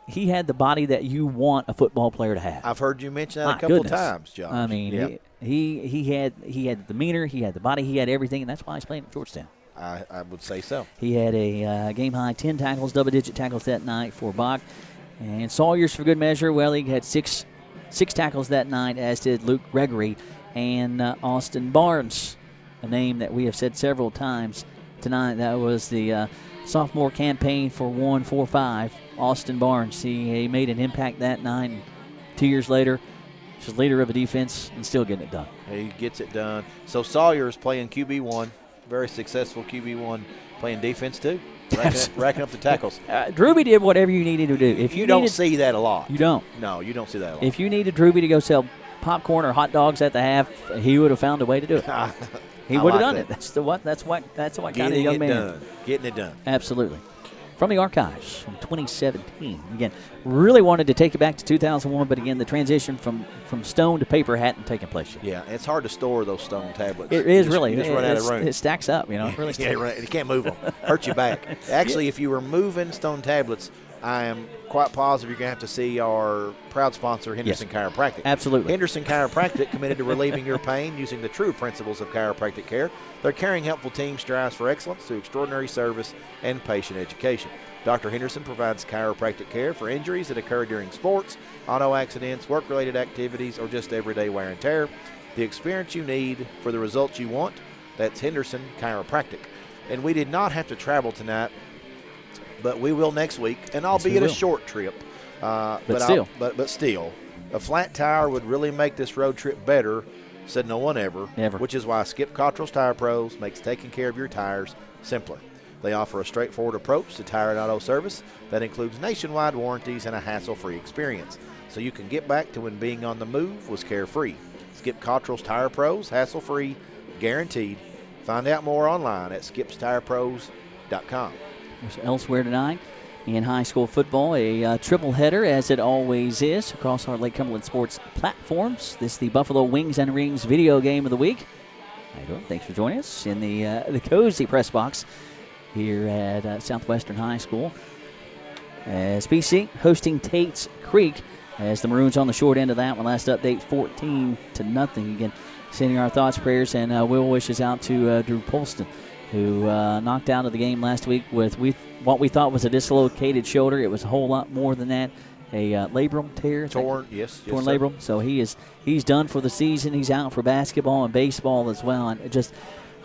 he had the body that you want a football player to have. I've heard you mention that a couple of times, Josh. I mean, he had the demeanor, he had the body, he had everything, and that's why he's playing at Georgetown. I would say so. He had a game-high 10 tackles, double-digit tackles that night for Bach. And Sawyers, for good measure, well, he had six tackles that night, as did Luke Gregory and Austin Barnes, a name that we have said several times tonight. That was the sophomore campaign for 145. Austin Barnes, he made an impact that night. And 2 years later, he's the leader of a defense and still getting it done. He gets it done. So Sawyer's playing QB1 very successful QB1 playing defense too, racking up the tackles. Drewby did whatever you needed to do. If you don't see that a lot. You don't. No, you don't see that a lot. If you needed Drewby to go sell popcorn or hot dogs at the half, he would have found a way to do it. He would have done it. That's what kind of young man. Getting it done. Absolutely. From the archives from 2017. Again, really wanted to take it back to 2001, but again, the transition from stone to paper hadn't taken place yet. Yeah, it's hard to store those stone tablets. It is really. You just run out of room. It stacks up, you know. It really yeah, right. You can't move them. Hurt your back. Actually, if you were moving stone tablets, I am quite positive you're going to have to see our proud sponsor, Henderson Chiropractic. Absolutely. Henderson Chiropractic, committed to relieving your pain using the true principles of chiropractic care. Their caring, helpful team strives for excellence through extraordinary service and patient education. Dr. Henderson provides chiropractic care for injuries that occur during sports, auto accidents, work-related activities, or just everyday wear and tear. The experience you need for the results you want, that's Henderson Chiropractic. And we did not have to travel tonight, but we will next week, and albeit a short trip. But still, a flat tire would really make this road trip better, said no one ever. Never. Which is why Skip Cottrell's Tire Pros makes taking care of your tires simpler. They offer a straightforward approach to tire and auto service that includes nationwide warranties and a hassle-free experience, so you can get back to when being on the move was carefree. Skip Cottrell's Tire Pros, hassle-free, guaranteed. Find out more online at skipstirepros.com. Elsewhere tonight in high school football, a triple header, as it always is, across our Lake Cumberland Sports platforms. This is the Buffalo Wings and Rings video game of the week. How you doing? Thanks for joining us in the cozy press box here at Southwestern High School. As BC hosting Tate's Creek, as the Maroons on the short end of that one. Last update, 14-0. Again, sending our thoughts, prayers, and well wishes out to Drew Polston, who knocked out of the game last week with what we thought was a dislocated shoulder. It was a whole lot more than that. A labrum tear. Torn labrum. So he's done for the season. He's out for basketball and baseball as well. And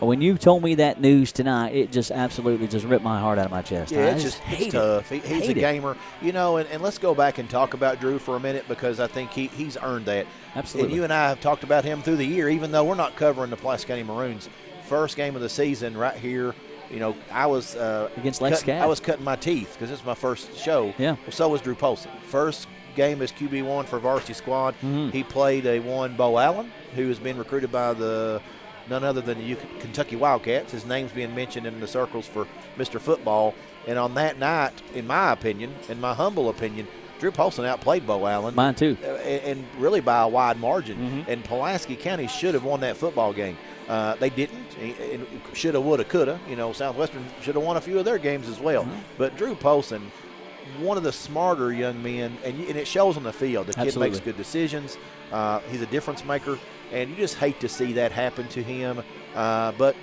when you told me that news tonight, it just absolutely just ripped my heart out of my chest. Yeah, it's tough. He's a gamer. You know, and let's go back and talk about Drew for a minute, because I think he's earned that. Absolutely. And you and I have talked about him through the year, even though we're not covering the Pulaski County Maroons. First game of the season right here, you know, I was against Lex Scab. I was cutting my teeth because this is my first show. Yeah. Well, so was Drew Polston. First game as QB1 for varsity squad. Mm-hmm. He played Bo Allen, who has been recruited by none other than the Kentucky Wildcats. His name's being mentioned in the circles for Mr. Football. And on that night, in my opinion, in my humble opinion, Drew Polston outplayed Bo Allen. Mine too. And really by a wide margin. Mm-hmm. And Pulaski County should have won that football game. They didn't. Shoulda, woulda, coulda. You know, Southwestern should have won a few of their games as well. Mm-hmm. But Drew Polston, one of the smarter young men, and it shows on the field. The kid makes good decisions. He's a difference maker, and you just hate to see that happen to him. But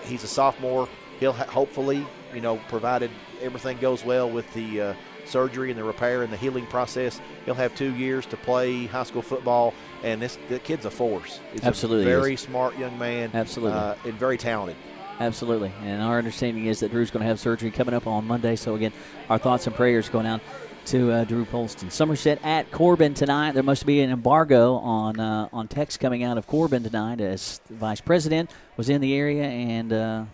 he's a sophomore. He'll hopefully, you know, provided everything goes well with the surgery and the repair and the healing process, he'll have 2 years to play high school football. And the kid's a force. He's Absolutely a very smart young man. Absolutely. And very talented. Absolutely. And our understanding is that Drew's going to have surgery coming up on Monday. So, again, our thoughts and prayers going out to Drew Polston. Somerset at Corbin tonight. There must be an embargo on text coming out of Corbin tonight, as the vice president was in the area, and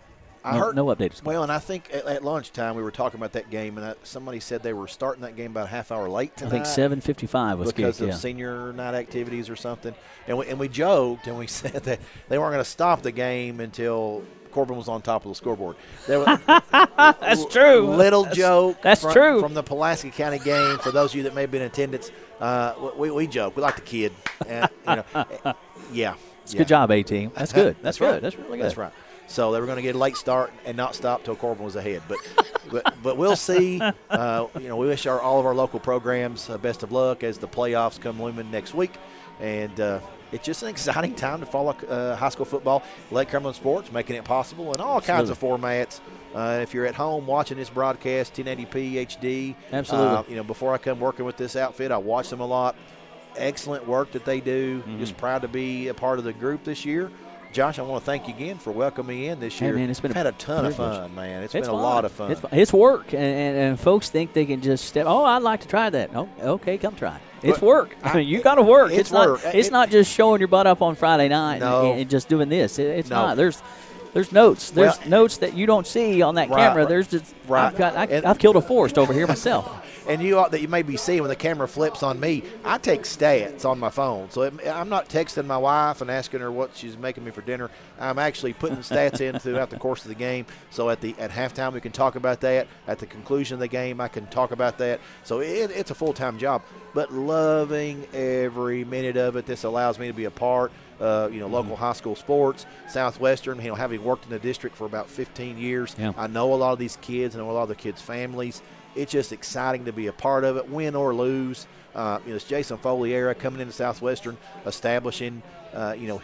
I heard no updates. Well, and I think at lunchtime we were talking about that game, and somebody said they were starting that game about a half hour late tonight. I think 7:55 was because of senior night activities or something. And we joked and we said that they weren't going to stop the game until Corbin was on top of the scoreboard. That's true. Little joke. That's true. From the Pulaski County game, for those of you that may have been in attendance, we joke. We like the kid. And, you know, yeah. Good job, A-Team. That's good. That's good. Right. That's really good. That's right. So they were going to get a late start and not stop till Corbin was ahead. But we'll see. You know, we wish all of our local programs best of luck as the playoffs come looming next week. And it's just an exciting time to follow high school football. Lake Cumberland Sports making it possible in all kinds of formats. If you're at home watching this broadcast, 1080p HD. Absolutely. You know, before I come working with this outfit, I watch them a lot. Excellent work that they do. Mm-hmm. Just proud to be a part of the group this year. Josh, I want to thank you again for welcoming me in this year. Hey, man, it's been had a ton of fun, man. It's been a lot of fun. It's work, and folks think they can just step. Oh, I'd like to try that. Oh, okay, come try it. It's work. I mean, you got to work. It's work. It's not just showing your butt up on Friday night No. and just doing this. It's No. not. There's There's notes. There's notes that you don't see on that camera. There's just I've killed a forest over here myself. And that you may be seeing when the camera flips on me, I take stats on my phone. So I'm not texting my wife and asking her what she's making me for dinner. I'm actually putting stats in throughout the course of the game. So at halftime we can talk about that. At the conclusion of the game I can talk about that. So it's a full-time job. But loving every minute of it. This allows me to be a part. Local high school sports, Southwestern, having worked in the district for about 15 years, I know a lot of these kids, I know a lot of the kids' families. It's just exciting to be a part of it, win or lose. It's Jason Foley era coming into Southwestern, establishing,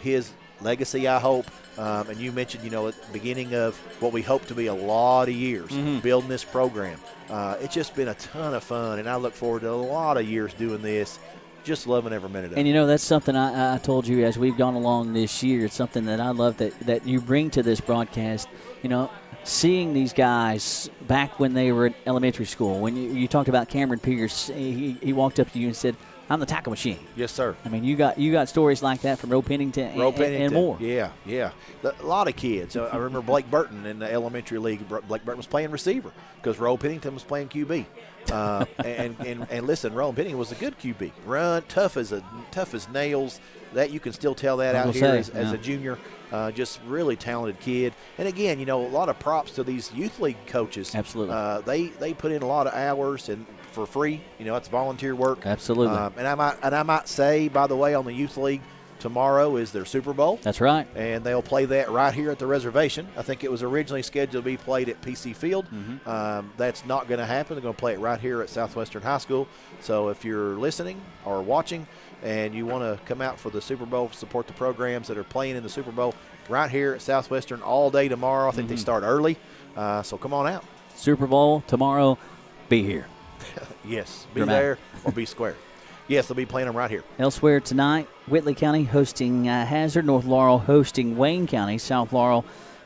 his legacy, I hope. And you mentioned, at the beginning of what we hope to be a lot of years, building this program. It's just been a ton of fun, and I look forward to a lot of years doing this. Just loving every minute of it. And, that's something I told you as we've gone along this year. It's something that I love that you bring to this broadcast. Seeing these guys back when they were in elementary school, when you talked about Cameron Pierce, he walked up to you and said, I'm the tackle machine. Yes, sur. I mean, you got stories like that from Roe Pennington and more. Yeah. A lot of kids. I remember Blake Burton in the elementary league. Blake Burton was playing receiver because Roe Pennington was playing QB. And listen, Roe Pennington was a good QB. Run, tough as nails. That you can still tell that out here as a junior. Just really talented kid. And again, a lot of props to these youth league coaches. Absolutely. They put in a lot of hours and for free. It's volunteer work. Absolutely. And I might say, by the way, on the youth league, tomorrow is their Super Bowl. That's right. And they'll play that right here at the reservation. I think it was originally scheduled to be played at PC Field. That's not going to happen. They're going to play it right here at Southwestern High School. So if you're listening or watching and you want to come out for the Super Bowl, support the programs that are playing in the Super Bowl, right here at Southwestern all day tomorrow. I think they start early. So come on out. Super Bowl tomorrow. Be here. Yes. Be there or be square. Yes, they'll be playing them right here. Elsewhere tonight, Whitley County hosting Hazard, North Laurel hosting Wayne County, South Laurel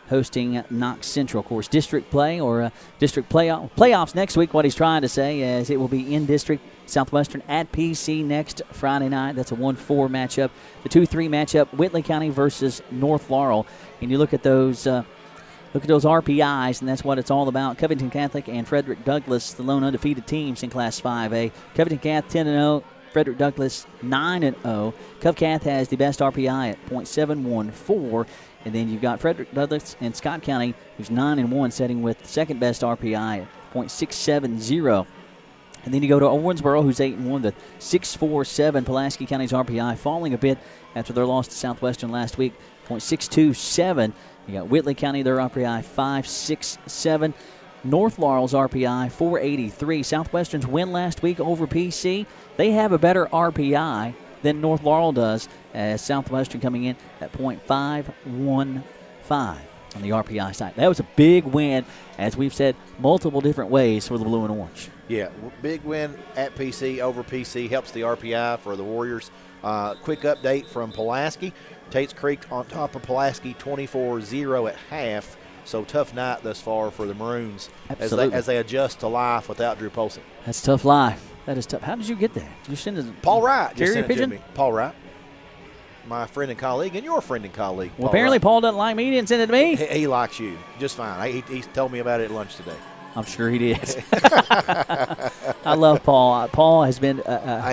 hosting Knox Central. Of course, district play or district playoffs next week, what he's trying to say, as it will be in district. Southwestern at PC next Friday night. That's a 1-4 matchup. The 2-3 matchup, Whitley County versus North Laurel. And you look at those RPIs, and that's what it's all about. Covington Catholic and Frederick Douglass, the lone undefeated teams in Class 5A. Covington Catholic 10-0. Frederick Douglass 9-0. Covcath has the best RPI at .714. And then you've got Frederick Douglass and Scott County, who's 9-1, setting with second best RPI at .670. And then you go to Owensboro, who's 8-1, the 647. Pulaski County's RPI falling a bit after their loss to Southwestern last week, .627. You got Whitley County, their RPI 567. North Laurel's RPI 483. Southwestern's win last week over PC. They have a better RPI than North Laurel does, as Southwestern coming in at .515 on the RPI side. That was a big win, as we've said multiple different ways for the Blue and Orange. Yeah, big win at PC over PC helps the RPI for the Warriors. Quick update from Pulaski. Tate's Creek on top of Pulaski 24-0 at half. So tough night thus far for the Maroons as they adjust to life without Drew Polson. That's tough life. That is tough. How did you get that? You send a Paul Wright. carrier pigeon? Paul Wright, my friend and colleague, and your friend and colleague. Well, apparently Wright. Paul doesn't like me. He didn't send it to me. He likes you just fine. He told me about it at lunch today. I'm sure he did. I love Paul. Paul has been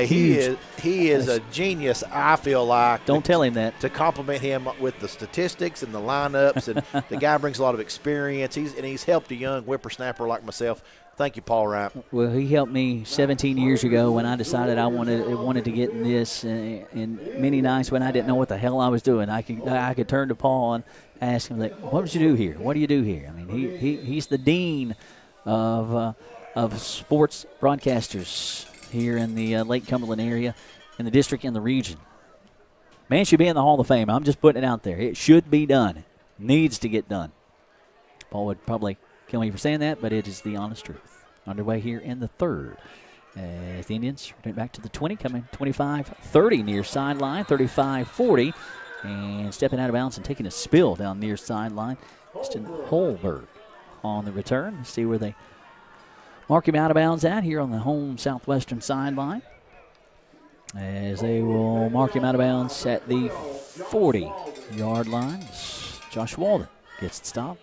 huge. He is a genius, I feel like. Don't tell him that. To compliment him with the statistics and the lineups, and the guy brings a lot of experience. He's helped a young whippersnapper like myself. Thank you, Paul Wright. Well, he helped me 17 years ago when I decided I wanted to get in this, and many nights when I didn't know what the hell I was doing, I could turn to Paul and ask him, like, what did you do here? What do you do here? I mean, he's the dean of sports broadcasters here in the Lake Cumberland area, in the district, and the region. Man should be in the Hall of Fame. I'm just putting it out there. It should be done. It needs to get done. Paul would probably kill me for saying that, but it is the honest truth. Underway here in the third, as the Indians return back to the 20, coming 25-30 near sideline, 35-40, and stepping out of bounds and taking a spill down near sideline. Justin Holberg on the return. Let's see where they mark him out of bounds at here on the home Southwestern sideline, as they will mark him out of bounds at the 40-yard line. It's Josh Walden gets the stop.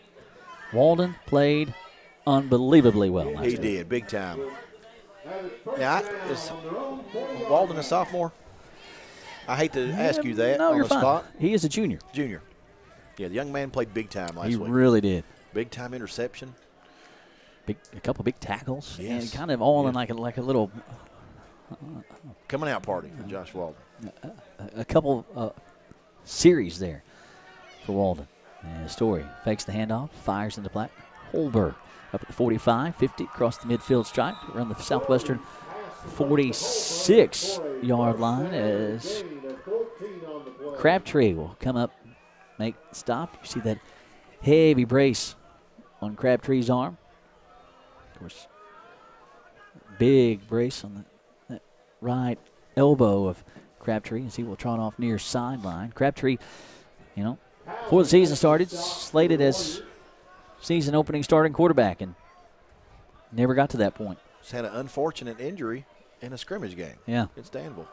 Walden played unbelievably well last He week. did, big time. Now, is Walden a sophomore? I hate to ask you that No, on you're the fine. spot. He is a junior. Junior. Yeah, the young man played big time last He week. really did. Big time interception. A couple big tackles. Yes. And kind of all in like a little Coming out party for Josh Walden. a couple series there for Walden. And Story fakes the handoff, fires into black. Holberg up at the 45, 50 across the midfield stripe around the Southwestern 46-yard line as Crabtree will come up, make the stop. You see that heavy brace on Crabtree's arm. Of course, big brace on that right elbow of Crabtree as he will trot off near sideline. Crabtree, before the season started, slated as season opening starting quarterback and never got to that point. He's had an unfortunate injury in a scrimmage game. Yeah. It's Danville.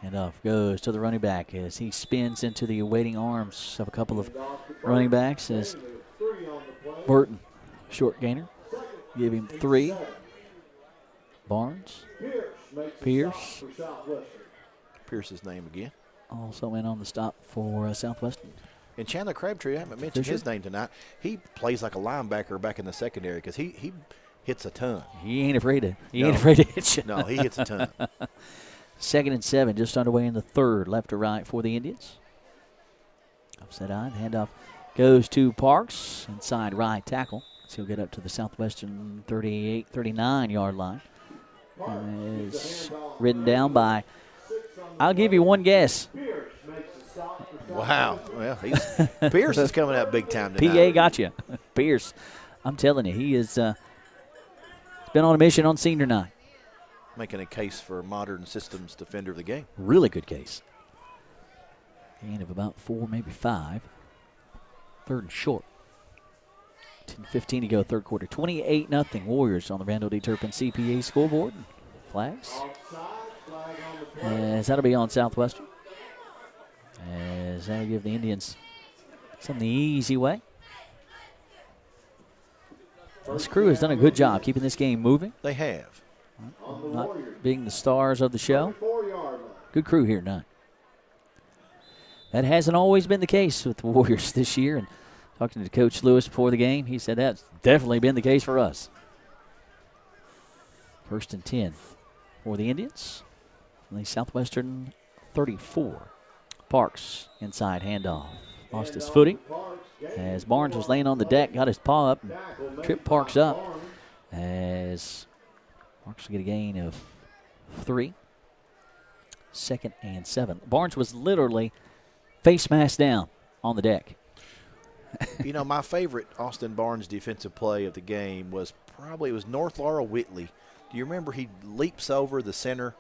Handoff goes to the running back as he spins into the awaiting arms of a couple of running backs as Burton, short gainer, give him 3. Barnes, Pierce, Pierce's name again. also in on the stop for Southwestern. And Chandler Crabtree, I haven't mentioned his name tonight. He plays like a linebacker back in the secondary because he hits a ton. He ain't afraid to hit you. No, he hits a ton. 2nd and 7, just underway in the third, left to right for the Indians. Offset eye, handoff goes to Parks, inside right tackle. So he'll get up to the Southwestern 38, 39-yard line. Is ridden down by, I'll give you one guess. Wow. Well, Pierce is coming out big time tonight. PA got you. Pierce, I'm telling you, he is been on a mission on senior night. Making a case for modern systems defender of the game. Really good case. Gain of about 4, maybe 5. 3rd and short. 10:15 to go, third quarter. 28-0 Warriors on the Randall D. Turpin CPA scoreboard. Flags. As that'll be on Southwestern. As that'll give the Indians something the easy way. This crew has done a good job keeping this game moving. They have. Not being the stars of the show. Good crew here tonight. That hasn't always been the case with the Warriors this year. And talking to Coach Lewis before the game, he said that's definitely been the case for us. 1st and 10 for the Indians. From the Southwestern 34. Parks inside handoff. Lost his footing as Barnes was laying on the deck, got his paw up, and tripped Parks up as Parks will get a gain of 3. 2nd and 7. Barnes was literally face mask down on the deck. My favorite Austin Barnes defensive play of the game was North Laurel Whitley. Do you remember he leaps over the center?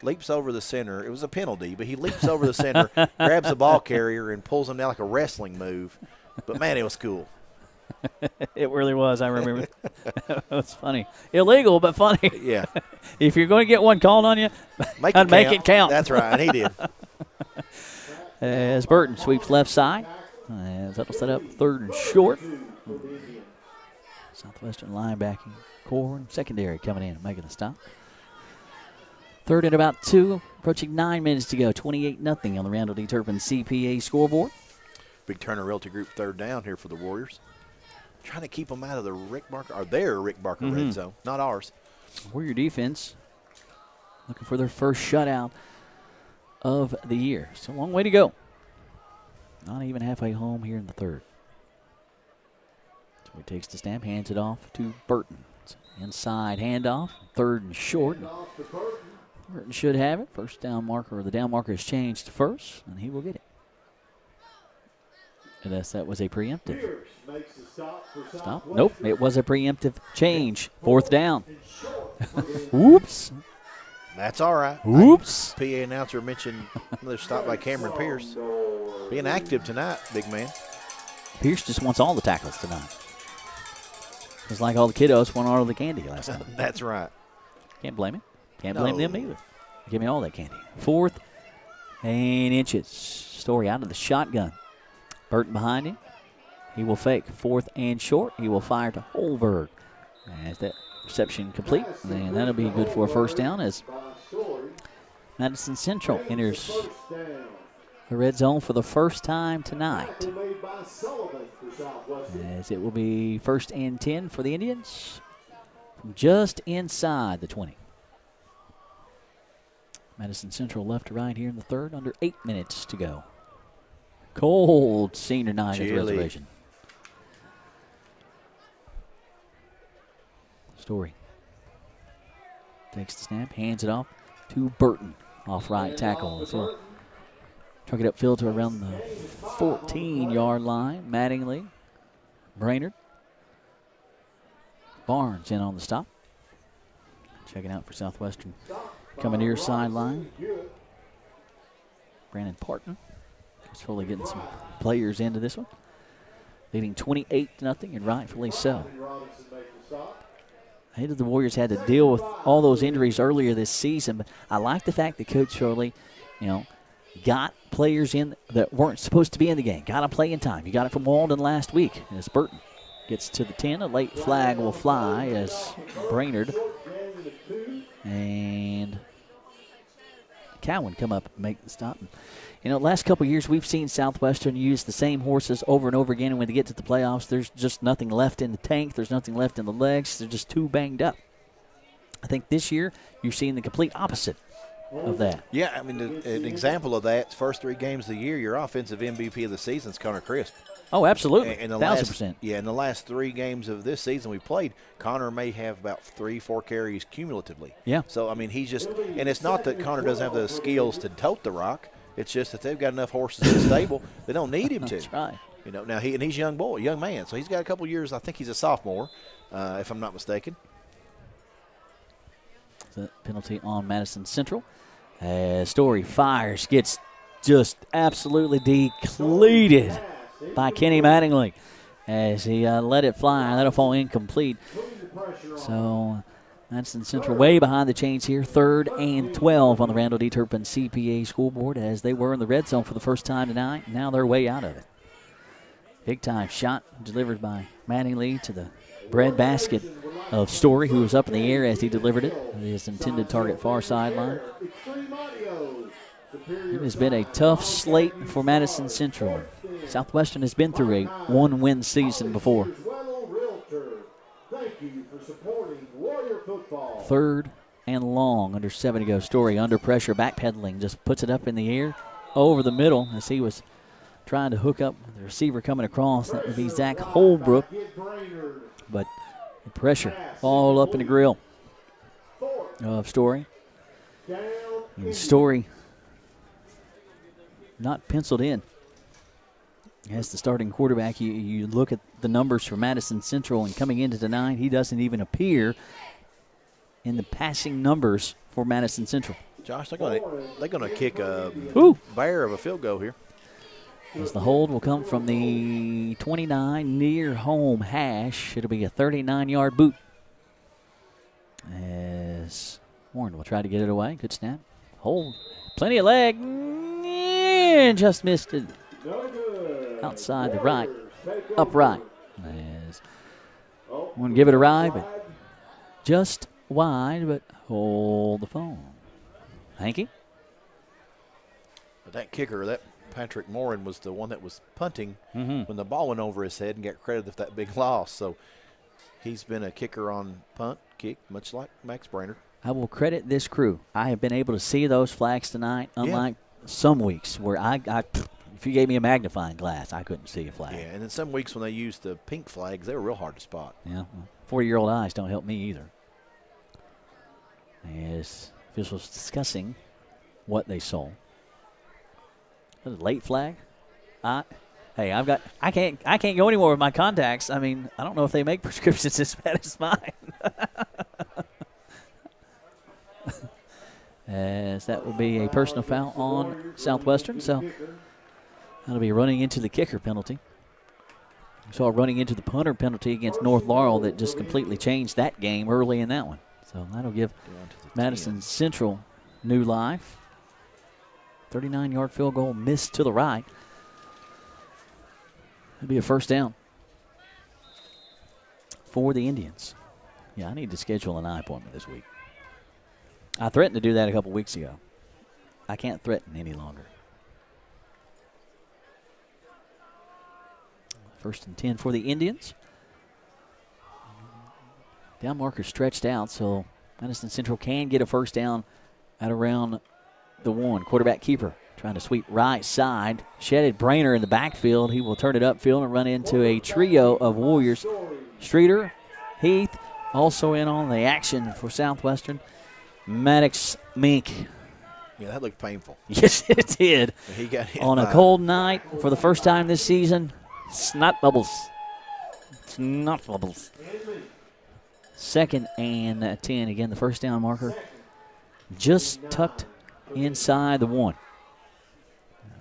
It was a penalty, but he leaps over the center, grabs the ball carrier, and pulls him down like a wrestling move. But, man, it was cool. It really was, I remember. It was funny. Illegal, but funny. Yeah. If you're going to get one called on you, make it count. That's right, and he did. As Burton sweeps left side. As that'll set up 3rd and short. Southwestern linebacking core and secondary coming in and making the stop. 3rd and about 2, approaching 9 minutes to go. 28-0 on the Randall D. Turpin CPA scoreboard. Big Turner Realty Group 3rd down here for the Warriors. Trying to keep them out of the Rick Barker, or their Rick Barker red zone, not ours. Warrior defense looking for their first shutout of the year. It's a long way to go. Not even halfway home here in the 3rd. So he takes the snap, hands it off to Burton. Inside handoff, 3rd and short. Burton should have it. First down marker, or the down marker is changed to first, and he will get it. And that was a preemptive. Stop. Nope, it was a preemptive change. 4th down. Whoops. That's all right. Whoops. PA announcer mentioned another stop by Cameron Pierce. Being active tonight, big man. Pierce just wants all the tackles tonight. Just like all the kiddos want all of the candy last night. That's right. Can't blame him. Can't blame them either. Give me all that candy. 4th and inches. Story out of the shotgun. Burton behind him. He will fake 4th and short. He will fire to Holberg. As that reception complete, and that'll be good for a first down as Madison Central enters the red zone for the first time tonight. As it will be 1st and 10 for the Indians from just inside the 20. Madison Central left to right here in the third, under 8 minutes to go. Cold senior night at the reservation. Story takes the snap, hands it off to Burton, off right tackle. So truck it upfield to around the 14-yard line. Mattingly, Brainerd, Barnes in on the stop. Checking out for Southwestern. Coming near sideline. Brandon Parton. He's slowly getting some players into this one. Leading 28-0, and rightfully so. I hated the Warriors had to deal with all those injuries earlier this season, but I like the fact that Coach Shirley, got players in that weren't supposed to be in the game. Got them playing time. You got it from Walden last week. As Burton gets to the 10, a late flag will fly as Brainerd and Cowan come up and make the stop. Last couple of years we've seen Southwestern use the same horses over and over again, and when they get to the playoffs, there's just nothing left in the tank. There's nothing left in the legs. They're just too banged up. I think this year you're seeing the complete opposite of that. Yeah, I mean, an example of that, first 3 games of the year, your offensive MVP of the season is Connor Crisp. Oh, absolutely. And 1,000%. Yeah, in the last 3 games of this season we played, Connor may have about 3-4 carries cumulatively. Yeah. So, I mean, he's just – and it's not that Connor doesn't have the skills to tote the rock. It's just that they've got enough horses in the stable. They don't need him to. That's right. Now he's a young man. So he's got a couple years. I think he's a sophomore, if I'm not mistaken. The penalty on Madison Central. Story fires, gets just absolutely depleted by Kenny Mattingly as he let it fly. That'll fall incomplete. So Madison Central way behind the chains here. 3rd and 12 on the Randall D. Turpin CPA scoreboard as they were in the red zone for the first time tonight. Now they're way out of it. Big time shot delivered by Mattingly to the breadbasket of Story, who was up in the air as he delivered it. His intended target far sideline. It has been a tough slate for Madison Central. Southwestern has been through a 1-win season before. 3rd and long, under 7 to go. Story under pressure, backpedaling, just puts it up in the air over the middle as he was trying to hook up the receiver coming across. That would be Zach Holbrook. But the pressure all up in the grill of Story. And Story not penciled in as the starting quarterback. You look at the numbers for Madison Central, and coming into tonight, he doesn't even appear in the passing numbers for Madison Central. Josh, they're going to kick a bear of a field goal here. As the hold will come from the 29 near home hash. It'll be a 39-yard boot. As Warren will try to get it away. Good snap. Hold. Plenty of leg. And just missed it. Outside the right. Upright. As want to give it a ride, but just wide, but hold the phone. Hanky? But that kicker, that Patrick Morin, was the one that was punting when the ball went over his head and got credit with that big loss. So he's been a kicker on punt, kick, much like Max Brainerd. I will credit this crew. I have been able to see those flags tonight, unlike some weeks where if you gave me a magnifying glass, I couldn't see a flag. Yeah, and then some weeks when they used the pink flags, they were real hard to spot. Yeah, 40-year-old eyes don't help me either. As officials discussing what they saw. A late flag. I can't go anymore with my contacts. I mean, I don't know if they make prescriptions as bad as mine. As that will be a personal foul on Southwestern, so that'll be running into the kicker penalty. We saw running into the punter penalty against North Laurel that just completely changed that game early in that one. So that'll give Madison Central new life. 39-yard field goal missed to the right. It'll be a first down. for the Indians. Yeah, I need to schedule an eye appointment this week. I threatened to do that a couple weeks ago. I can't threaten any longer. 1st and 10 for the Indians. Down marker stretched out, so Madison Central can get a first down at around the 1. Quarterback keeper trying to sweep right side. Shedded Brainer in the backfield. He will turn it upfield and run into a trio of Warriors. Streeter, Heath, also in on the action for Southwestern. Maddox Mink. Yeah, that looked painful. Yes, it did. He got hit on a cold night for the first time this season. Snot bubbles. Snot bubbles. 2nd and 10. Again, the first down marker just tucked inside the 1.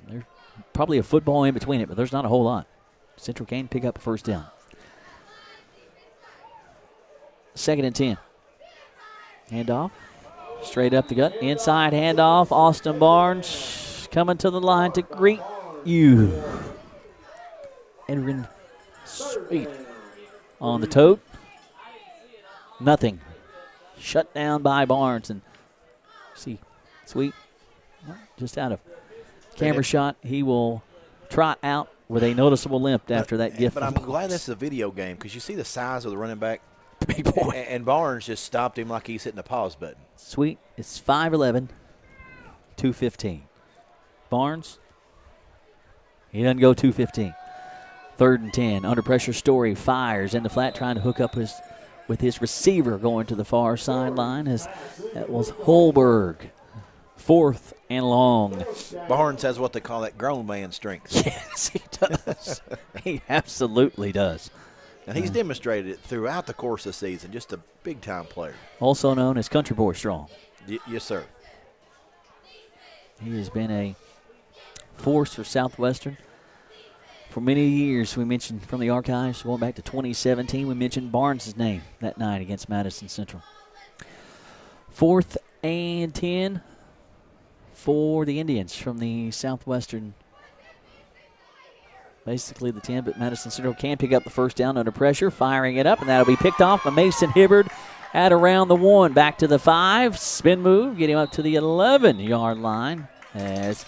There's probably a football in between it, but there's not a whole lot. Central can pick up a first down. 2nd and 10. Handoff. Straight up the gut. Inside handoff. Austin Barnes coming to the line to greet you. Edwin Sweet on the tote. Nothing. Shut down by Barnes. And see, Sweet just out of camera shot. He will trot out with a noticeable limp after that gift. But I'm glad this is a video game because you see the size of the running back. Big boy. And Barnes just stopped him like he's hitting the pause button. Sweet. It's 5'11", 215. Barnes, he doesn't go 215. 3rd and 10. Under pressure, Story fires in the flat, trying to hook up with his receiver going to the far sideline. As that was Holberg. 4th and long. Barnes has what they call that grown man strength. Yes, he does. He absolutely does. And he's demonstrated it throughout the course of the season. Just a big-time player. Also known as Country Boy Strong. Yes, sir. He has been a force for Southwestern for many years. We mentioned from the archives, going back to 2017, we mentioned Barnes' name that night against Madison Central. 4th and 10 for the Indians from the Southwestern. Basically the 10, but Madison Central can pick up the first down under pressure, firing it up, and that'll be picked off by Mason Hibbard at around the 1. Back to the 5, spin move, get him up to the 11-yard line as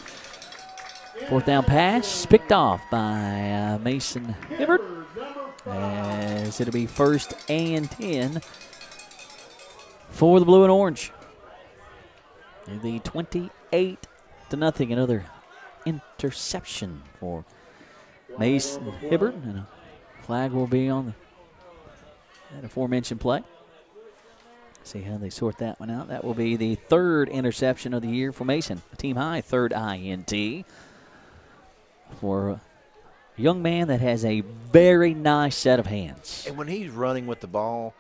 4th down pass picked off by Mason Hibbard as it'll be 1st and 10 for the blue and orange. The 28-0, another interception for Mason Hibbard, and a flag will be on that aforementioned play. See how they sort that one out. That will be the 3rd interception of the year for Mason. A team high 3rd INT for a young man that has a very nice set of hands. And when he's running with the ball,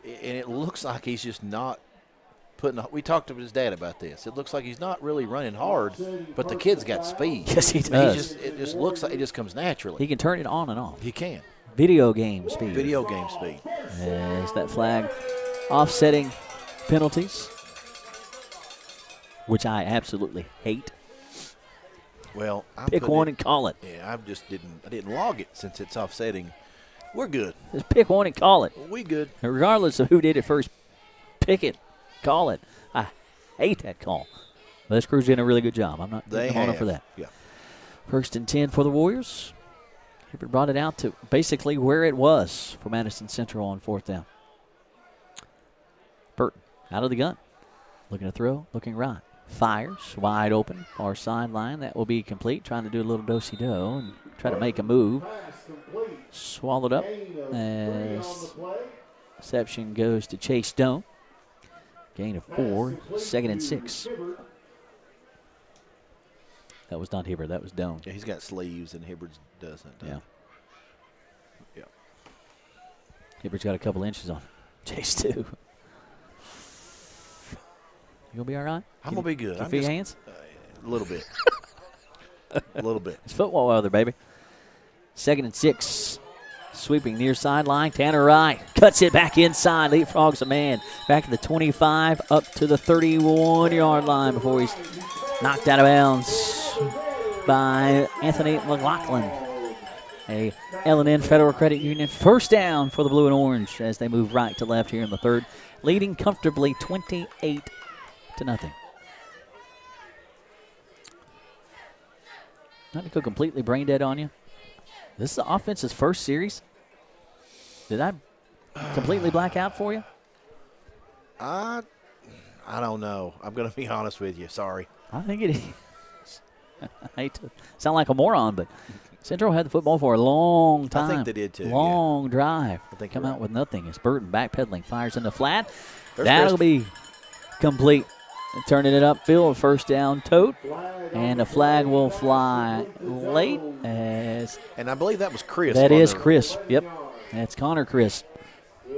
and it looks like he's just not we talked to his dad about this. It looks like he's not really running hard, but the kid's got speed. Yes, he does. It just looks like it just comes naturally. He can turn it on and off. He can. Video game speed. Video game speed. As that flag offsetting penalties, which I absolutely hate. Well, pick one and call it. Yeah, I didn't log it since it's offsetting. We're good. Just pick one and call it. We good. Regardless of who did it first, pick it. Call it. I hate that call. But this crew's doing a really good job. I'm not getting on for that. Yeah. 1st and 10 for the Warriors. Hibbert brought it out to basically where it was for Madison Central on 4th down. Burton out of the gun. Looking to throw, looking right. Fires, wide open, far sideline. That will be complete. Trying to do a little do-si-do and try to make a move. Swallowed up as reception goes to Chase Doan. Gain of 4, 2nd and 6. That was not Hibbert, that was Doan. Yeah, he's got sleeves and Hibbert doesn't. Yeah. Yeah. Hibbert's got a couple inches on Chase, too. You going to be all right? I'm going to be good. Can you feel your hands? A little bit. A little bit. It's football weather, baby. 2nd and 6. Sweeping near sideline. Tanner Wright cuts it back inside. Leapfrogs a man. Back to the 25, up to the 31-yard line before he's knocked out of bounds by Anthony McLaughlin. a L&N Federal Credit Union. First down for the blue and orange as they move right to left here in the third, leading comfortably 28-0. Not to go completely brain dead on you. This is the offense's first series. Did I completely black out for you? I don't know. I'm going to be honest with you. Sorry. I think it is. I hate to sound like a moron, but Central had the football for a long time. I think they did too. Long drive. I think come you're out right. with nothing as Burton backpedaling, fires in the flat. There's That'll Chris. be complete. Turning it upfield, first down tote, and a flag will fly late as And I believe that was Chris. that on is the- Chris. Yep, that's Connor Chris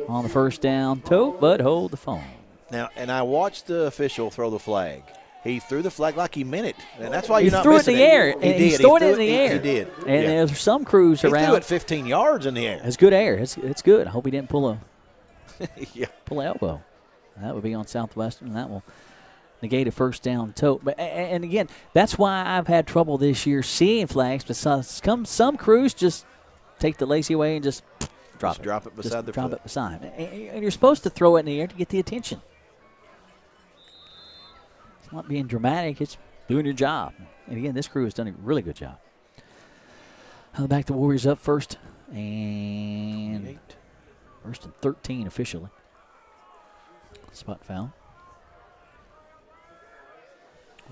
on the first down tote, but hold the phone. Now, and I watched the official throw the flag. He threw the flag like he meant it, and that's why He you're not threw it in missing the air. He and did. He He threw it threw in the air. He did. And Yeah. there's some crews He around. threw it 15 yards in the air. It's good air. It's good. I hope he didn't pull a Yeah. pull an elbow. That would be on Southwestern, and that will negate a first down tote. But and again, that's why I've had trouble this year seeing flags. Because some crews just take the lacy away and just drop it. drop it beside Just their drop foot. it beside. And you're supposed to throw it in the air to get the attention. It's not being dramatic. It's doing your job. And again, this crew has done a really good job. Back the Warriors up first. And first and 13 officially. Spot foul.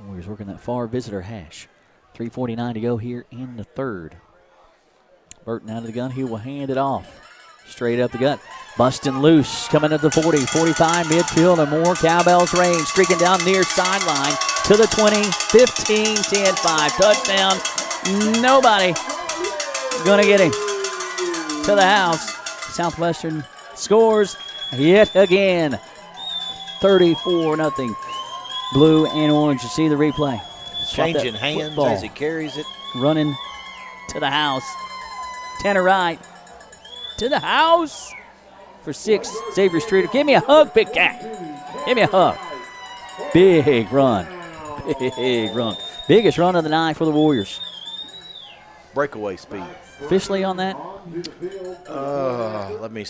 Warriors working that far visitor hash. 3:49 to go here in the third. Burton out of the gun. He will hand it off. Straight up the gut. Busting loose. Coming at the 40, 45 midfield and more. Cowbells range. Streaking down near sideline to the 20, 15, 10, 5. Touchdown. Nobody going to get him to the house. Southwestern scores yet again. 34-0. Blue and orange. You see the replay. Changing hands football. as he carries it. Running to the house. Tanner Wright to the house for 6. Xavier Streeter. Give me a hug, Big Cat. Give me a hug. Big run. Big run. Biggest run of the night for the Warriors. Breakaway speed. Officially on that, Let me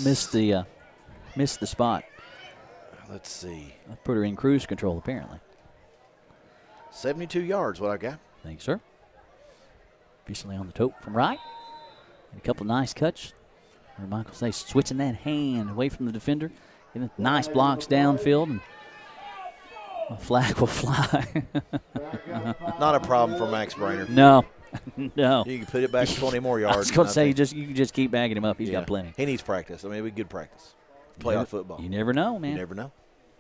missed the spot. Let's see. I put her in cruise control, apparently. 72 yards, what I got. Thank you, sir. Officially on the tote from Wright. And a couple of nice cuts. Or Michael say switching that hand away from the defender. Getting nice blocks downfield. And a flag will fly. Not a problem for Max Brainerd. No. No. You can put it back 20 more yards. I was going to say, you think. can just keep bagging him up. He's Yeah. got plenty. He needs practice. I mean, it'd be good practice. Playoff football. You never know, man. You never know.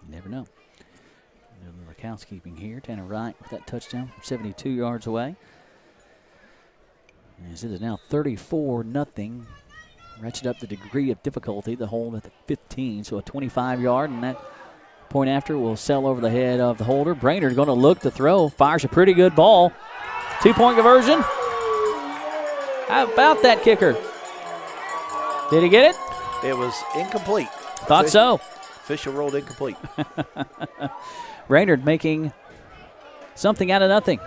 You never know. A little housekeeping here. Tanner Wright with that touchdown from 72 yards away. As it is now 34-0. Ratchet up the degree of difficulty. The hold at the 15, so a 25-yard, and that point after will sail over the head of the holder. Brainerd going to look to throw. Fires a pretty good ball. 2-point conversion. How about that kicker? Did he get it? It was incomplete. Thought so. Official ruled incomplete. Brainerd making something out of nothing.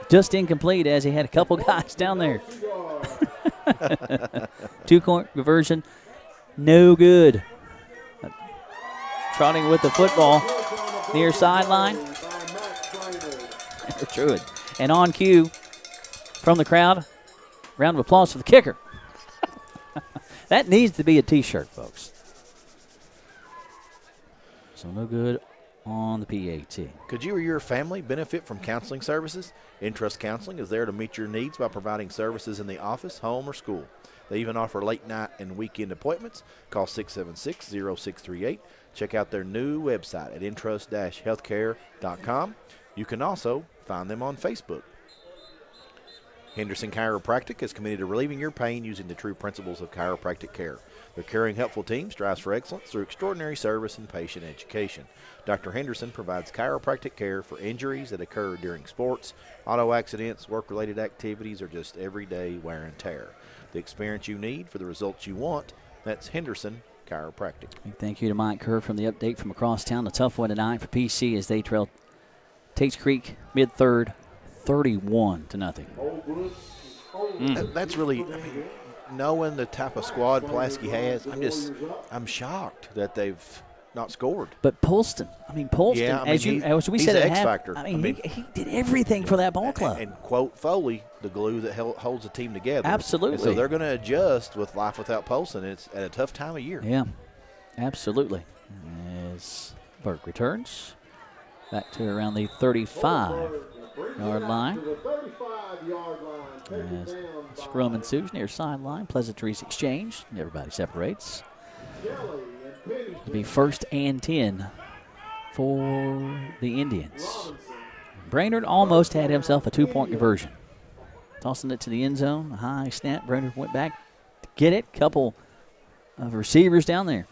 Just incomplete as he had a couple guys down there. 2-point conversion, no good. Trotting with the football near sideline. True it. And on cue from the crowd, round of applause for the kicker. That needs to be a T-shirt, folks. So no good on the PAT. Could you or your family benefit from counseling services? Intrust Counseling is there to meet your needs by providing services in the office, home, or school. They even offer late night and weekend appointments. Call 676-0638. Check out their new website at intrust-healthcare.com. You can also find them on Facebook. Henderson Chiropractic is committed to relieving your pain using the true principles of chiropractic care. Their caring, helpful team strives for excellence through extraordinary service and patient education. Dr. Henderson provides chiropractic care for injuries that occur during sports, auto accidents, work-related activities, or just everyday wear and tear. The experience you need for the results you want, that's Henderson Chiropractic. Big thank you to Mike Kerr from the update from across town. A tough one tonight for PC as they trail Tates Creek mid-third, 31-0. That's really, I mean, knowing the type of squad Pulaski has, I'm shocked that they've not scored. But Polston, Yeah, I mean, as we he's said, an at X half, factor. he did everything for that ball club. And quote Foley, the glue that holds the team together. Absolutely. And so they're going to adjust with life without Polston. It's at a tough time of year. Yeah, absolutely. As Burke returns back to around the 35-yard line. As scrum ensues near sideline, pleasantries exchanged, and everybody separates. It'll be 1st and 10 for the Indians. Brainerd almost had himself a 2-point conversion. Tossing it to the end zone, a high snap. Brainerd went back to get it. Couple of receivers down there.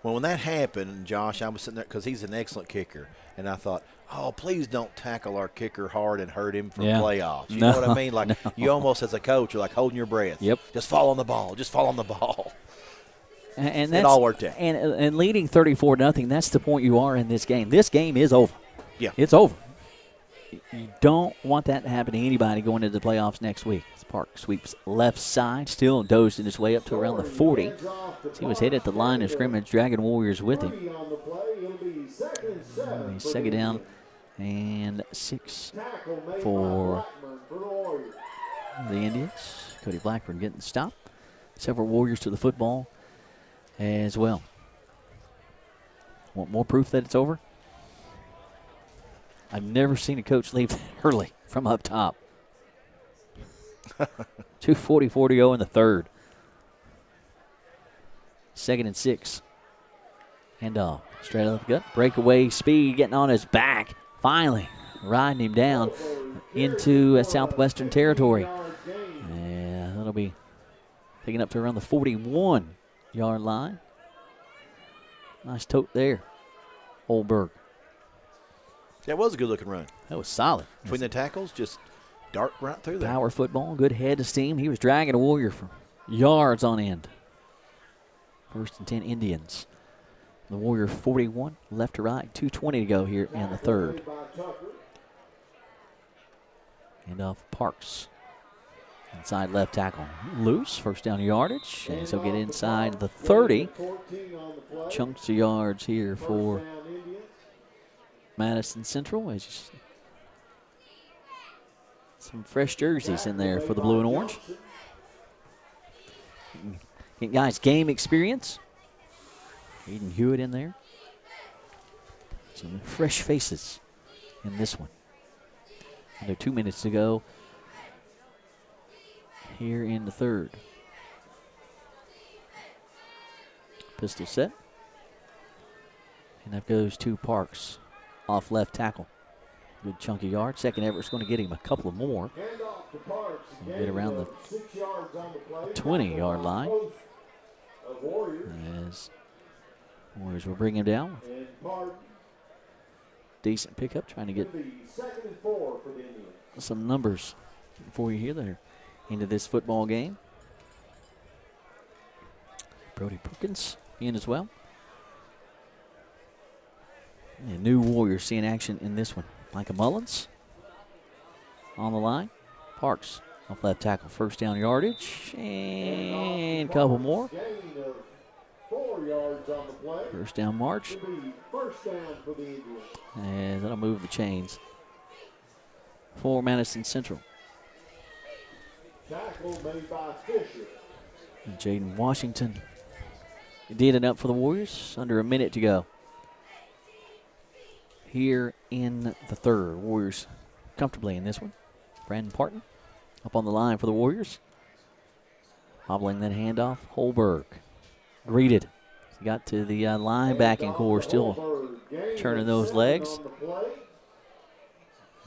Well, when that happened, Josh, I was sitting there because he's an excellent kicker, and I thought, oh, please don't tackle our kicker hard and hurt him for playoffs. You know what I mean? Like you almost, as a coach, you're like holding your breath. Yep. Just fall on the ball. Just fall on the ball. And it all worked out. And leading 34-0, that's the point you are in this game. This game is over. Yeah. It's over. You don't want that to happen to anybody going into the playoffs next week. Park sweeps left side, still dozing his way up to around the 40. He was hit at the line of scrimmage, dragging Warriors with him. Second down and 6 for the Indians. Cody Blackburn getting the stop. Several Warriors to the football as well. Want more proof that it's over? I've never seen a coach leave early from up top. 2:44 to go in the third. 2nd and 6. Handoff. Straight up the gut. Breakaway speed getting on his back. Finally riding him down into Southwestern territory. Yeah, that'll be picking up to around the 41-yard line. Nice tote there. Holberg. That was a good-looking run. That was solid. Between the tackles, just dart right through there. Power football, good head of steam. He was dragging a Warrior for yards on end. 1st and 10 Indians. The Warrior 41, left to right, 2:20 to go here in the third. Hand off Parks. Inside left tackle. Loose, 1st down yardage. And so get inside the 30. Chunks of yards here for Madison Central. As you see. Some fresh jerseys in there for the blue and orange. Getting guys game experience. Aiden Hewitt in there. Some fresh faces in this one. Under 2 minutes to go here in the third. Pistol set. And that goes to Parks off left tackle. Good chunky yard. Second effort's going to get him a couple of more. Get around the 20-yard line. As Warriors will bring him down. Decent pickup, trying to get some numbers for you here that are into this football game. Brody Perkins in as well. And new Warriors seeing action in this one. Micah Mullins on the line. Parks off left tackle, 1st down yardage, and a couple more. 1st down march. And that'll move the chains for Madison Central. And Jaden Washington did it up for the Warriors. Under a minute to go here in the third. Warriors comfortably in this one. Brandon Parton up on the line for the Warriors. Hobbling that handoff. Holberg greeted. He got to the linebacking core, still turning those legs.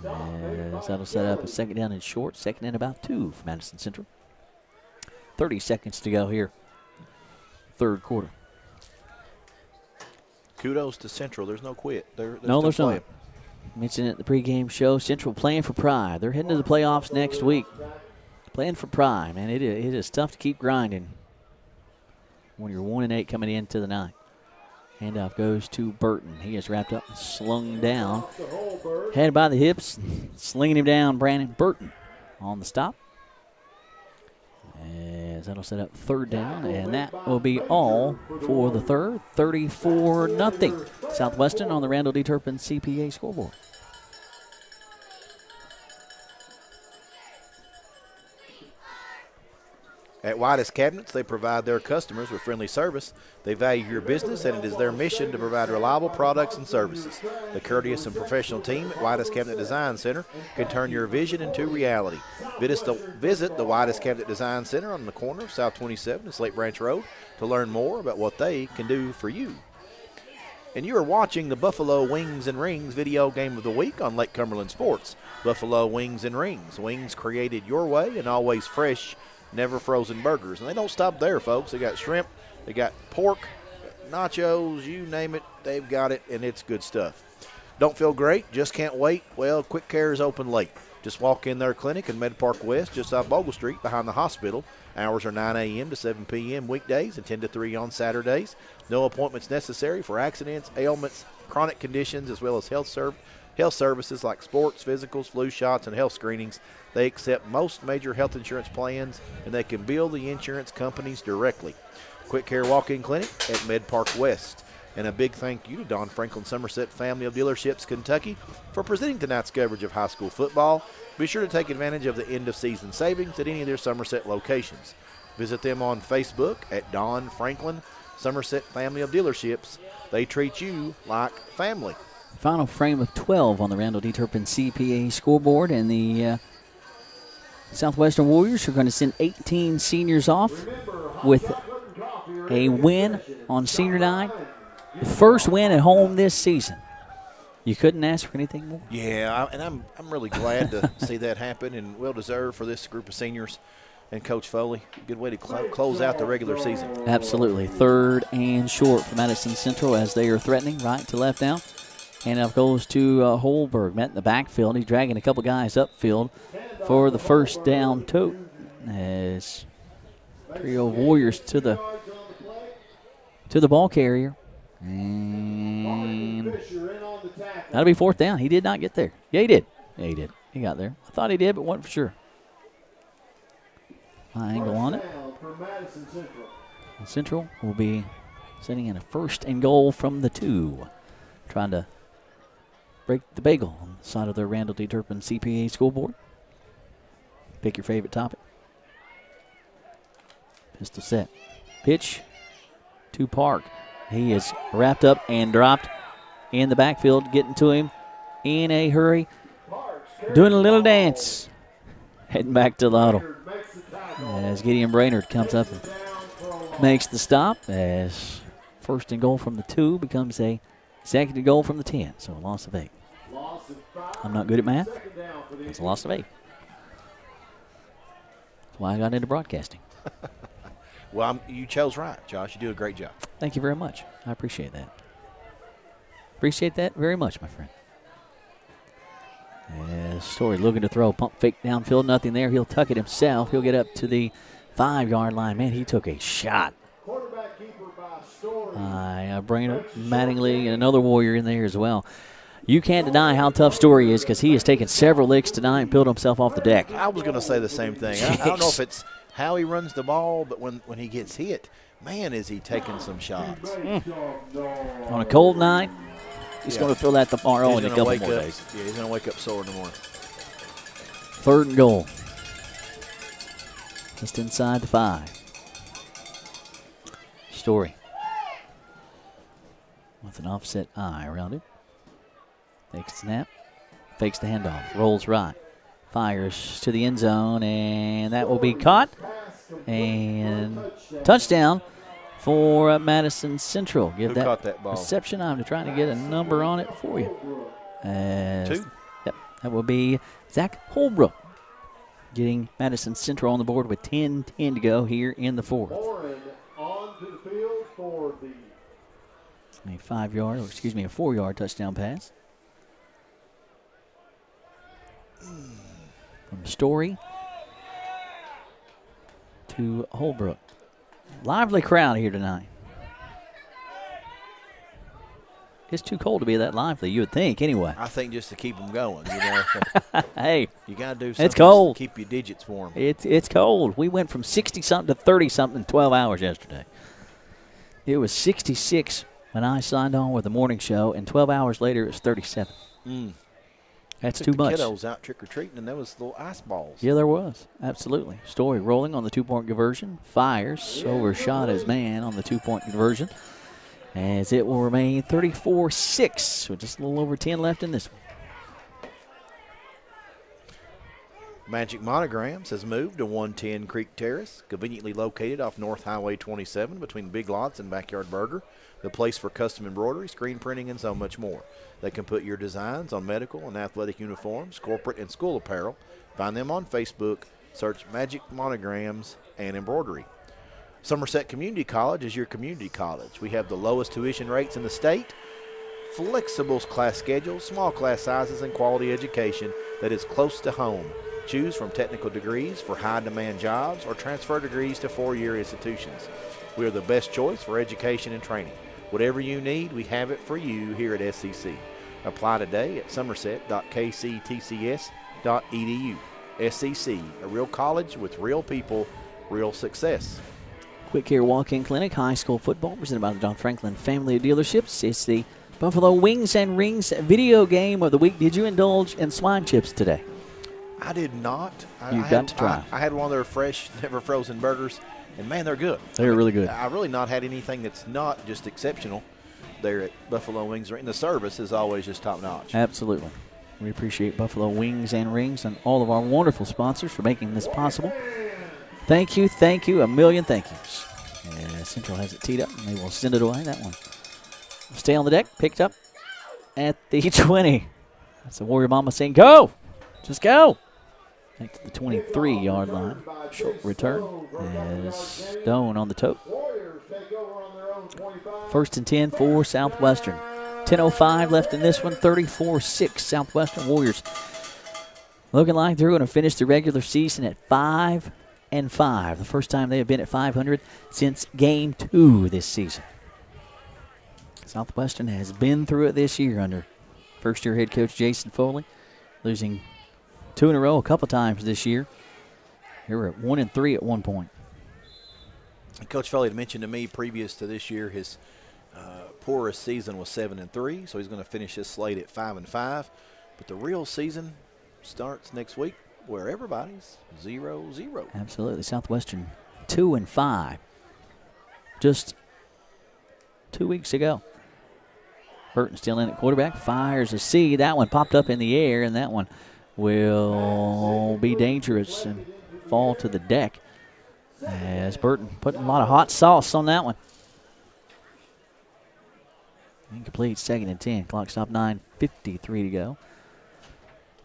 As that'll set up a 2nd down and short. 2nd and about 2 for Madison Central. 30 seconds to go here. Third quarter. Kudos to Central. There's no quit. There's not. Mentioned it at the pregame show. Central playing for pride. They're heading to the playoffs next week. Playing for pride, man. It is tough to keep grinding when you're 1-8 coming into the night. Handoff goes to Burton. He is wrapped up and slung down. Head by the hips. Slinging him down, Brandon Burton on the stop. that'll set up third down, and that will be all for the third. 34-0. Southwestern on the Randall D. Turpin CPA scoreboard. At Whitus Cabinets, they provide their customers with friendly service. They value your business, and it is their mission to provide reliable products and services. The courteous and professional team at Whitus Cabinet Design Center can turn your vision into reality. Visit the Whitus Cabinet Design Center on the corner of South 27 and Slate Branch Road to learn more about what they can do for you. And you are watching the Buffalo Wings and Rings video game of the week on Lake Cumberland Sports. Buffalo Wings and Rings. Wings created your way and always fresh, never frozen burgers. And they don't stop there, folks. They got shrimp, they got pork, nachos, you name it, they've got it, and it's good stuff. Don't feel great? Just can't wait? Well, Quick Care is open late. Just walk in their clinic in Med Park West, just off Bogle Street, behind the hospital. Hours are 9 a.m. to 7 p.m. weekdays and 10 to 3 on Saturdays. No appointments necessary for accidents, ailments, chronic conditions, as well as health services like sports, physicals, flu shots, and health screenings. They accept most major health insurance plans, and they can bill the insurance companies directly. Quick Care Walk-In Clinic at Med Park West. And a big thank you to Don Franklin Somerset Family of Dealerships, Kentucky, for presenting tonight's coverage of high school football. Be sure to take advantage of the end-of-season savings at any of their Somerset locations. Visit them on Facebook at Don Franklin Somerset Family of Dealerships. They treat you like family. Final frame of 12 on the Randall D. Turpin CPA scoreboard, and the Southwestern Warriors are going to send 18 seniors off with a win on senior night. The first win at home this season. You couldn't ask for anything more. Yeah, and I'm really glad to see that happen, and well-deserved for this group of seniors and Coach Foley. Good way to close out the regular season. Absolutely. Third and short for Madison Central as they are threatening right to left now. Handoff goes to Holberg. Met in the backfield. He's dragging a couple guys upfield for the first down tote. As trio of Warriors to the ball carrier. And that'll be fourth down. He did not get there. Yeah, he did. Yeah, he did. He got there. I thought he did, but wasn't for sure. High angle on it. Central will be setting in a first and goal from the 2. Trying to break the bagel on the side of the Randall D. Turpin CPA scoreboard. Pick your favorite topic. Pistol set. Pitch to Park. He is wrapped up and dropped in the backfield, getting to him in a hurry. Doing a little dance. Heading back to the huddle. As Gideon Brainerd comes up and makes the stop, as first and goal from the 2 becomes a second and goal from the 10. So a loss of 8. I'm not good at math. It's a loss of 8. That's why I got into broadcasting. Well, you chose right, Josh. You do a great job. Thank you very much. I appreciate that. Appreciate that very much, my friend. As Story looking to throw, pump fake downfield, nothing there. He'll tuck it himself. He'll get up to the 5-yard line. Man, he took a shot. I bring up Mattingly and another Warrior in there as well. You can't deny how tough Story is because he has taken several licks tonight and peeled himself off the deck. I was going to say the same thing. I don't know if it's how he runs the ball, but when he gets hit, man, is he taking some shots. On a cold night, he's going to feel that tomorrow in a couple more days. Yeah, he's going to wake up sore in the morning. Third and goal. Just inside the 5. Story. With an offset eye around it. Takes the snap. Fakes the handoff. Rolls right. Fires to the end zone, and that will be caught. And touchdown for Madison Central. Who caught that ball? Reception. I'm trying to get a number on it for you. 2. Yep, that will be Zach Holbrook getting Madison Central on the board with 10:10 to go here in the 4th. A 4-yard touchdown pass from Story to Holbrook. Lively crowd here tonight. It's too cold to be that lively, you would think, anyway. I think just to keep them going, Hey. You got to do something It's cold. to keep your digits warm. It's cold. We went from 60-something to 30-something in 12 hours yesterday. It was 66 when I signed on with the morning show, and 12 hours later it was 37. That's too much. Kiddos out trick-or-treating, and there was little ice balls. Yeah, there was. Absolutely. Story rolling on the two-point conversion. Fires overshot his man on the two-point conversion. As it will remain 34-6 with just a little over 10 left in this one. Magic Monograms has moved to 110 Creek Terrace, conveniently located off North Highway 27 between Big Lots and Backyard Burger, the place for custom embroidery, screen printing, and so much more. They can put your designs on medical and athletic uniforms, corporate and school apparel. Find them on Facebook. Search Magic Monograms and Embroidery. Somerset Community College is your community college. We have the lowest tuition rates in the state, flexible class schedules, small class sizes, and quality education that is close to home. Choose from technical degrees for high-demand jobs or transfer degrees to four-year institutions. We are the best choice for education and training. Whatever you need, we have it for you here at SCC. Apply today at somerset.kctcs.edu. SCC, a real college with real people, real success. Quick Care Walk-In Clinic, high school football, presented by the John Franklin Family of Dealerships. It's the Buffalo Wings and Rings video game of the week. Did you indulge in swine chips today? I did not. You've got to try. I had one of their fresh, never frozen burgers, and, man, they're good. They're really good. I've really not had anything that's not just exceptional there at Buffalo Wings. And the service is always just top-notch. Absolutely. We appreciate Buffalo Wings and Rings and all of our wonderful sponsors for making this possible. Thank you, a million thank yous. Yeah, Central has it teed up, and they will send it away, that one. Stay on the deck, picked up at the 20. That's the Warrior Mama saying, go! Just go! Back to the 23-yard line. Short return as Stone on the tote. First and 10 for Southwestern. 10:05 left in this one, 34-6 Southwestern Warriors. Looking like they're going to finish the regular season at 5-5. The first time they have been at 500 since Game 2 this season. Southwestern has been through it this year under first-year head coach Jason Foley, losing 2 in a row a couple times this year. They were at 1-3 at one point. Coach Foley had mentioned to me previous to this year his poorest season was 7-3, so he's going to finish his slate at 5-5. But the real season starts next week, where everybody's 0-0. Absolutely. Southwestern 2-5 just 2 weeks ago. Burton still in at quarterback, fires a C. That one popped up in the air, and that one will be dangerous and fall to the deck as Burton putting a lot of hot sauce on that one. Incomplete, 2nd and 10. Clock stopped, 9:53 to go.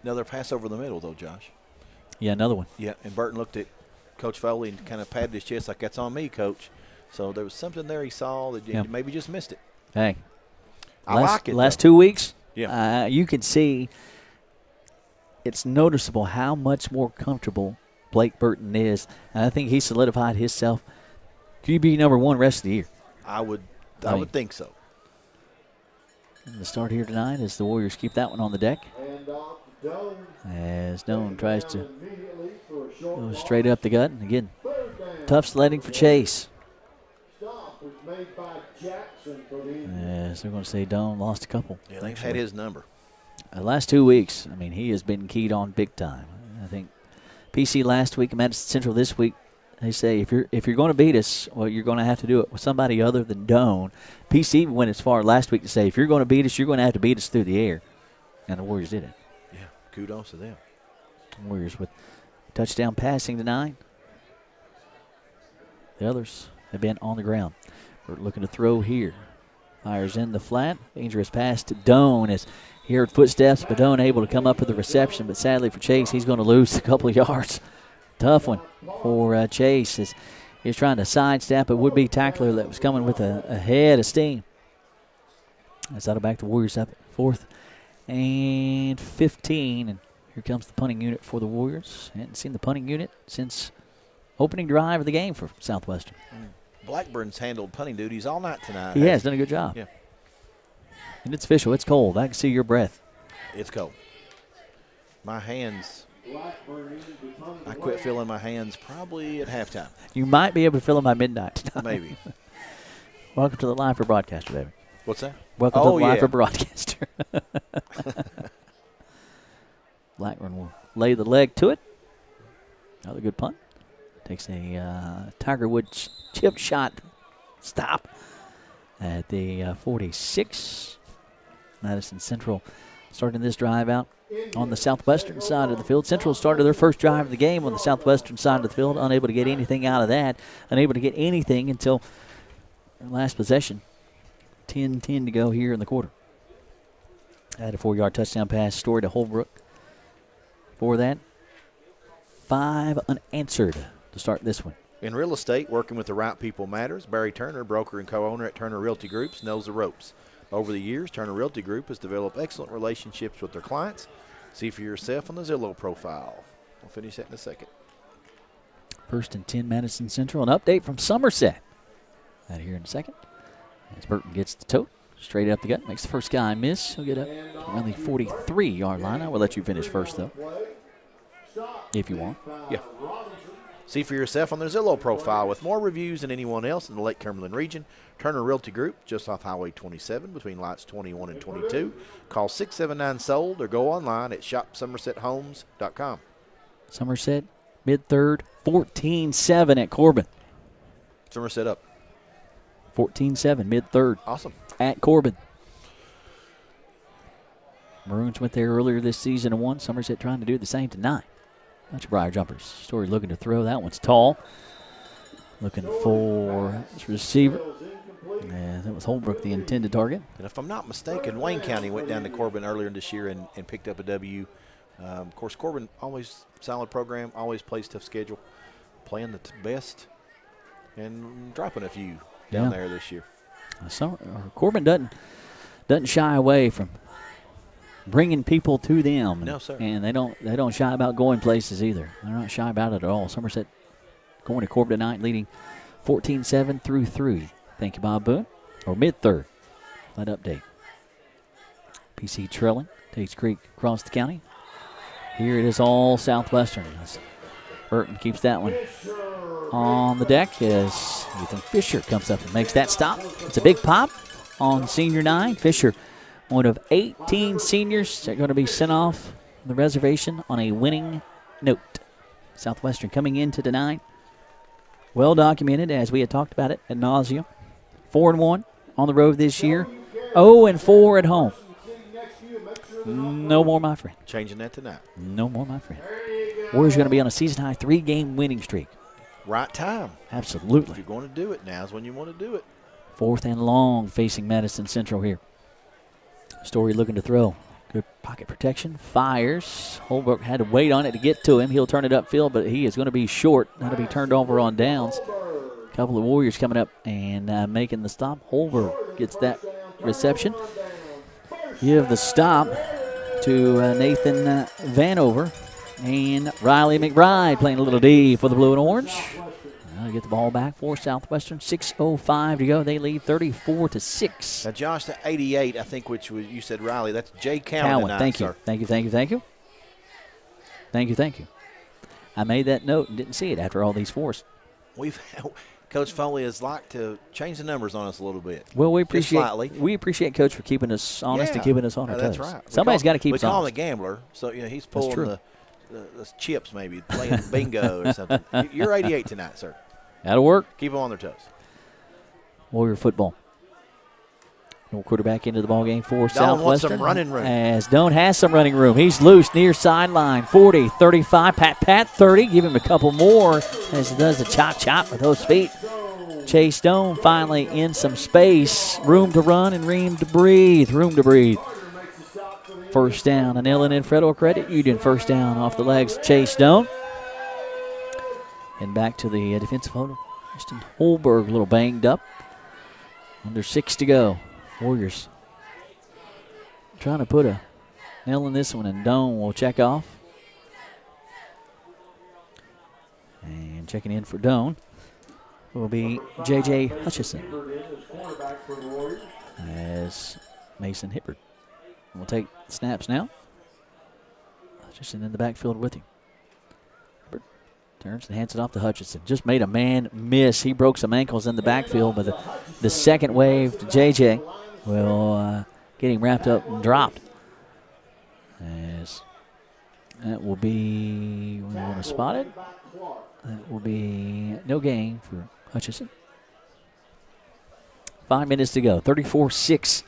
Another pass over the middle, though, Josh. Yeah, another one. Yeah, and Burton looked at Coach Foley and kind of patted his chest like, that's on me, Coach. So there was something there he saw that he maybe just missed it. Hey. I like it, last though. 2 weeks, Yeah. You can see it's noticeable how much more comfortable Blake Burton is. And I think he solidified himself QB number 1 rest of the year. I would think so. And the start here tonight as the Warriors keep that one on the deck. As Doan tries to go straight up the gut. And again, tough sledding for Chase. Yes, they're going to say Doan lost a couple. Yeah, they've had his number. The last 2 weeks, I mean, he has been keyed on big time. I think PC last week, Madison Central this week, they say if you're going to beat us, well, you're going to have to do it with somebody other than Doan. PC even went as far last week to say if you're going to beat us, you're going to have to beat us through the air. And the Warriors did it. Yeah, kudos to them. Warriors with touchdown passing tonight. The others have been on the ground. We're looking to throw here. Fires in the flat. Dangerous pass to Doan as he heard footsteps, but Doan able to come up with the reception. But sadly for Chase, he's going to lose a couple of yards. Tough one for Chase as he was trying to sidestep a would-be tackler that was coming with a head of steam. That's out of back the Warriors up at 4th and 15. And here comes the punting unit for the Warriors. Hadn't seen the punting unit since opening drive of the game for Southwestern. Blackburn's handled punting duties all night tonight. He has done a good job. Yeah. And it's official. It's cold. I can see your breath. It's cold. My hands, I quit feeling my hands probably at halftime. You might be able to feel them by midnight tonight. Maybe. Welcome to the Live for Broadcaster, David. What's that? Welcome to the Live for Broadcaster. Blackburn will lay the leg to it. Another good punt. Takes a Tiger Woods chip shot stop at the 46. Madison Central starting this drive out on the southwestern side of the field. Central started their first drive of the game on the southwestern side of the field, unable to get anything out of that, unable to get anything until their last possession. 10-10 to go here in the quarter. Had a 4-yard touchdown pass, Story to Holbrook. For that, 5 unanswered to start this one. In real estate, working with the right people matters. Barry Turner, broker and co-owner at Turner Realty Groups, knows the ropes. Over the years, Turner Realty Group has developed excellent relationships with their clients. See for yourself on the Zillow profile. We'll finish that in a second. 1st and 10, Madison Central. An update from Somerset. That here in a second. As Burton gets the tote, straight up the gut, makes the first guy miss. He'll get up around the 43-yard line. I will let you finish first, though, if you want. Yeah. See for yourself on their Zillow profile. With more reviews than anyone else in the Lake Cumberland region, Turner Realty Group, just off Highway 27 between lots 21 and 22. Call 679-SOLD or go online at shopsomersethomes.com. Somerset, mid-third, 14-7 at Corbin. Somerset up. 14-7, mid-third. Awesome. At Corbin. Maroons went there earlier this season and won. Somerset trying to do the same tonight. Bunch of Briar jumpers. Story looking to throw. That one's tall. Looking for his receiver. Yeah, that was Holbrook, the intended target. And if I'm not mistaken, Wayne County went down to Corbin earlier this year and picked up a W. Of course, Corbin, always solid program, always plays tough schedule. Playing the best and dropping a few down there this year. Corbin doesn't shy away from bringing people to them. No, sir. And they don't shy about going places either. They're not shy about it at all. Somerset going to Corbin tonight, leading 14-7 through 3. Thank you, Bob Boone. Or mid-third. That update. PC trailing. Takes Creek across the county. Here it is all Southwestern. Burton keeps that one on the deck as Ethan Fisher comes up and makes that stop. It's a big pop on senior 9. Fisher, one of 18 seniors that are going to be sent off the reservation on a winning note. Southwestern coming into tonight. Well documented, as we had talked about it ad nauseum. 4-1 on the road this year. 0-4 at home. No more, my friend. Changing that tonight. No more, my friend. Warriors going to be on a season-high 3-game winning streak. Right time. Absolutely. If you're going to do it, now's when you want to do it. 4th and long facing Madison Central here. Story looking to throw. Good pocket protection. Fires. Holbrook had to wait on it to get to him. He'll turn it upfield, but he is going to be short. That'll be turned over on downs. A couple of Warriors coming up and making the stop. Holbrook gets that reception. Give the stop to Nathan Vanover. And Riley McBride playing a little D for the blue and orange. Now get the ball back for Southwestern. 6:05 to go. They lead 34-6. Now, Josh, the 88, I think, which was, you said Riley, that's Jay Cowan tonight, thank you. Sir. Thank you. I made that note and didn't see it after all these fours. Coach Foley has liked to change the numbers on us a little bit. Well, we appreciate Coach for keeping us honest and keeping us on our toes. That's right. Somebody's got to keep us honest. We call him a gambler, so he's pulling the chips maybe, playing bingo or something. You're 88 tonight, sir. That'll work. Keep them on their toes. Warrior football. No quarterback into the ballgame for Southwestern. Southwestern. Wants some running room. As Doan has some running room. He's loose near sideline. 40, 35, pat, 30. Give him a couple more as he does the chop with those feet. Chase Doan finally in some space. Room to run and room to breathe. First down, and Ellen and Fredo Credit Union. First down off the legs, Chase Doan. And back to the defensive holder. Justin Holberg, a little banged up. Under 6 to go. Warriors trying to put a nail in this one, and Doan will check off. And checking in for Doan will be J.J. Hutchison. As Mason Hibbert. We'll take snaps now. Hutchinson in the backfield with him. Hibbert turns and hands it off to Hutchinson. Just made a man miss. He broke some ankles in the backfield, but the second wave to J.J. will get him wrapped up and dropped. As that will be, we want to spot it. That will be no gain for Hutchinson. 5 minutes to go. 34-6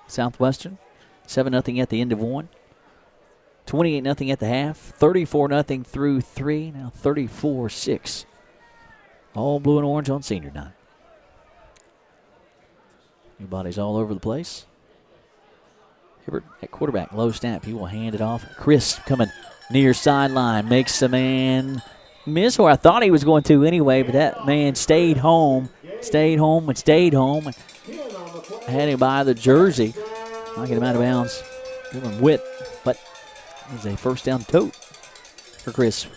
Southwestern. 7-0 at the end of one. 28-0 at the half. 34-0 through three. Now 34-6. All blue and orange on senior night. New bodies all over the place. Hibbert at quarterback. Low snap. He will hand it off. Chris coming near sideline. Makes a man miss, or I thought he was going to anyway, but that man stayed home. Stayed home. Had him by the jersey. Knocking him out of bounds. Give him width, but it's a first down tote for Chris.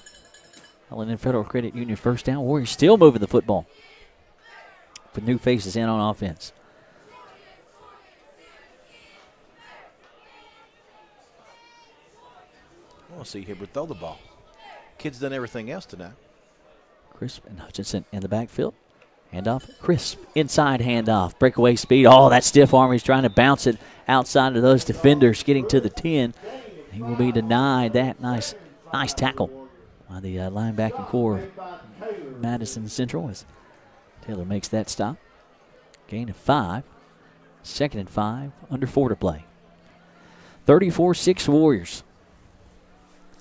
L&N Federal Credit Union first down. Warriors still moving the football. With new faces in on offense. I want to see Hibbert throw the ball. Kid's done everything else tonight. Crisp and Hutchinson in the backfield. Handoff. Crisp. Inside handoff. Breakaway speed. Oh, that stiff arm. He's trying to bounce it outside of those defenders, getting to the 10. He will be denied that. Nice tackle by the linebacking core of Madison Central as Taylor makes that stop. Gain of 5. 2nd and 5. Under 4 to play. 34-6 Warriors.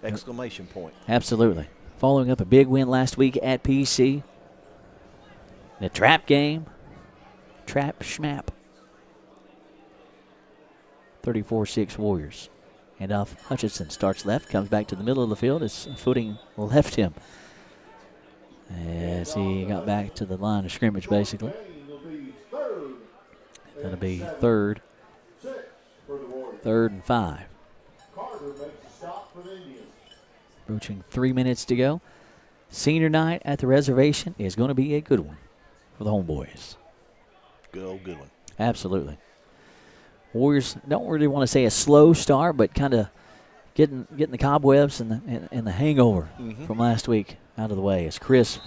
Exclamation point. Absolutely. Following up a big win last week at PC. In a trap game. Trap schmap. 34-6 Warriors. And off Hutchinson starts left, comes back to the middle of the field. His footing left him as he got back to the line of scrimmage, basically. That'll be third and 5. Approaching 3 minutes to go. Senior night at the reservation is going to be a good one for the homeboys. Good one. Absolutely. Warriors don't really want to say a slow start, but kind of getting the cobwebs and the hangover from last week out of the way. As Chris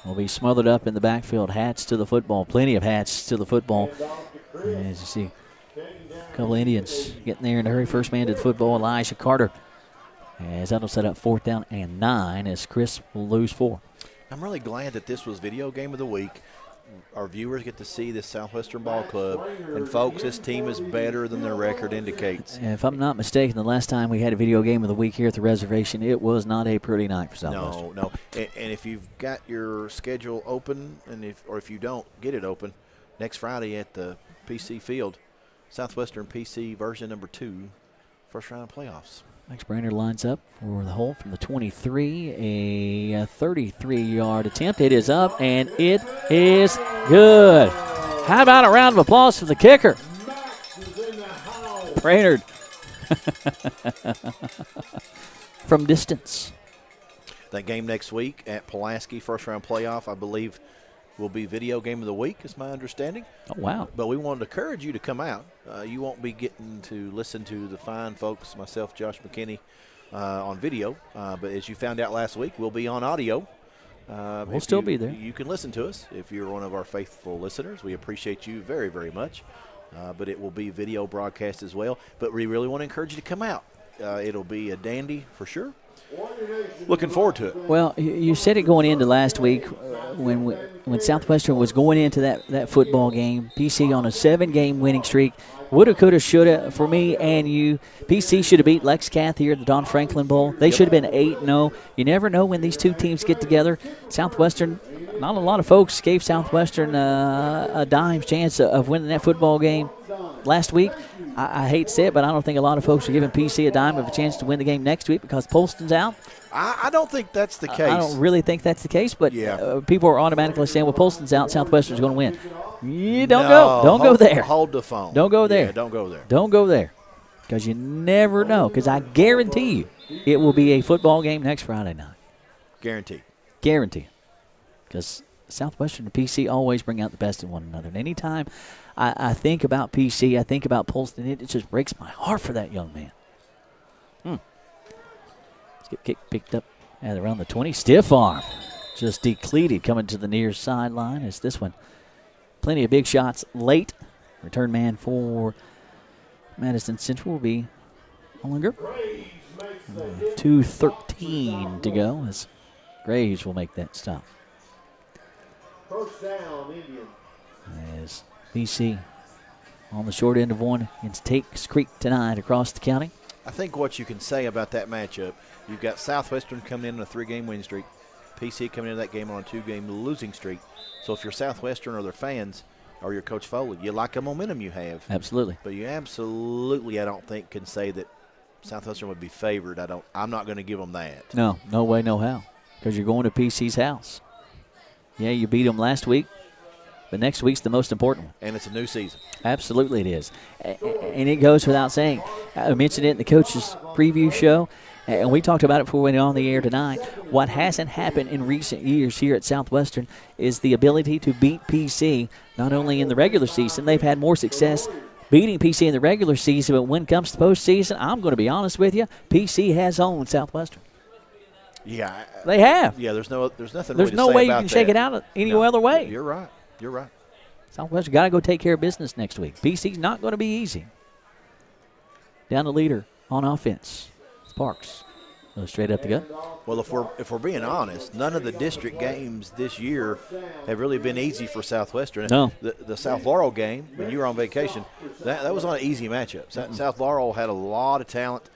will be smothered up in the backfield. Hats to the football. Plenty of hats to the football. As you see, a couple of Indians getting there in a hurry. First man to the football, Elijah Carter. As that'll set up 4th down and 9 as Chris will lose 4. I'm really glad that this was Video Game of the Week. Our viewers get to see this Southwestern Ball Club. And, folks, this team is better than their record indicates. And if I'm not mistaken, the last time we had a Video Game of the Week here at the reservation, it was not a pretty night for Southwestern. No. And if you've got your schedule open, or if you don't get it open, next Friday at the PC Field, Southwestern PC version number 2, first round of playoffs. Max Brainerd lines up for the hole from the 23, a 33-yard attempt. It is up, and it is good. How about a round of applause for the kicker? Brainerd from distance. That game next week at Pulaski, first-round playoff, I believe, will be Video Game of the Week, is my understanding. Oh, wow. But we wanted to encourage you to come out. You won't be getting to listen to the fine folks, myself, Josh McKinney, on video. But as you found out last week, we'll be on audio. We'll still be there. You can listen to us if you're one of our faithful listeners. We appreciate you very, very much. But it will be video broadcast as well. But we really want to encourage you to come out. It'll be a dandy for sure. Looking forward to it. Well, you said it going into last week when Southwestern was going into that football game. PC on a 7-game winning streak. Woulda, coulda, shoulda for me and you. PC should have beat Lex Cath here at the Don Franklin Bowl. They should have been 8-0. You never know when these two teams get together. Southwestern, not a lot of folks gave Southwestern a dime chance of winning that football game last week. I hate to say it, but I don't think a lot of folks are giving PC a dime of a chance to win the game next week because Polston's out. I don't think that's the case. I don't really think that's the case, but people are automatically saying, well, Polston's out, Southwestern's going to win. You don't go. Don't go there. Hold the phone. Don't go there. Yeah, don't go there. Don't go there because you never know, because I guarantee you it will be a football game next Friday night. Guaranteed. Guaranteed. Because Southwestern and PC always bring out the best in one another. And anytime I think about PC. I think about Polston. It just breaks my heart for that young man. Let's get kick picked up at around the 20. Stiff arm. Just depleted coming to the near sideline as this one. Plenty of big shots late. Return man for Madison Central will be Hollinger. 2:13 to go as Graves will make that stop. First down, Indian. As BC on the short end of one against Takes Creek tonight across the county. I think what you can say about that matchup, you've got Southwestern coming in on a 3-game winning streak, PC coming into that game on a 2-game losing streak. So if you're Southwestern or their fans or you're Coach Foley, you like the momentum you have. Absolutely. But you absolutely, I don't think, can say that Southwestern would be favored. I'm not going to give them that. No way, no how. Because you're going to PC's house. Yeah, you beat them last week, but next week's the most important one. And it's a new season. Absolutely it is. And it goes without saying. I mentioned it in the coach's preview show, and we talked about it before we went on the air tonight. What hasn't happened in recent years here at Southwestern is the ability to beat PC, not only in the regular season. They've had more success beating PC in the regular season, but when it comes to postseason, I'm going to be honest with you, PC has owned Southwestern. Yeah. They have. Yeah, there's nothing There's really to no say way you about can shake that. it out any other way. You're right. You're right. Southwestern got to go take care of business next week. PC's not going to be easy. Down the leader on offense. Sparks goes straight up the gut. Well, if we're being honest, none of the district games this year have really been easy for Southwestern. No. The South Laurel game, when you were on vacation, that was on an easy matchup. South Laurel had a lot of talent.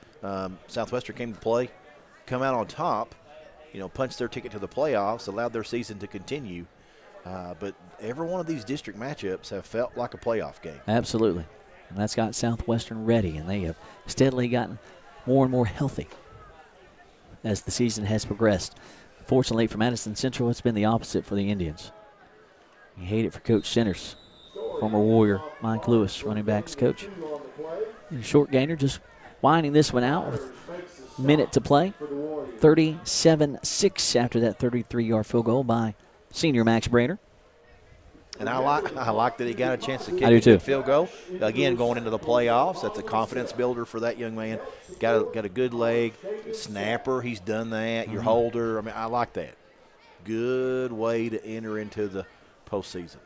Southwestern came to play, come out on top, punched their ticket to the playoffs, allowed their season to continue. But every one of these district matchups have felt like a playoff game. Absolutely. And that's got Southwestern ready, and they have steadily gotten more and more healthy as the season has progressed. Fortunately for Madison Central, it's been the opposite for the Indians. You hate it for Coach Centers, former Warrior Mike Lewis, running backs coach. And a short gainer just winding this one out with a minute to play. 37-6 after that 33-yard field goal by senior Max Brainer. And I like that he got a chance to kick a good field goal. Again, going into the playoffs, that's a confidence builder for that young man. Got a good leg, snapper. He's done that. Your holder. I mean, I like that. Good way to enter into the postseason.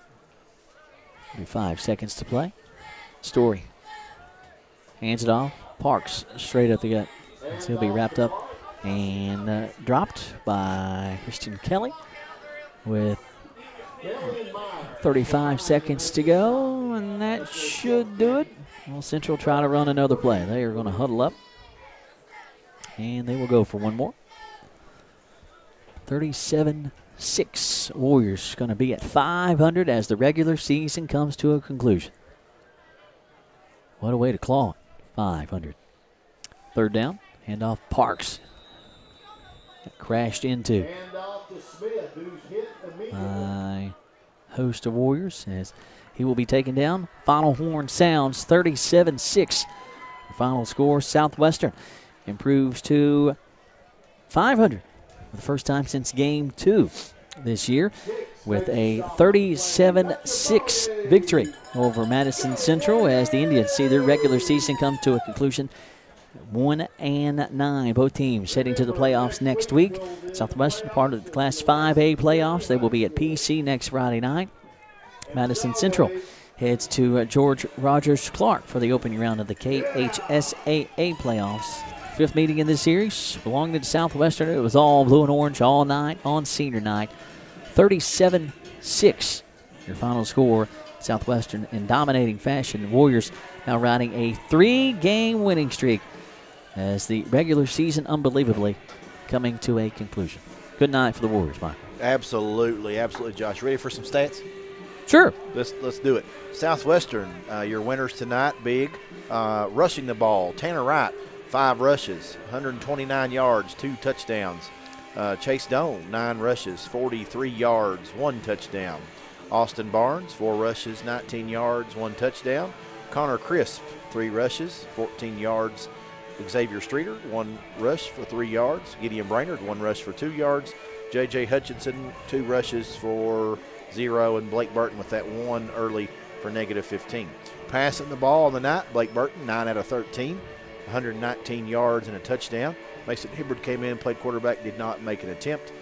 5 seconds to play. Story hands it off. Parks straight up the gut. So he'll be wrapped up and dropped by Christian Kelly with 35 seconds to go, and that should do it. Well, Central try to run another play. They are going to huddle up, and they will go for one more. 37-6. Warriors going to be at 500 as the regular season comes to a conclusion. What a way to claw it. 500. Third down. Handoff Parks. Got crashed into by host of Warriors as he will be taken down. Final horn sounds 37-6. The final score, Southwestern improves to 500 for the first time since game 2 this year with a 37-6 victory over Madison Central as the Indians see their regular season come to a conclusion. 1-9. Both teams heading to the playoffs next week. Southwestern part of the Class 5A playoffs. They will be at PC next Friday night. Madison Central heads to George Rogers Clark for the opening round of the KHSAA playoffs. 5th meeting in this series belonging to Southwestern. It was all blue and orange all night on senior night. 37-6. Your final score. Southwestern in dominating fashion. Warriors now riding a 3-game winning streak as the regular season unbelievably coming to a conclusion. Good night for the Warriors, Michael. Absolutely, Josh. Ready for some stats? Sure. Let's do it. Southwestern, your winners tonight, big. Rushing the ball, Tanner Wright, 5 rushes, 129 yards, 2 touchdowns. Chase Doan, 9 rushes, 43 yards, 1 touchdown. Austin Barnes, 4 rushes, 19 yards, 1 touchdown. Connor Crisp, 3 rushes, 14 yards. Xavier Streeter, 1 rush for 3 yards. Gideon Brainerd, 1 rush for 2 yards. J.J. Hutchinson, 2 rushes for 0. And Blake Burton with that 1 early for -15. Passing the ball on the night, Blake Burton, 9 out of 13, 119 yards and a touchdown. Mason Hibbard came in, played quarterback, did not make an attempt.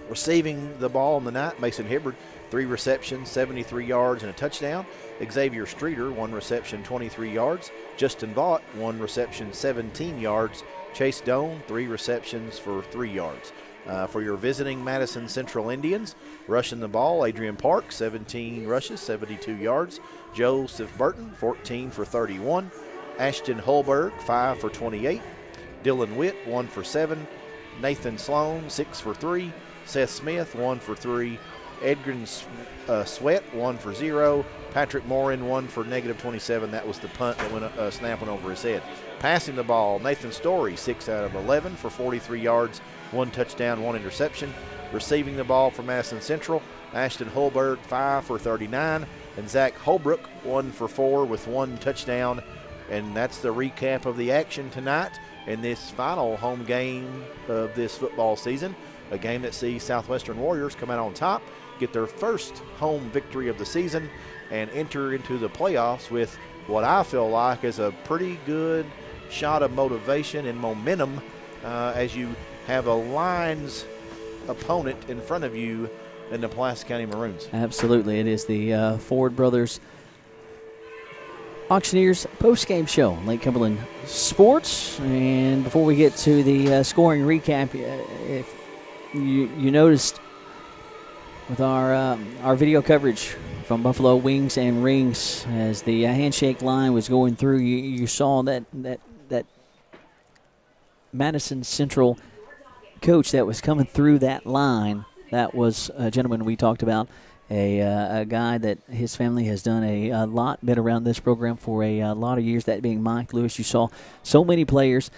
Receiving the ball on the night, Mason Hibbard, 3 receptions, 73 yards and a touchdown. Xavier Streeter, 1 reception, 23 yards. Justin Vaught, 1 reception, 17 yards. Chase Doan, 3 receptions for 3 yards. For your visiting Madison Central Indians, rushing the ball, Adrian Park, 17 rushes, 72 yards. Joseph Burton, 14 for 31. Ashton Holberg, 5 for 28. Dylan Witt, 1 for 7. Nathan Sloan, 6 for 3. Seth Smith, 1 for 3. Edgren Sweat, 1 for 0. Patrick Morin, 1 for -27. That was the punt that went snapping over his head. Passing the ball, Nathan Story, 6 out of 11 for 43 yards, 1 touchdown, 1 interception. Receiving the ball from Madison Central, Ashton Holberg, 5 for 39. And Zach Holbrook, 1 for 4 with 1 touchdown. And that's the recap of the action tonight in this final home game of this football season. A game that sees Southwestern Warriors come out on top, get their first home victory of the season, and enter into the playoffs with what I feel like is a pretty good shot of motivation and momentum as you have a Lions opponent in front of you in the Pulaski County Maroons. Absolutely. It is the Ford Brothers Auctioneers post-game show on Lake Cumberland Sports. And before we get to the scoring recap, if you noticed with our video coverage from Buffalo Wings and Rings, as the handshake line was going through, you saw that Madison Central coach that was coming through that line. That was a gentleman we talked about, a guy that his family has done a lot, been around this program for a lot of years, that being Mike Lewis. You saw so many players,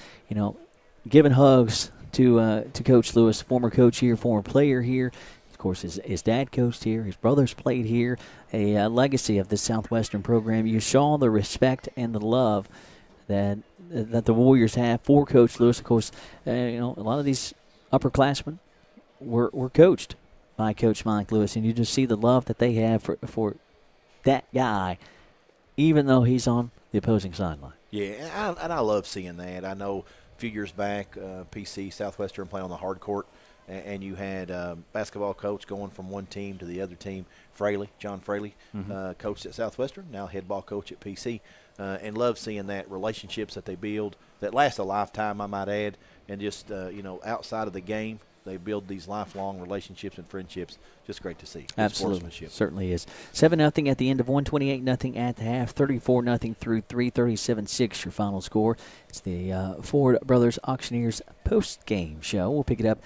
giving hugs to Coach Lewis, former coach here, former player here. Of course, his dad coached here. His brothers played here. A legacy of the Southwestern program. You saw the respect and the love that the Warriors have for Coach Lewis. Of course, a lot of these upperclassmen were coached by Coach Mike Lewis, and you just see the love that they have for that guy, even though he's on the opposing sideline. Yeah, and I love seeing that. I know a few years back, PC Southwestern playing on the hard court, and you had basketball coach going from one team to the other team, John Fraley, coached at Southwestern, now head ball coach at PC, and love seeing that relationships that they build that last a lifetime, I might add, and just, outside of the game, they build these lifelong relationships and friendships. Just great to see. Absolutely. Certainly is. 7-0 at the end of 1:28-0 at the half, 34-0 through 3:37-6 your final score. It's the Ford Brothers Auctioneers post-game show. We'll pick it up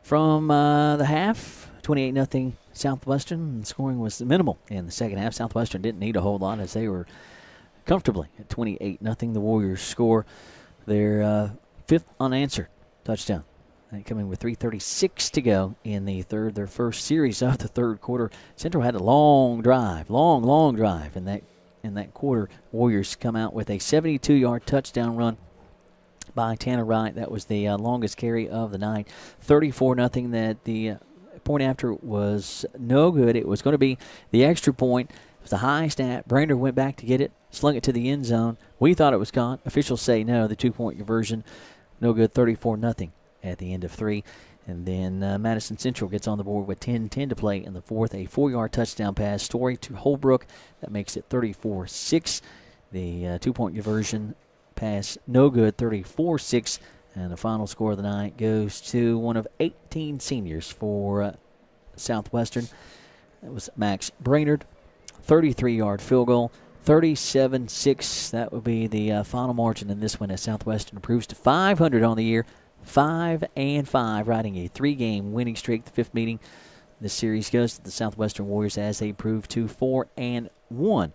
from the half, 28-0 Southwestern. Scoring was minimal in the second half. Southwestern didn't need a whole lot as they were comfortably at 28-0. The Warriors score their fifth unanswered touchdown. And coming with 3:36 to go in the third, their first series of the third quarter. Central had a long drive in that quarter. Warriors come out with a 72-yard touchdown run by Tanner Wright. That was the longest carry of the night. 34-0. That the point after was no good. It was going to be the extra point. It was the high snap. Brander went back to get it, slung it to the end zone. We thought it was caught. Officials say no. The 2-point conversion, no good. 34-0. At the end of 3. And then Madison Central gets on the board with 10:10 to play in the fourth. A 4-yard touchdown pass, Story to Holbrook. That makes it 34-6. The 2-point conversion pass, no good, 34-6. And the final score of the night goes to one of 18 seniors for Southwestern. That was Max Brainerd. 33-yard field goal, 37-6. That would be the final margin in this one as Southwestern improves to 500 on the year. 5-5, riding a 3-game winning streak. The fifth meeting this series goes to the Southwestern Warriors as they prove to 4-1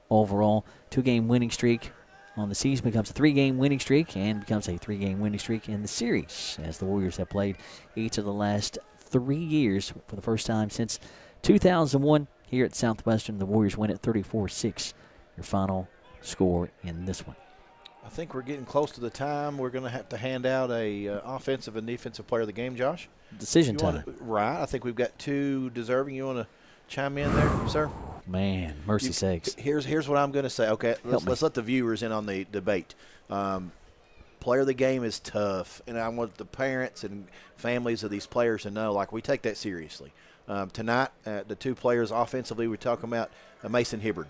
overall. 2-game winning streak on the season becomes a 3-game winning streak and becomes a 3-game winning streak in the series as the Warriors have played each of the last 3 years for the first time since 2001 here at Southwestern. The Warriors win at 34-6. Your final score in this one. I think we're getting close to the time. We're going to have to hand out a offensive and defensive player of the game, Josh. Decision time. Right. I think we've got two deserving. You want to chime in there, sir? Man, mercy sakes. Here's what I'm going to say. Okay, let's let the viewers in on the debate. Player of the game is tough, and I want the parents and families of these players to know, like, we take that seriously. Tonight, the two players offensively we're talking about, Mason Hibbard.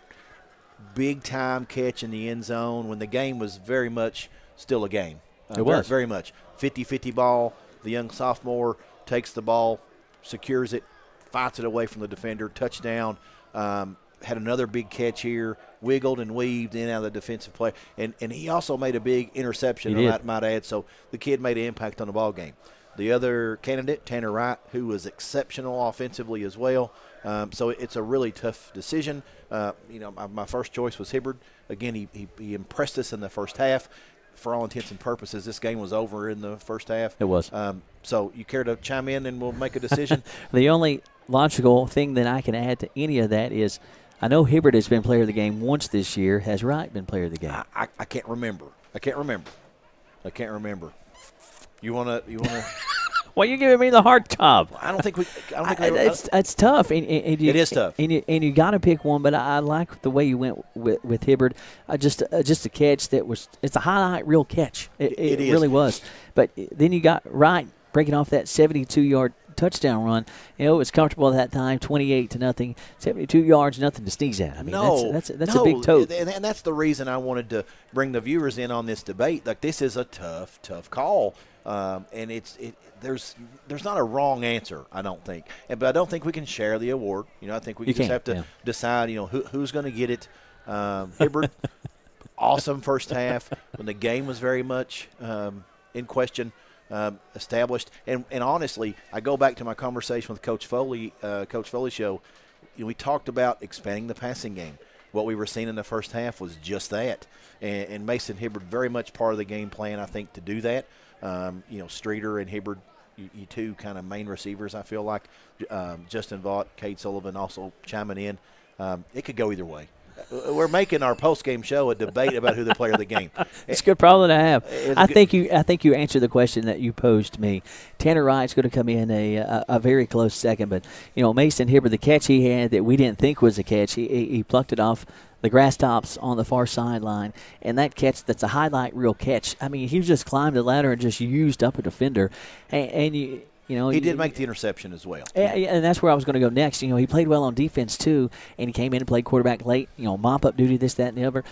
Big-time catch in the end zone when the game was very much still a game. It was. Very much. 50-50 ball. The young sophomore takes the ball, secures it, fights it away from the defender, touchdown. Had another big catch here, wiggled and weaved in and out of the defensive play. And he also made a big interception, I might add. So the kid made an impact on the ball game. The other candidate, Tanner Wright, who was exceptional offensively as well. So it's a really tough decision. My first choice was Hibbard. Again, he impressed us in the first half. For all intents and purposes, this game was over in the first half. It was. So you care to chime in and we'll make a decision? The only logical thing that I can add to any of that is I know Hibbard has been player of the game once this year. Has Wright been player of the game? I can't remember. I can't remember. You wanna? Well, you're giving me the hard job. I don't think it's tough. And it is tough. And you got to pick one. But I like the way you went with Hibbard. Just a catch that was. It's a highlight reel catch. It really was. But then you got Wright breaking off that 72-yard touchdown run. It was comfortable at that time, 28-0, 72 yards, nothing to sneeze at. I mean, that's a big tote. And that's the reason I wanted to bring the viewers in on this debate. Like, this is a tough call, and there's not a wrong answer, I don't think. But I don't think we can share the award. I think we just have to decide. Who's going to get it. Hibbard, awesome first half when the game was very much in question. Established, and honestly, I go back to my conversation with Coach Foley show. We talked about expanding the passing game. What we were seeing in the first half was just that, and Mason Hibbard very much part of the game plan, I think, to do that. Streeter and Hibbard, you two kind of main receivers, I feel like. Justin Vaught, Cade Sullivan also chiming in. It could go either way. We're making our post-game show a debate about who the player of the game. It's a good problem to have. I think you answered the question that you posed to me. Tanner Wright's going to come in a very close second, but Mason Hibbard, the catch he had that we didn't think was a catch, he plucked it off the grass tops on the far sideline, and that catch, that's a highlight reel catch. I mean, he just climbed the ladder and just used up a defender, and he did make the interception as well. And that's where I was going to go next. He played well on defense too, and he came in and played quarterback late. Mop-up duty, this, that, and the other.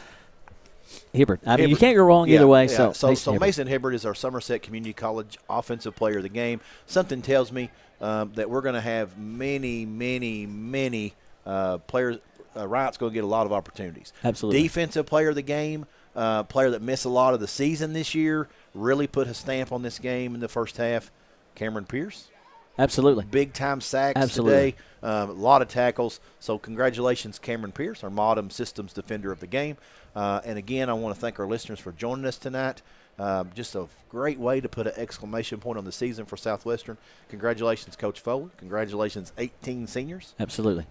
Hibbard. I mean, you can't go wrong either way. Yeah. So Mason Hibbard is our Somerset Community College Offensive Player of the Game. Something tells me that we're going to have many, many, many players. Wright's going to get a lot of opportunities. Absolutely. Defensive Player of the Game, player that missed a lot of the season this year, really put a stamp on this game in the first half. Cameron Pierce. Absolutely. Big-time sacks today, a lot of tackles. So congratulations, Cameron Pierce, our Modem Systems Defender of the Game. And, again, I want to thank our listeners for joining us tonight. Just a great way to put an exclamation point on the season for Southwestern. Congratulations, Coach Foley. Congratulations, 18 seniors. Absolutely.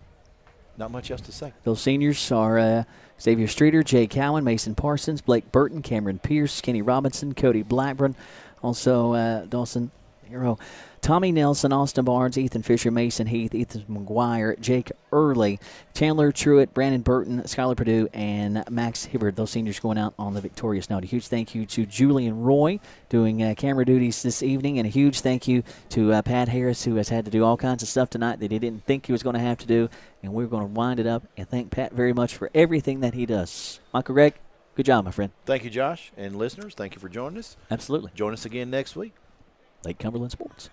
Not much else to say. Those seniors are Xavier Streeter, Jay Cowan, Mason Parsons, Blake Burton, Cameron Pierce, Kenny Robinson, Cody Blackburn, also Dawson Hero, Tommy Nelson, Austin Barnes, Ethan Fisher, Mason Heath, Ethan McGuire, Jake Early, Chandler Truitt, Brandon Burton, Skylar Purdue, and Max Hibbard. Those seniors going out on the victorious note. A huge thank you to Julian Roy doing camera duties this evening, and a huge thank you to Pat Harris, who has had to do all kinds of stuff tonight that he didn't think he was going to have to do, and we're going to wind it up and thank Pat very much for everything that he does. Michael Gregg, good job, my friend. Thank you, Josh, and listeners, thank you for joining us. Absolutely. Join us again next week. Lake Cumberland Sports.